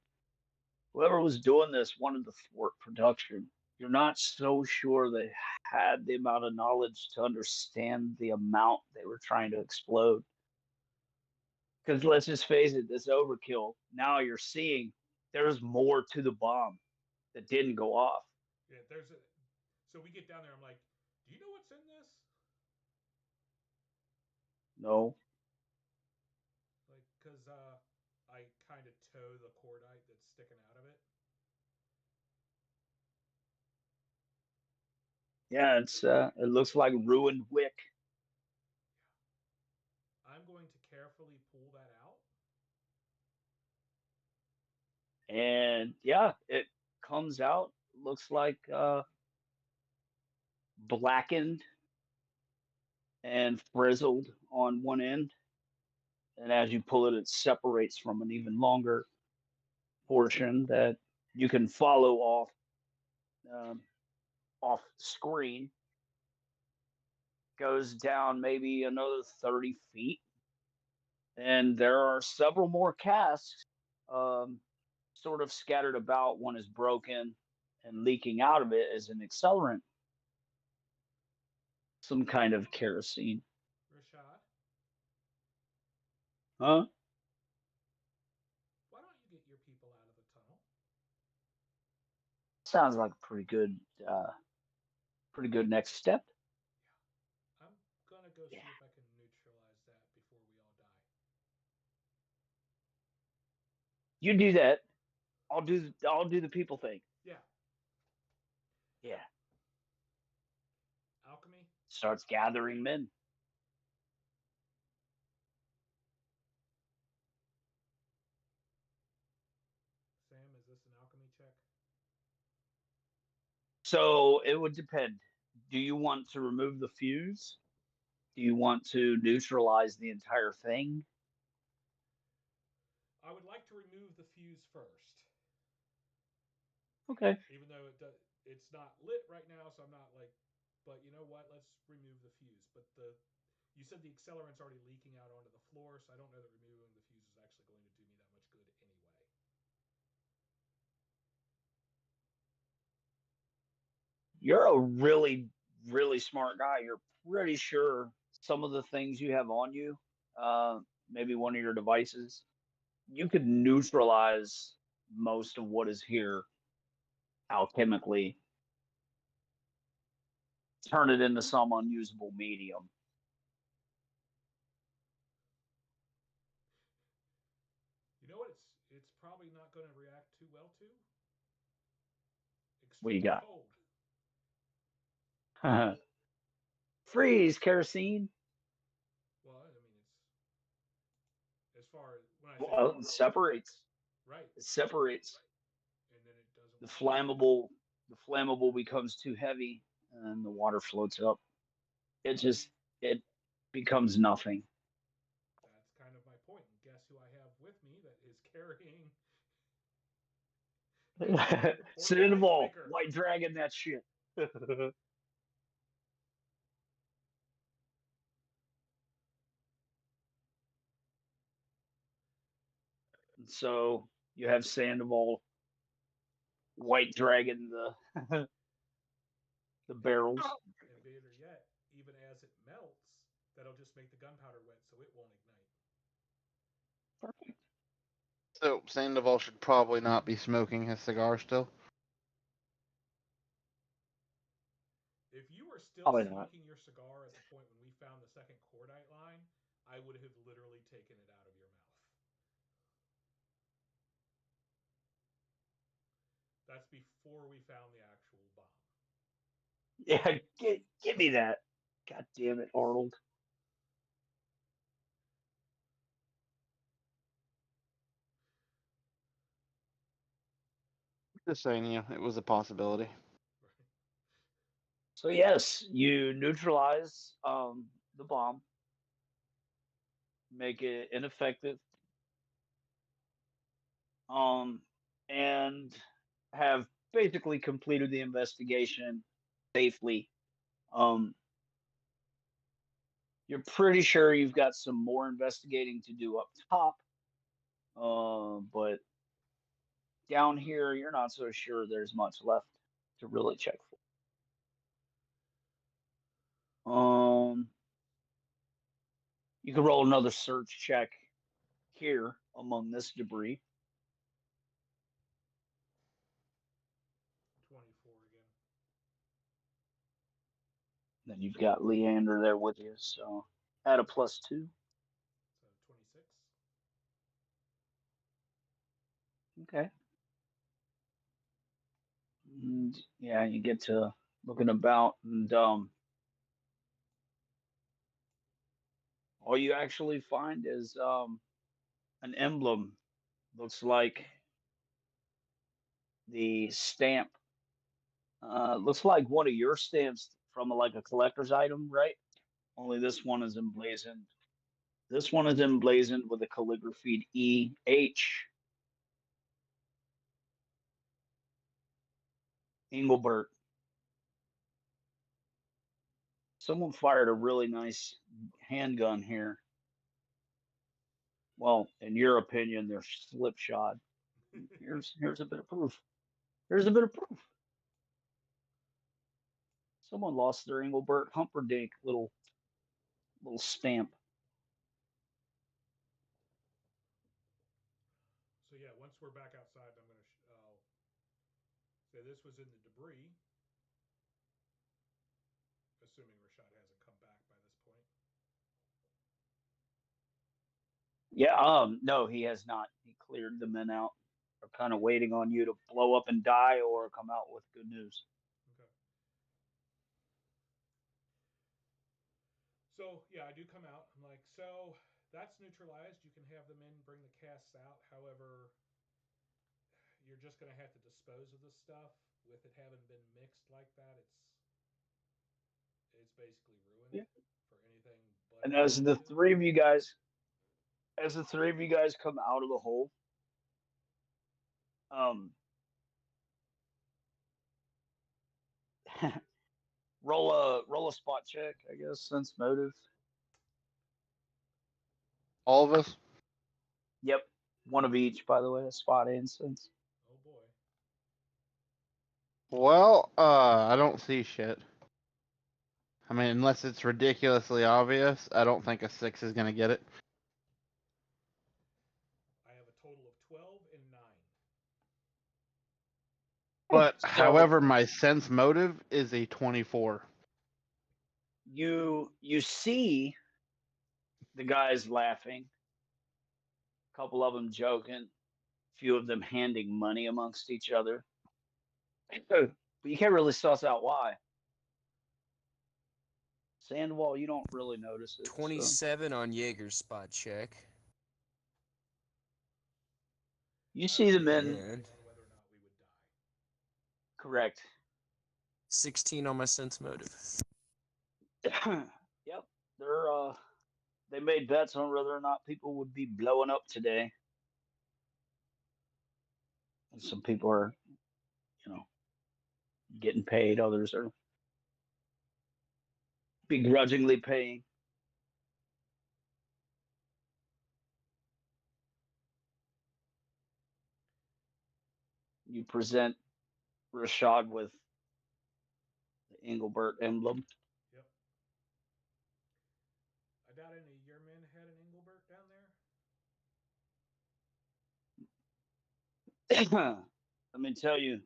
whoever was doing this wanted to thwart production. You're not so sure they had the amount of knowledge to understand the amount they were trying to explode. Because let's just face it, this overkill, now you're seeing there's more to the bomb that didn't go off. Yeah, so we get down there. I'm like, do you know what's in this? No. Like, cause I kind of tow the cordite that's sticking out of it. Yeah, it looks like ruined wick. I'm going to carefully pull that out. And yeah, it comes out, looks like blackened and frizzled on one end. And as you pull it, it separates from an even longer portion that you can follow um, off screen. Goes down maybe another 30 feet. And there are several more casks um, sort of scattered about. One is broken, and leaking out of it is an accelerant, some kind of kerosene. Rashad, Huh? why don't you get your people out of the tunnel? Sounds like a pretty good next step. Yeah, I'm gonna go Yeah. see if I can neutralize that before we all die. You do that. I'll do the people thing. Yeah, Yeah. alchemy. Starts gathering men. Sam, is this an alchemy check? So it would depend. Do you want to remove the fuse? Do you want to neutralize the entire thing? I would like to remove the fuse first, Okay. even though it's not lit right now, so I'm not like. But you know what? Let's remove the fuse. But you said the accelerant's already leaking out onto the floor, so I don't know that removing the fuse is actually going to do me that much good anyway. You're a really smart guy. You're pretty sure some of the things you have on you, maybe one of your devices, you could neutralize most of what is here alchemically, turn it into some unusable medium. You know what? It's probably not going to react too well to What you extreme got? cold. Freeze, kerosene. Well, I mean, it's as far as when I say Well, it separates. right, It separates. and then it doesn't The want to react. flammable becomes too heavy, and the water floats up. It becomes nothing. That's kind of my point. And guess who I have with me that is carrying the portable ice Sandoval, maker? White Dragon, that shit. So you have Sandoval, White Dragon, the barrels. And better yet, even as it melts, that'll just make the gunpowder wet, so it won't ignite. Perfect. So Sandoval should probably not be smoking his cigar still. If you are still Probably not. smoking your cigar at the point when we found the second cordite line, I would have literally taken it out of your mouth. That's before we found the actual bomb. Yeah, give me that. God damn it, Arnold. Just saying, it was a possibility. Right. So yes, you neutralize the bomb, make it ineffective, um, and have basically completed the investigation safely. Um, you're pretty sure you've got some more investigating to do up top, but down here, you're not so sure there's much left to really check for. You can roll another search check here among this debris. 24 again. Then you've got Leander there with you, so add a +2. So 26. Okay. And yeah, you get to looking about, and all you actually find is an emblem. Looks like the stamp. Looks like one of your stamps from like a collector's item, right? Only this one is emblazoned. This one is emblazoned with a calligraphy E.H. Engelbert. Someone fired a really nice handgun here. Well, in your opinion, they're slipshod. Here's a bit of proof. Here's a bit of proof. Someone lost their Engelbert Humperdinck little stamp. So yeah, once we're back outside, I'm gonna say this was in the debris, assuming Rashad hasn't come back by this point. Yeah, no, he has not. He cleared the men out. They're kind of waiting on you to blow up and die or come out with good news. Okay. So yeah, I do come out. I'm like, so that's neutralized. You can have them in, bring the casts out. However, you're just gonna have to dispose of the stuff with it having been mixed like that. It's basically ruined Yeah. for anything but And its function. as the three of you guys come out of the hole, um, roll a spot check, I guess, sense motive. All of us? Yep, one of each, by the way, a spot and sense. Oh boy. Well, I don't see shit. I mean, unless it's ridiculously obvious, I don't think a 6 is gonna get it. I have a total of 12 and 9. But, So however, my sense motive is a 24. you see the guys laughing, a couple of them joking, a few of them handing money amongst each other. But you can't really suss out why. Sandwall, you don't really notice it. So. 27 on Jaeger's spot check. You see the I men. was And on whether or not we would die. Correct. 16 on my sense motive. Yep. They made bets on whether or not people would be blowing up today. And some people are, getting paid. Others are begrudgingly paying. You present Rashad with the Engelbert emblem. Yep. I doubt any of your men had an Engelbert down there. Let me tell you,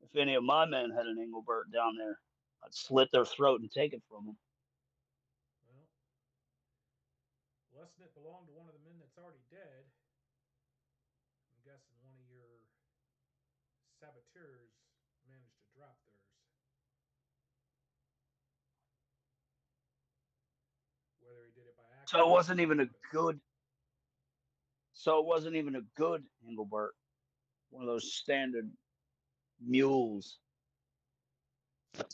if any of my men had an Engelbert down there, I'd slit their throat and take it from them. busting it belonged to one of the men that's already dead. I'm guessing one of your saboteurs managed to drop theirs. Whether he did it by So it accident wasn't or on even a purpose. good. So it wasn't even a good Engelbert. One of those standard mules. A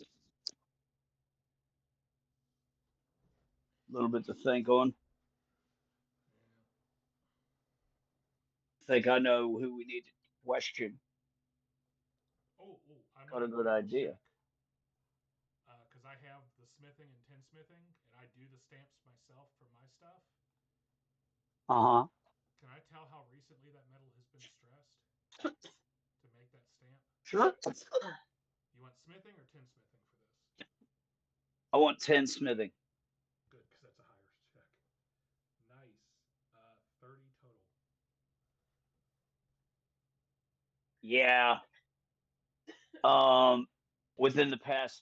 little bit to think on. Yeah. I think I know who we need to question. I Got know a who good we can idea. check. Because I have the smithing and tinsmithing, and I do the stamps myself for my stuff. Uh huh. Can I tell how recently that metal has been stressed to make that stamp? Sure. You want smithing or tinsmithing for this? I want 10 smithing. Good, because that's a higher check. Nice. 30 total. Yeah. Within the past,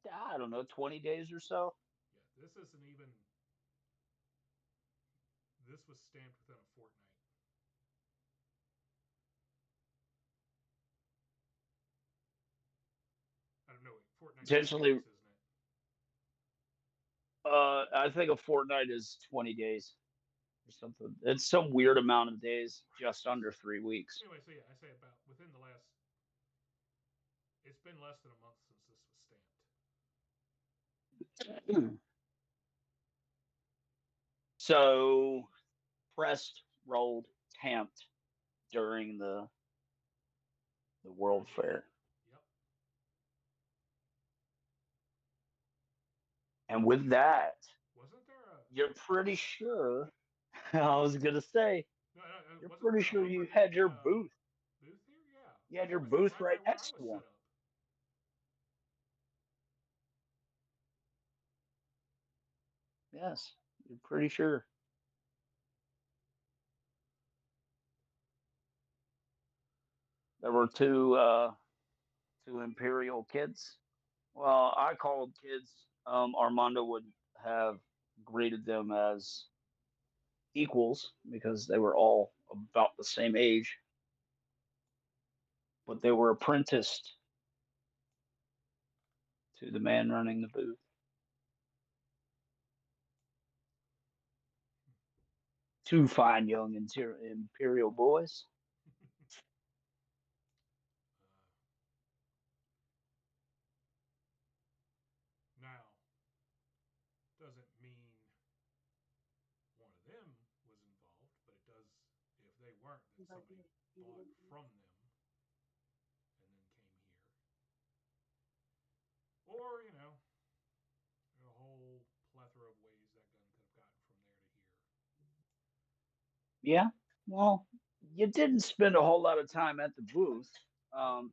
I don't know, 20 days or so. Yeah, this isn't even. This was stamped within a fortnight. I don't know. Wait, fortnight's 2 Potentially, weeks, isn't it? I think a fortnight is 20 days or something. It's some weird amount of days, just under 3 weeks. Anyway, so yeah, I say about within the last. It's been less than a month since this was stamped. So pressed, rolled, tamped during the World Fair. Yep. And with that, Wasn't there a? you're pretty sure. I was gonna say, No, you're wasn't pretty there a sure you homebrew had your booth. booth here? Yeah. You had That your was like booth right right by where I next was to one. set up. Yes, you're pretty sure. There were two Imperial kids. Well, I called kids. Armando would have greeted them as equals because they were all about the same age, but they were apprenticed to the man running the booth. Two fine young Imperial boys. Uh, now, doesn't mean one of them was involved, but it does. If they weren't, then somebody bought from them and then came here, or a whole plethora of ways that gun could have gotten from there to here. Yeah. Well, you didn't spend a whole lot of time at the booth. Um,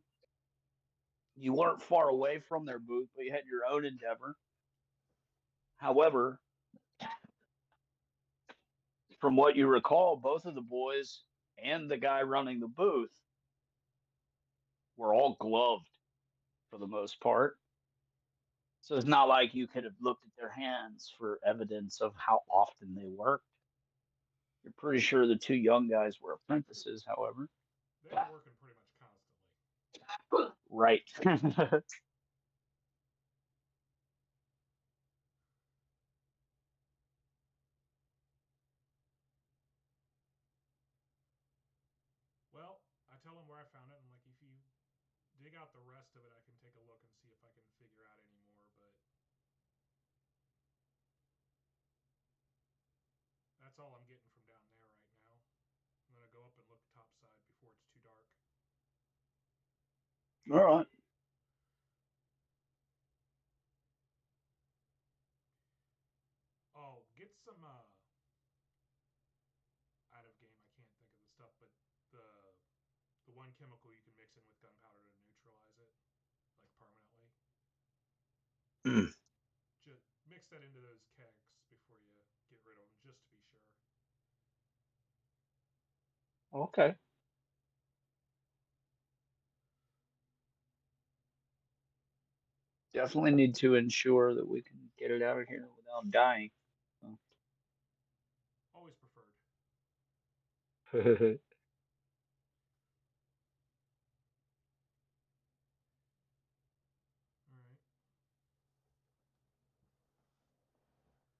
you weren't far away from their booth, but you had your own endeavor. However, from what you recall, both of the boys and the guy running the booth were all gloved for the most part. So it's not like you could have looked at their hands for evidence of how often they worked. You're pretty sure the two young guys were apprentices, however. They were working pretty much constantly. Right. Well, I tell them where I found it. I'm like, if you dig out the rest of it, I can take a look and see if I can figure out any more. But that's all I'm getting from down there right now. I'm gonna go up and look topside before it's too dark. All right. Oh, get some out of game. I can't think of the stuff, but the the one chemical you can mix in with gunpowder to neutralize it, like permanently. Mm. Just mix that into those kegs before you get rid of them, just to be sure. Okay. Definitely need to ensure that we can get it out of here without dying. So. All right.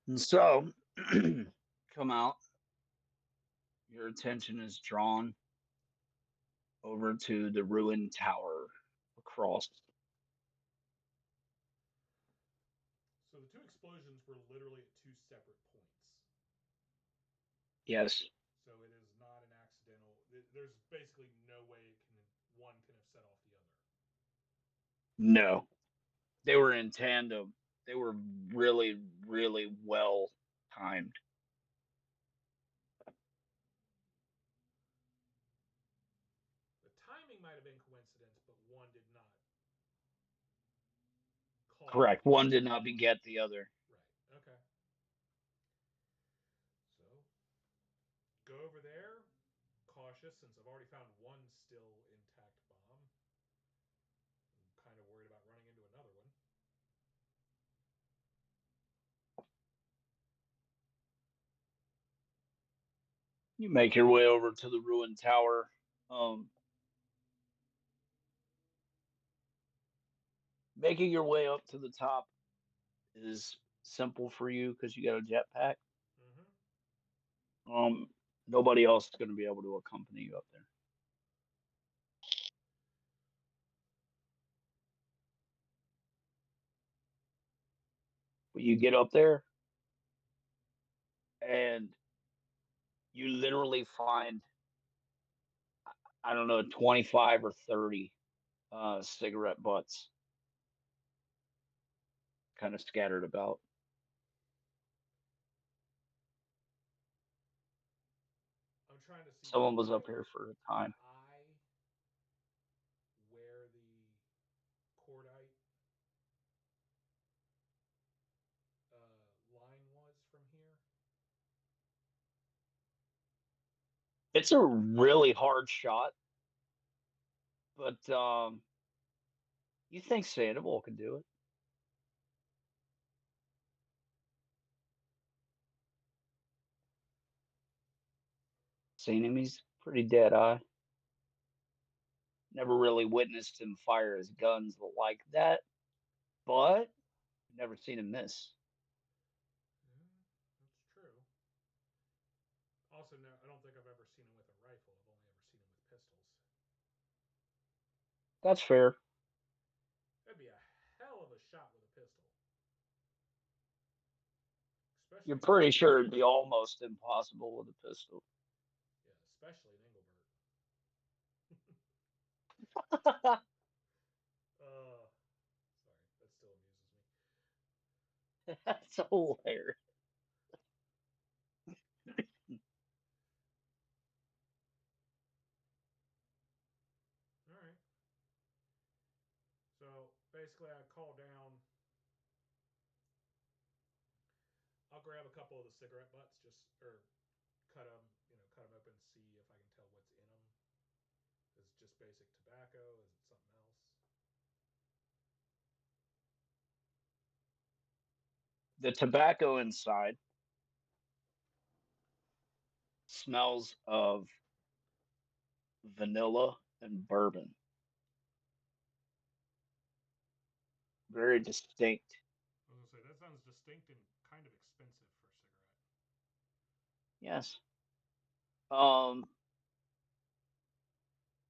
And so, come out. Your attention is drawn over to the ruined tower across. So the two explosions were literally at two separate points. Yes. So it is not an accidental. There's basically no way it can one can have set off the other. No. They were in tandem. They were really, really well timed. The timing might have been coincidence, but one did not cause the Correct. other. One did not beget the other. Right. Okay. So go over there, cautious, since I've already found one still intact bomb. I'm kind of worried about running into another one. You make your way over to the ruined tower. Um, Making your way up to the top is simple for you because you got a jetpack. Mm-hmm. Nobody else is going to be able to accompany you up there. But you get up there and you literally find, I don't know, 25 or 30 cigarette butts kind of scattered about. I'm trying to see. Someone Did was I up here for a time. where the cordite line was from here? It's a really hard shot, but you think Sandoval can do it? Seen him, he's pretty dead eye. Never really witnessed him fire his guns like that, but never seen him miss. Yeah, that's true. Also, no, I don't think I've ever seen him with a rifle. I've only ever seen him with pistols. That's fair. That'd be a hell of a shot with a pistol, You're especially in pretty Engelbert. sure it'd be almost impossible with a pistol. Yeah, especially in Engelbert. Sorry, that still amuses me. That's hilarious. All right. So basically, I call down. I'll grab a couple of the cigarette butts, just or cut them, cut them open, see if I can tell what's in them. Is it just basic tobacco? Is it something else? The tobacco inside smells of vanilla and bourbon. Very distinct. I was gonna say that sounds distinct and kind of expensive for a cigarette. Yes. Um,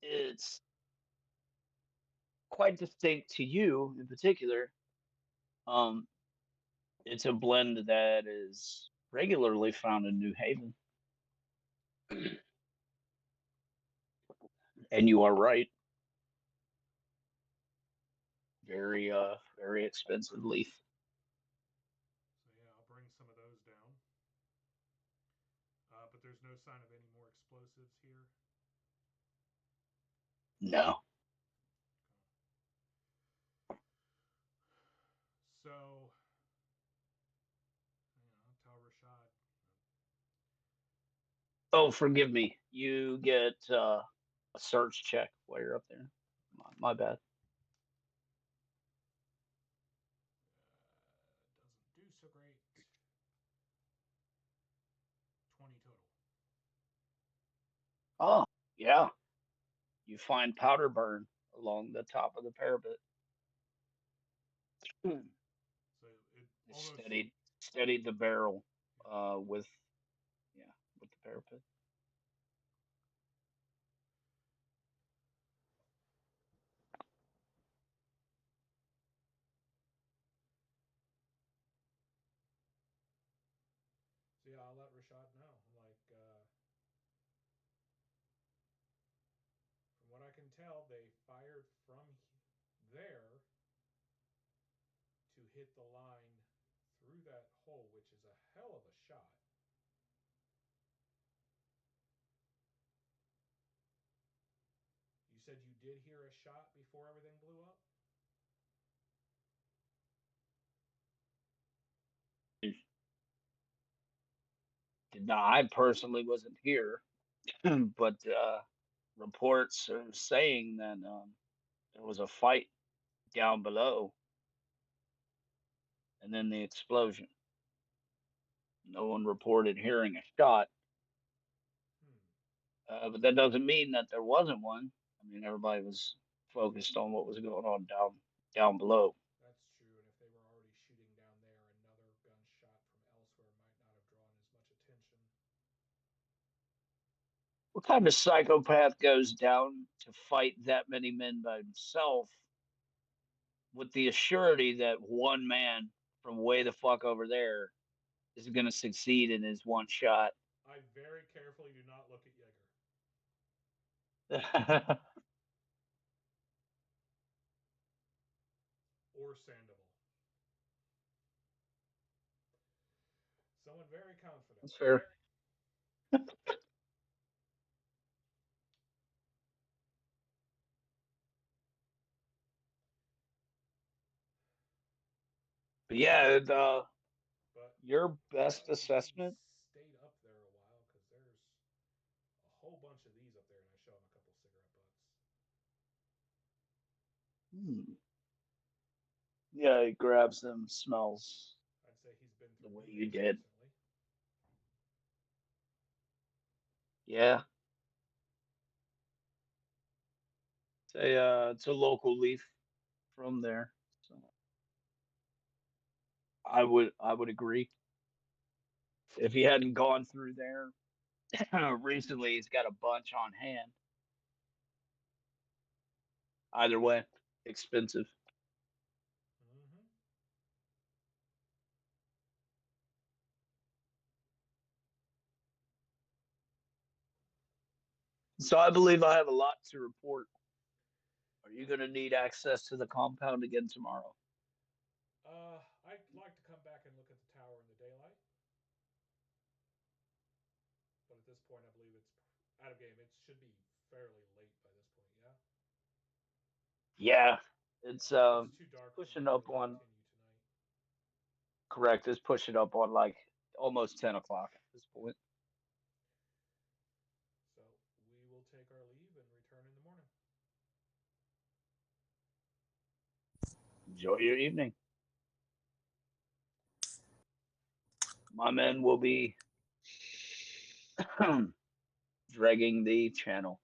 it's quite distinct to you in particular. Um, it's a blend that is regularly found in New Haven. And you are right. Very expensive leaf. So yeah, I'll bring some of those down. But there's no sign of any more explosives here. No. So, tell Rashad. Oh, forgive me. You get a search check while you're up there. My bad. Doesn't do so great. 20 total. Oh, yeah. You find powder burn along the top of the parapet. Hmm. So it They almost steadied the barrel yeah. with yeah, with the parapet. So yeah, I'll let Rashad know. I'm like, from what I can tell, they fired from there to hit the line through that hole, which is a hell of a shot. You said you did hear a shot before everything blew up? Now, I personally wasn't here, but reports are saying that there was a fight down below, and then the explosion. No one reported hearing a shot, Hmm. but that doesn't mean that there wasn't one. I mean, everybody was focused on what was going on down below. That's true, and if they were already shooting down there, another gunshot from elsewhere might not have drawn as much attention. What kind of psychopath goes down to fight that many men by himself with the assurity that one man from way the fuck over there is going to succeed in his one shot? I very carefully do not look at Jaeger or Sandoval. Someone very confident. That's fair. But yeah, But your I best don't know how he assessment. stayed up there a while because there's a whole bunch of these up there, and I show him a couple cigarette butts. Hmm, yeah, he grabs them, smells I'd say he's been the through way you meetings did. recently. Yeah, it's a local leaf from there. So I would agree. If he hadn't gone through there recently, he's got a bunch on hand. Either way, expensive. Mm-hmm. So I believe I have a lot to report. Are you going to need access to the compound again tomorrow? I'd like to come back and look at the tower in the daylight, but at this point, I believe it's out of game. It should be fairly late by this point. Yeah. Yeah, Yeah. it's It's too dark for me pushing to up really on. continue tonight. Correct. It's pushing up on like almost 10 o'clock at this point. So we will take our leave and return in the morning. Enjoy your evening. My men will be dragging the channel.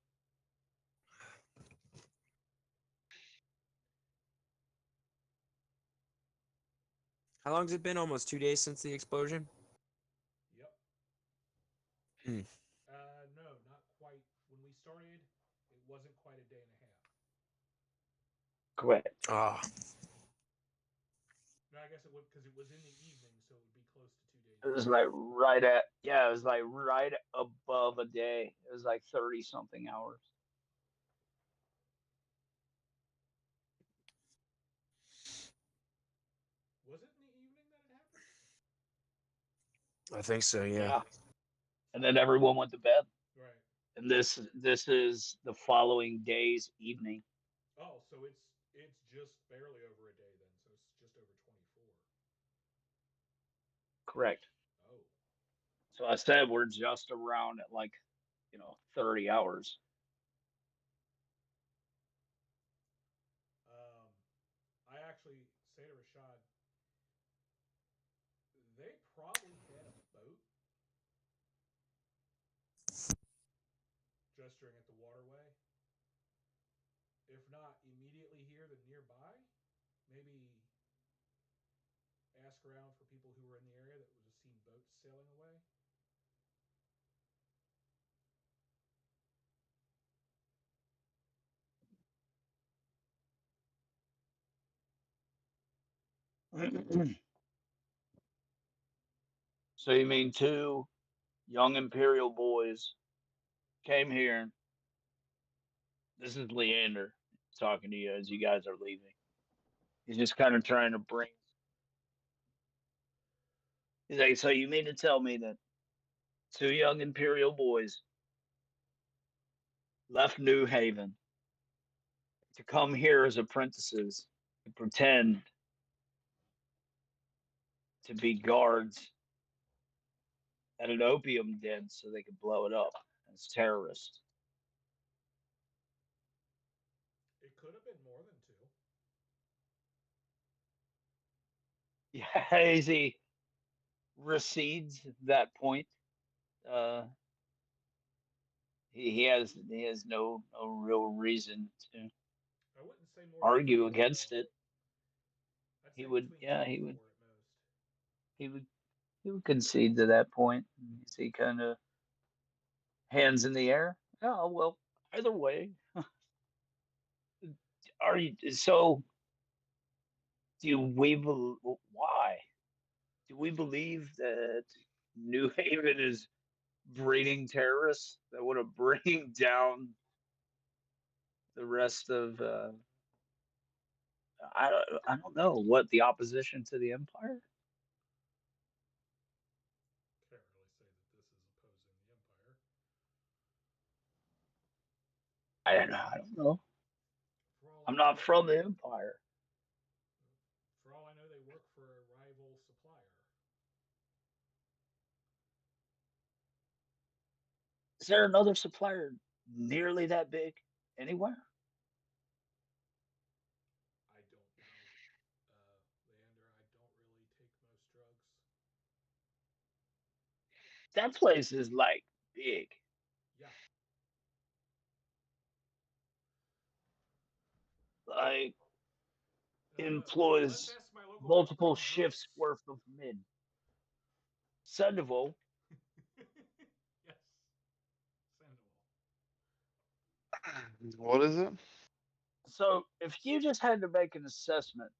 How long's it been? Almost 2 days since the explosion? Yep. Hmm. No, not quite. When we started, it wasn't quite a day and a half. Correct. Ah, No, I guess it would because it was in the evening, so it would be close to 2 days It was later. like right at, yeah, it was like right above a day. It was like 30 something hours. Was it in the evening that it happened? I think so, yeah. Yeah. And then everyone went to bed. Right. And this is the following day's evening. Oh, so it's just barely over a day then. So it's just over 24. Correct. Oh. So I said we're just around at like, 30 hours. Um, I actually say to Rashad, they probably had a boat gesturing at the waterway. If not immediately here, then nearby. Maybe ask around for people who were in the area that would have seen boats sailing away. So you mean two young Imperial boys came here? This is Leander talking to you as you guys are leaving. He's just kind of trying to bring. He's like, so you mean to tell me that two young Imperial boys left New Haven to come here as apprentices to pretend to be guards at an opium den so they could blow it up as terrorists? It could have been more than two. Yeah, he recedes that point. Uh, he has no real reason to I wouldn't say more than argue three or against four. it. I'd He say would, between two yeah, and he would, four at most. he would, he would concede to that point. He kind of hands in the air. Oh well, either way, are you so? Do we why? Do we believe that New Haven is breeding terrorists that want to bring down the rest of? I don't know what the opposition to the empire. Can't really say that this is opposing the Empire. I don't know. For all I'm I know, not from the empire. they work for a rival supplier. Is there another supplier nearly that big anywhere? I don't know, Leander. I don't really take most drugs. That place is like big. Yeah, Like let's employs ask my local expert multiple on shifts drugs. worth of men. Sandoval. Yes, Sandoval. What is it? So if you just had to make an assessment,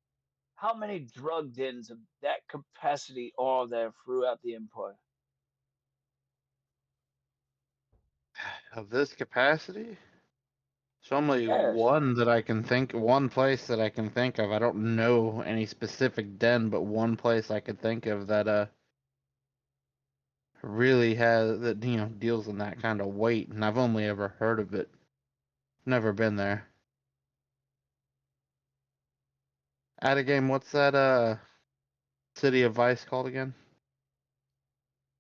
how many drug dens of that capacity are there throughout the empire? Of this capacity? It's only Yes. one place that I can think of. I don't know any specific den, but one place I could think of that really has that deals in that kind of weight, and I've only ever heard of it. Never been there. At a game, what's that City of Vice called again?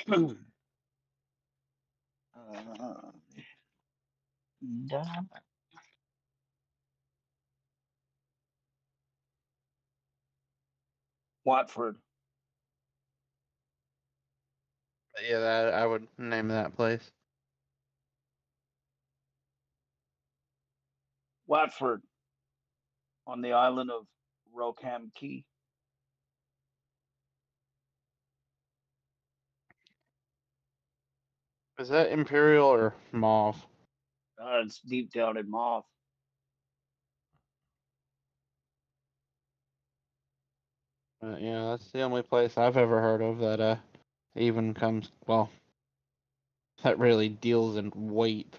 uh, Watford. Yeah, that I would name that place. Watford on the island of Rockham Key. Is that Imperial or Mauve? It's deep down in Moth. Yeah, that's the only place I've ever heard of that even comes well that really deals in weight.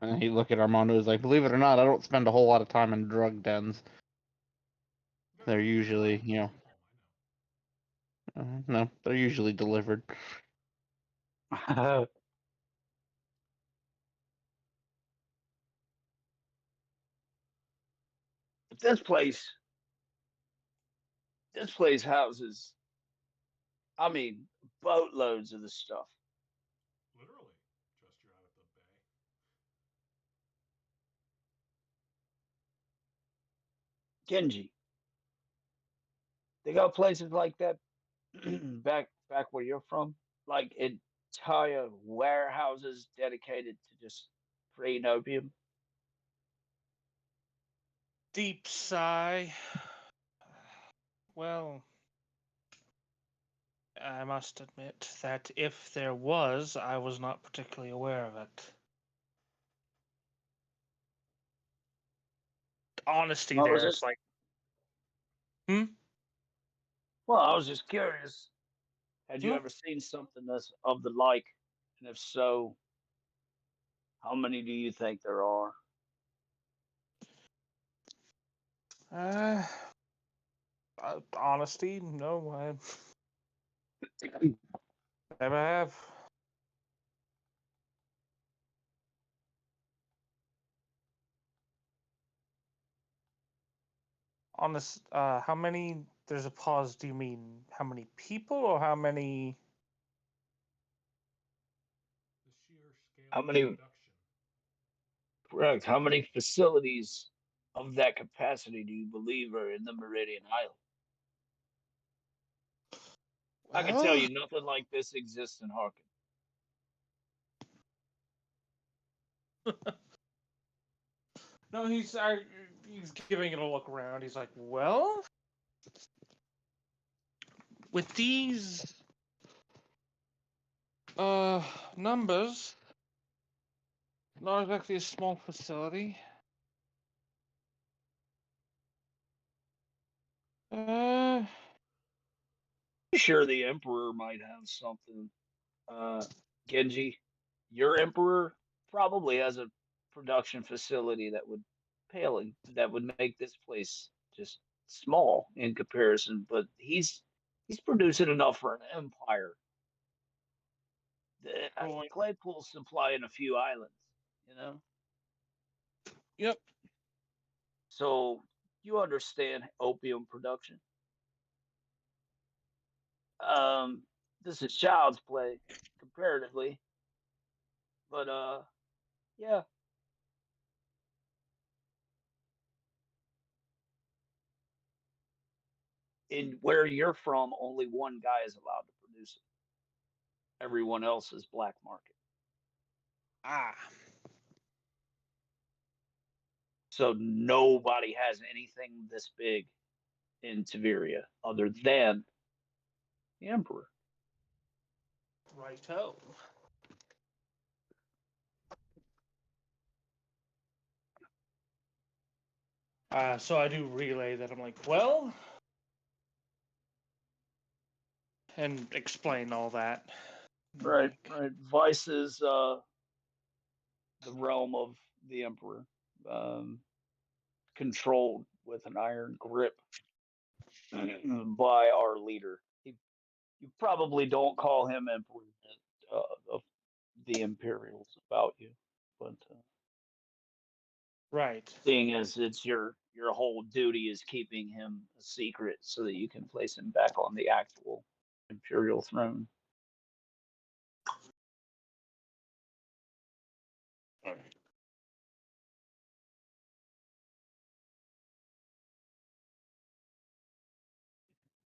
And he look at Armando is like, believe it or not, I don't spend a whole lot of time in drug dens. You guys They're don't do usually, drugs. Keep calm. I know. no, they're usually delivered. But this place houses, I mean, boatloads of the stuff. Literally, gesture out at the bay. Genji. They got places like that back where you're from, like in entire warehouses dedicated to just creating opium? Deep sigh. Well, I must admit that if there was, I was not particularly aware of it. Honesty I was there is just like, well, I was just curious. Had you no, ever seen something that's of the like? And if so, how many do you think there are? uh, honesty, no, I never have. Honest, how many? There's a pause. Do you mean how many people or how many? The sheer scale How of many? production. Correct. How many facilities of that capacity do you believe are in the Meridian Isles? I can tell Well, you nothing like this exists in Harkin. no, he's giving it a look around. He's like, well, with these numbers, not exactly a small facility. Uh, Sure, the Emperor might have something. Genji, your Emperor probably has a production facility that would that would make this place just small in comparison. But he's producing enough for an empire. going, Claypool's supplying a few islands, you know. yep, So you understand opium production. Um, this is child's play comparatively, but yeah. In where you're from, only one guy is allowed to produce it. Everyone else is black market. ah, So nobody has anything this big in Tiberia other than the Emperor. righto. So I do relay that. I'm like, well, and explain all that. Right, Like, right. Vice is the realm of the Emperor, controlled with an iron grip by our leader. You probably don't call him Emperor of the Imperials about you, but right. seeing as it's your whole duty is keeping him a secret so that you can place him back on the actual imperial throne.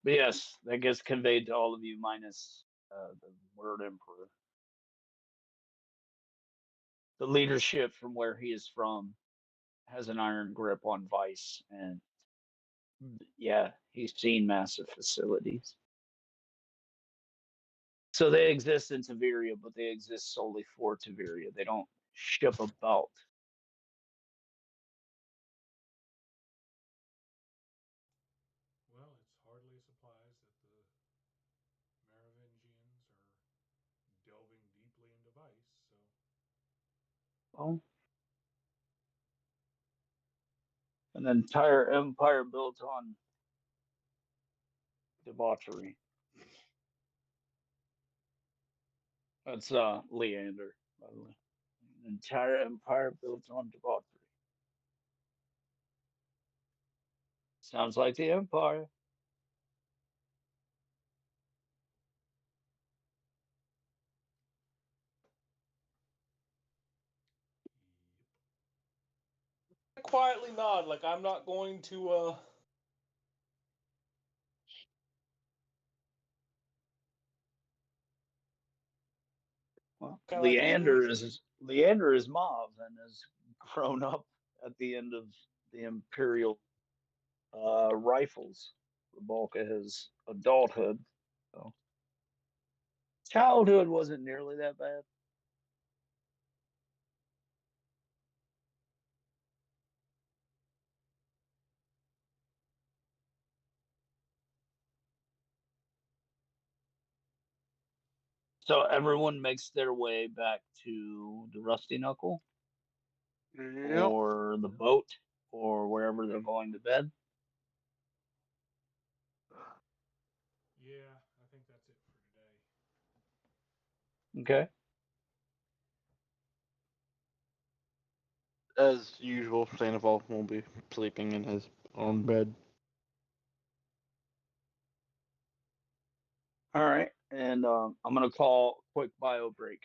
But yes, that gets conveyed to all of you minus the word emperor. The leadership from where he is from has an iron grip on Vice, and yeah, he's seen massive facilities. So they exist in Tiberia, but they exist solely for Tiberia. They don't ship about. Well, it's hardly a surprise that the Merovingians are delving deeply into vice, so Well, an entire empire built on debauchery. That's Leander, by the way. An entire empire built on debauchery. Sounds like the empire. I quietly nod, like I'm not going to. Well, Kinda like Leander is Mav and has grown up at the end of the Imperial rifles the bulk of his adulthood. So childhood wasn't nearly that bad. So everyone makes their way back to the Rusty Knuckle Yep. or the boat or wherever they're going to bed. Yeah, I think that's it for today. Okay. As usual, Sandoval will be sleeping in his own bed. All right. And I'm going to call quick bio break.